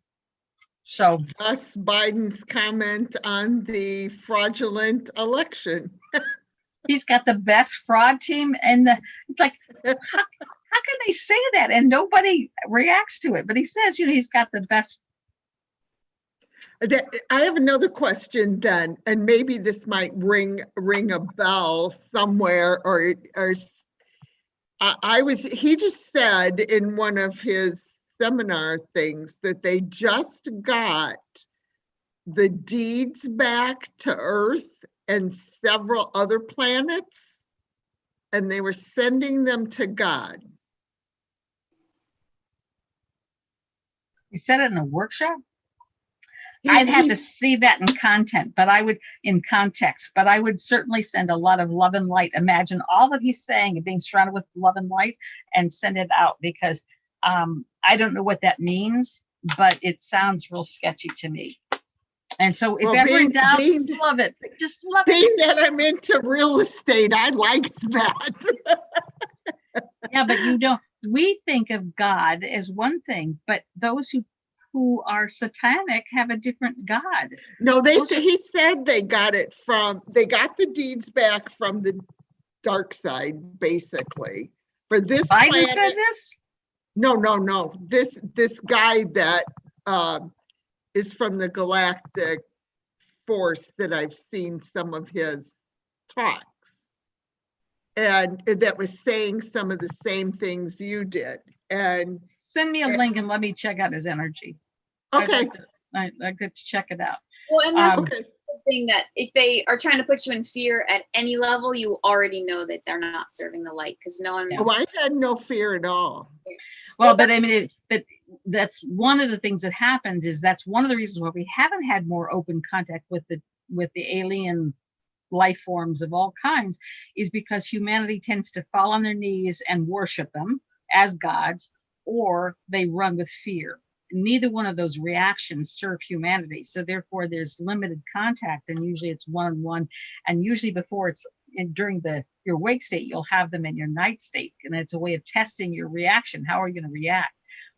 [SPEAKER 2] So
[SPEAKER 4] Thus Biden's comment on the fraudulent election.
[SPEAKER 2] he's got the best fraud team, and it's like, how can they say that and nobody reacts to it? But he says, you know, he's got the best.
[SPEAKER 4] I have another question then, and maybe this might ring a bell somewhere, or he just said in one of his seminar things that they just got the deeds back to Earth and several other planets, and they were sending them to God.
[SPEAKER 2] You said it in a workshop? I'd have to see that in context, but I would certainly send a lot of love and light. Imagine all that he's saying and being surrounded with love and light and send it out, because I don't know what that means, but it sounds real sketchy to me. And so if ever in doubt, love it. Just love it.
[SPEAKER 4] Being that I'm into real estate, I liked that.
[SPEAKER 2] Yeah, but you don't. We think of God as one thing, but those who are satanic have a different God.
[SPEAKER 4] No, he said they got the deeds back from the dark side, basically. For this
[SPEAKER 2] Biden
[SPEAKER 4] planet,
[SPEAKER 2] said this?
[SPEAKER 4] No. This guy that is from the Galactic Force that I've seen some of his talks, and that was saying some of the same things you did. And
[SPEAKER 2] send me a link and let me check out his energy.
[SPEAKER 4] Okay.
[SPEAKER 2] I'd like to check it out.
[SPEAKER 1] Well, and that's the thing, that if they are trying to put you in fear at any level, you already know that they're not serving the light, because no one.
[SPEAKER 4] Oh, I had no fear at all.
[SPEAKER 2] Well, but I mean, but that's one of the things that happens, is that's one of the reasons why we haven't had more open contact with the alien life forms of all kinds, is because humanity tends to fall on their knees and worship them as gods, or they run with fear. Neither one of those reactions serve humanity. So therefore there's limited contact, and usually it's one-on-one, and usually before it's during your wake state, you'll have them in your night state, and it's a way of testing your reaction. How are you going to react?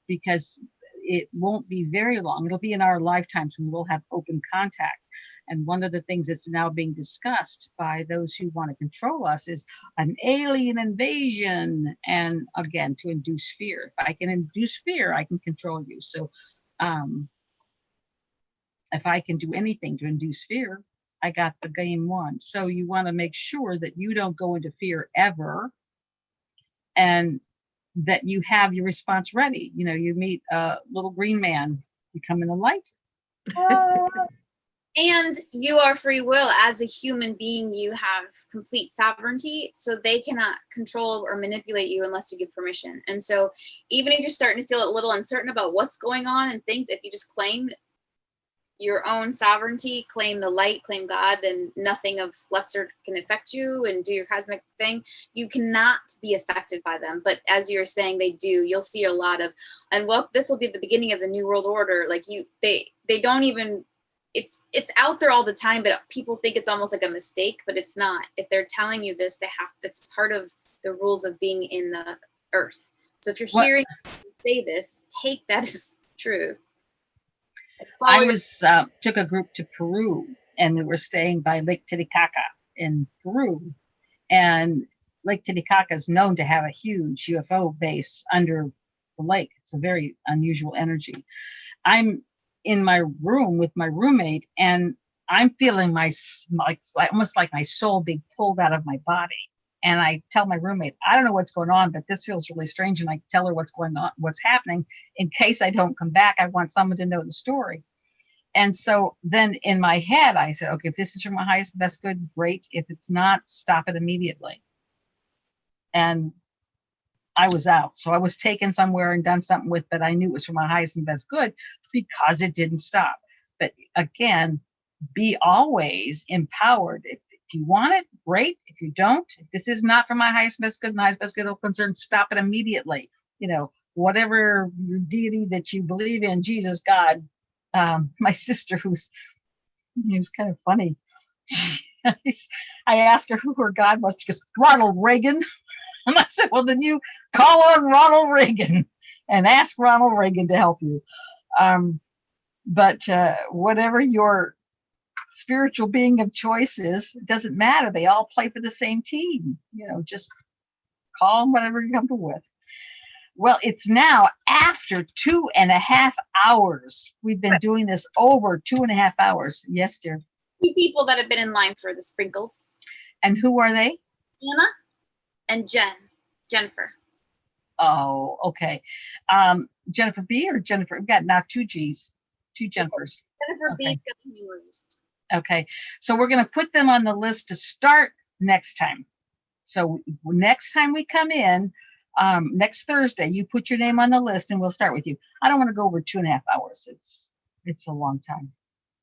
[SPEAKER 2] Because it won't be very long. It'll be in our lifetimes when we'll have open contact. And one of the things that's now being discussed by those who want to control us is an alien invasion. And again, to induce fear. If I can induce fear, I can control you. So if I can do anything to induce fear, I got the game won. So you want to make sure that you don't go into fear ever, and that you have your response ready. You know, you meet a little green man, you come in the light.
[SPEAKER 1] And you are free will. As a human being, you have complete sovereignty, so they cannot control or manipulate you unless you give permission. And so even if you're starting to feel a little uncertain about what's going on and things, if you just claim your own sovereignty, claim the light, claim God, then nothing of lesser can affect you, and do your cosmic thing. You cannot be affected by them. But as you're saying, they do. You'll see a lot of, and well, this will be the beginning of the New World Order. Like they don't even, it's out there all the time, but people think it's almost like a mistake, but it's not. If they're telling you this, that's part of the rules of being in the earth. So if you're hearing say this, take that as truth.
[SPEAKER 2] I took a group to Peru, and we were staying by Lake Titicaca in Peru. And Lake Titicaca is known to have a huge UFO base under the lake. It's a very unusual energy. I'm in my room with my roommate, and I'm feeling almost like my soul being pulled out of my body. And I tell my roommate, I don't know what's going on, but this feels really strange. And I tell her what's going on, what's happening. In case I don't come back, I want someone to know the story. And so then in my head, I said, okay, if this is for my highest and best good, great. If it's not, stop it immediately. And I was out. So I was taken somewhere and done something with that I knew was for my highest and best good, because it didn't stop. But again, be always empowered. If you want it, great. If you don't, if this is not for my highest and best good and highest best good concern, stop it immediately. Whatever your deity that you believe in, Jesus, God. My sister, who's kind of funny, I asked her who her God was. She goes, Ronald Reagan. And I said, well, then you call on Ronald Reagan and ask Ronald Reagan to help you. But whatever your spiritual being of choice is, it doesn't matter. They all play for the same team. Just call them whatever you're comfortable with. Well, it's now after 2.5 hours. We've been doing this over 2.5 hours. Yes, dear.
[SPEAKER 1] 2 people that have been in line for the sprinkles.
[SPEAKER 2] And who are they?
[SPEAKER 1] Anna and Jennifer.
[SPEAKER 2] Oh, okay. Jennifer B or Jennifer? We've got now 2 G's, 2 Jennifers.
[SPEAKER 1] Jennifer B is going to be released.
[SPEAKER 2] Okay. So we're going to put them on the list to start next time. So next time we come in, next Thursday, you put your name on the list and we'll start with you. I don't want to go over 2.5 hours. It's a long time.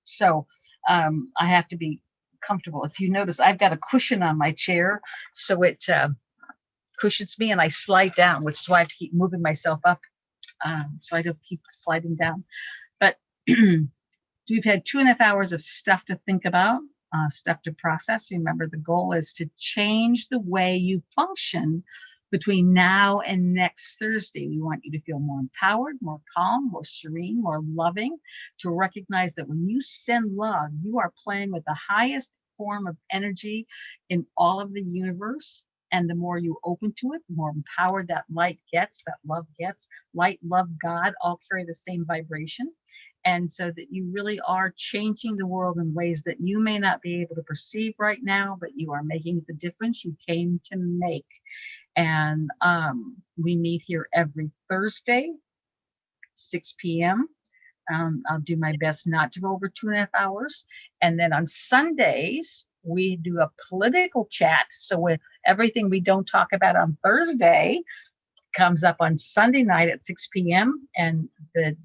[SPEAKER 2] So I have to be comfortable. If you notice, I've got a cushion on my chair, so it cushions me and I slide down, which is why I have to keep moving myself up, so I don't keep sliding down. But we've had 2.5 hours of stuff to think about, stuff to process. Remember, the goal is to change the way you function between now and next Thursday. We want you to feel more empowered, more calm, more serene, more loving, to recognize that when you send love, you are playing with the highest form of energy in all of the universe. And the more you open to it, the more empowered that light gets, that love gets. Light, love, God all carry the same vibration. And so that you really are changing the world in ways that you may not be able to perceive right now, but you are making the difference you came to make. And we meet here every Thursday, 6 p.m. I'll do my best not to go over 2.5 hours. And then on Sundays, we do a political chat. So with everything we don't talk about on Thursday comes up on Sunday night at 6 p.m. And the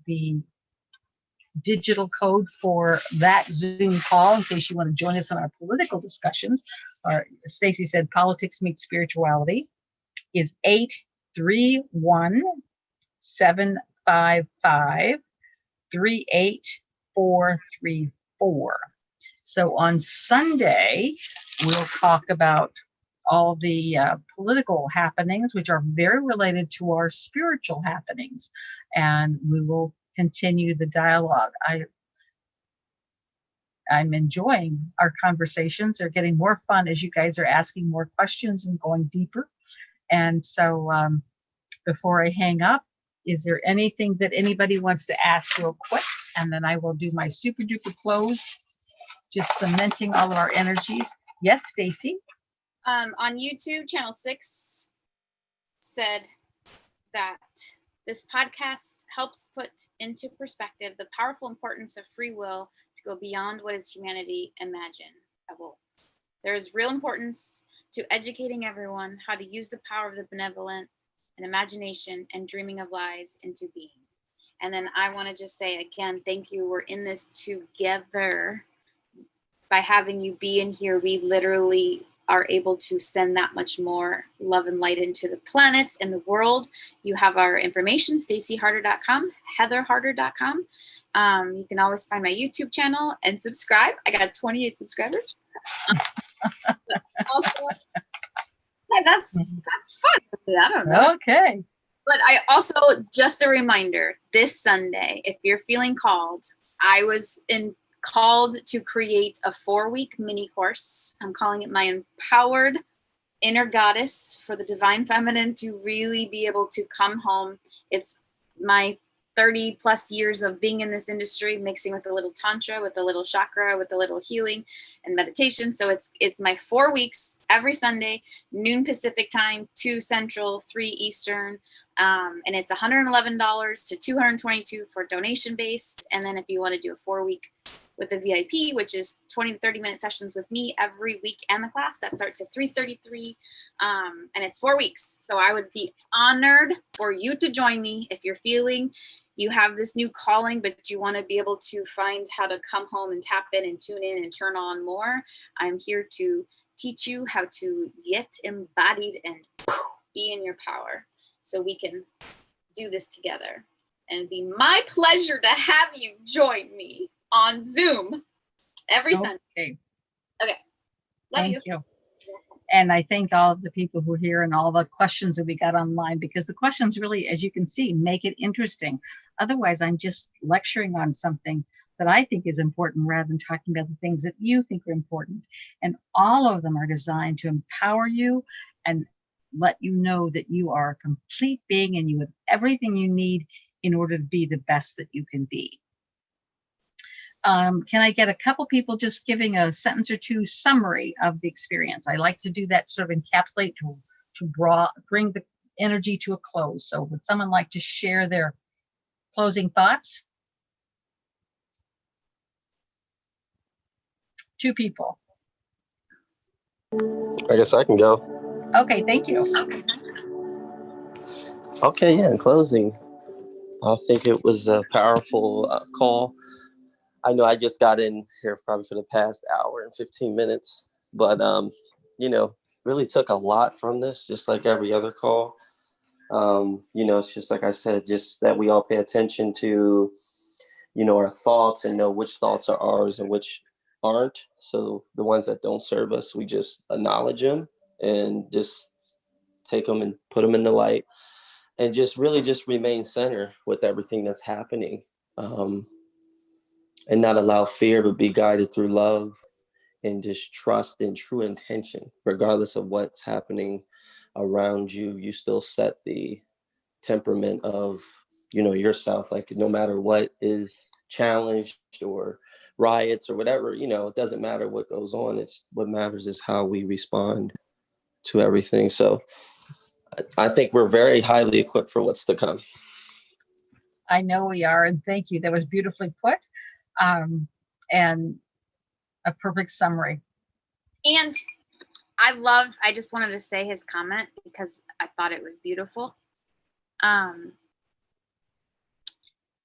[SPEAKER 2] digital code for that Zoom call, in case you want to join us on our political discussions, or Stacy said, politics meets spirituality, is 831-755-38434. So on Sunday, we'll talk about all the political happenings, which are very related to our spiritual happenings, and we will continue the dialogue. I'm enjoying our conversations. They're getting more fun as you guys are asking more questions and going deeper. And so before I hang up, is there anything that anybody wants to ask real quick? And then I will do my super duper close, just cementing all of our energies. Yes, Stacy?
[SPEAKER 1] On YouTube, Channel 6 said that this podcast helps put into perspective the powerful importance of free will to go beyond what is humanity imaginable. There is real importance to educating everyone how to use the power of the benevolent and imagination and dreaming of lives into being. And then I want to just say again, thank you. We're in this together. By having you be in here, we literally are able to send that much more love and light into the planet and the world. You have our information, stacyharder.com, heatherharder.com. You can always find my YouTube channel and subscribe. I got 28 subscribers. Also, yeah, that's fun. I don't know.
[SPEAKER 2] Okay.
[SPEAKER 1] But I also, just a reminder, this Sunday, if you're feeling called, I was called to create a 4-week mini course. I'm calling it my Empowered Inner Goddess for the Divine Feminine to really be able to come home. It's my 30 plus years of being in this industry, mixing with a little tantra, with a little chakra, with a little healing and meditation. So it's my 4 weeks every Sunday, noon Pacific time, 2 Central, 3 Eastern. And it's $111 to $222 for donation based. And then if you want to do a 4-week with the VIP, which is 20 to 30 minute sessions with me every week and the class, that starts at $333. And it's 4 weeks. So I would be honored for you to join me if you're feeling you have this new calling, but you want to be able to find how to come home and tap in and tune in and turn on more. I'm here to teach you how to get embodied and be in your power so we can do this together. And it'd be my pleasure to have you join me on Zoom every Sunday. Okay. Love
[SPEAKER 2] Thank you. And I thank all of the people who are here and all the questions that we got online, because the questions really, as you can see, make it interesting. Otherwise, I'm just lecturing on something that I think is important rather than talking about the things that you think are important. And all of them are designed to empower you and let you know that you are a complete being and you have everything you need in order to be the best that you can be. Can I get a couple people just giving a sentence or two summary of the experience? I like to do that, sort of encapsulate to bring the energy to a close. So would someone like to share their closing thoughts? 2 people.
[SPEAKER 6] I guess I can go.
[SPEAKER 2] Okay, thank you.
[SPEAKER 6] Okay, yeah, in closing, I think it was a powerful call. I know I just got in here probably for the past hour and 15 minutes, but, really took a lot from this, just like every other call. It's just like I said, just that we all pay attention to, our thoughts and know which thoughts are ours and which aren't. So the ones that don't serve us, we just acknowledge them and just take them and put them in the light and just really just remain center with everything that's happening. And not allow fear, but be guided through love and just trust in true intention. Regardless of what's happening around you, you still set the temperament of, yourself. Like no matter what is challenged or riots or whatever, it doesn't matter what goes on. It's what matters is how we respond to everything. So I think we're very highly equipped for what's to come.
[SPEAKER 2] I know we are, and thank you. That was beautifully put. And a perfect summary.
[SPEAKER 1] And I just wanted to say his comment because I thought it was beautiful.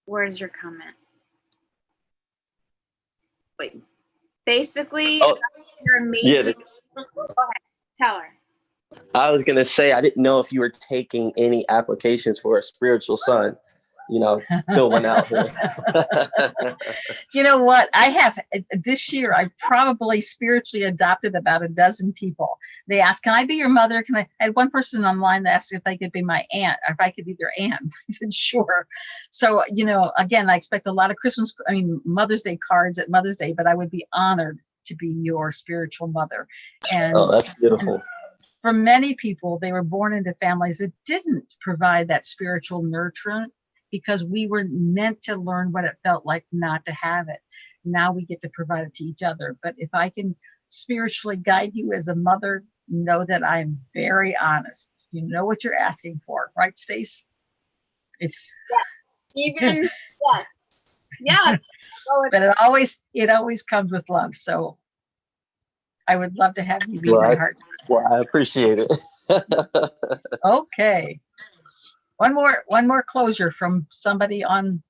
[SPEAKER 1] Where's your comment? Wait, basically, you're amazing.
[SPEAKER 6] Yeah,
[SPEAKER 1] Go ahead, tell her.
[SPEAKER 6] I was going to say, I didn't know if you were taking any applications for a spiritual son. Fill one out here.
[SPEAKER 2] You know what? I have this year, I probably spiritually adopted about a dozen people. They asked, can I be your mother? I had one person online that asked if I could be my aunt, or if I could be their aunt. I said, sure. So, again, I expect a lot of Mother's Day cards at Mother's Day, but I would be honored to be your spiritual mother. And
[SPEAKER 6] that's beautiful.
[SPEAKER 2] For many people, they were born into families that didn't provide that spiritual nurturance, because we were meant to learn what it felt like not to have it. Now we get to provide it to each other. But if I can spiritually guide you as a mother, know that I'm very honest. You know what you're asking for, right, Stace? It's
[SPEAKER 1] yes. Even yes. yes. Oh,
[SPEAKER 2] But it always comes with love. So I would love to have you be
[SPEAKER 6] Well,
[SPEAKER 2] my heart.
[SPEAKER 6] Well, I appreciate it.
[SPEAKER 2] Okay. One more closure from somebody on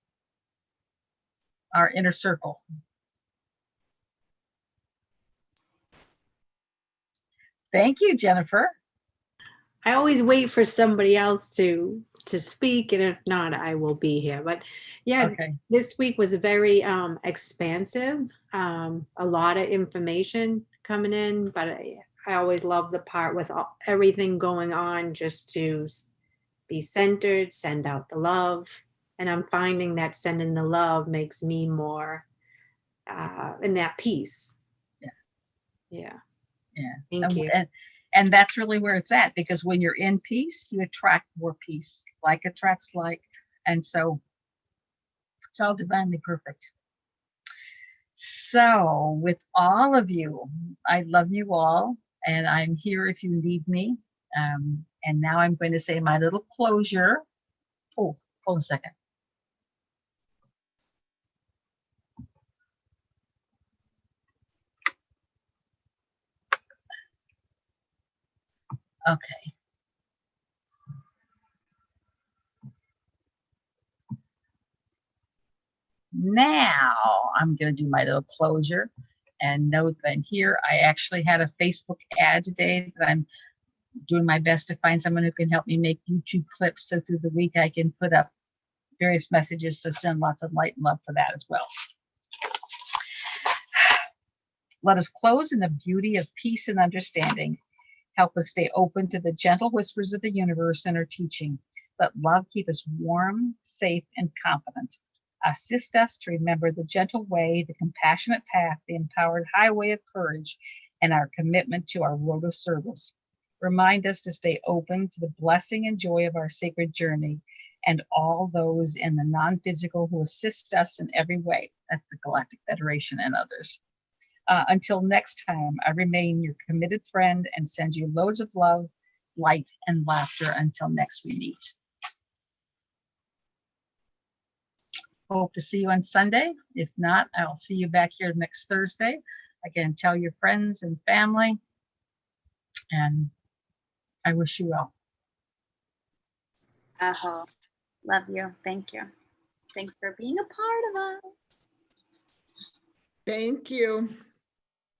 [SPEAKER 2] our inner circle. Thank you, Jennifer.
[SPEAKER 3] I always wait for somebody else to speak, and if not, I will be here. But yeah,
[SPEAKER 2] Okay.
[SPEAKER 3] this week was very expansive. A lot of information coming in, but I always love the part with everything going on, just to be centered, send out the love. And I'm finding that sending the love makes me more in that peace.
[SPEAKER 2] Yeah.
[SPEAKER 3] Yeah.
[SPEAKER 2] Yeah.
[SPEAKER 3] Thank you.
[SPEAKER 2] And that's really where it's at, because when you're in peace, you attract more peace. Like attracts like. And so it's all divinely perfect. So with all of you, I love you all, and I'm here if you need me. And now I'm going to say my little closure. Oh, hold a second. Okay. Now I'm going to do my little closure and note that here I actually had a Facebook ad today that I'm doing my best to find someone who can help me make YouTube clips, so through the week I can put up various messages to send lots of light and love for that as well. Let us close in the beauty of peace and understanding. Help us stay open to the gentle whispers of the universe and our teaching. Let love keep us warm, safe, and confident. Assist us to remember the gentle way, the compassionate path, the empowered highway of courage, and our commitment to our road of service. Remind us to stay open to the blessing and joy of our sacred journey and all those in the non-physical who assist us in every way. That's the Galactic Federation and others. Until next time, I remain your committed friend and send you loads of love, light, and laughter until next we meet. Hope to see you on Sunday. If not, I'll see you back here next Thursday. Again, tell your friends and family, and I wish you well.
[SPEAKER 1] Aho. Love you. Thank you. Thanks for being a part of us.
[SPEAKER 4] Thank you.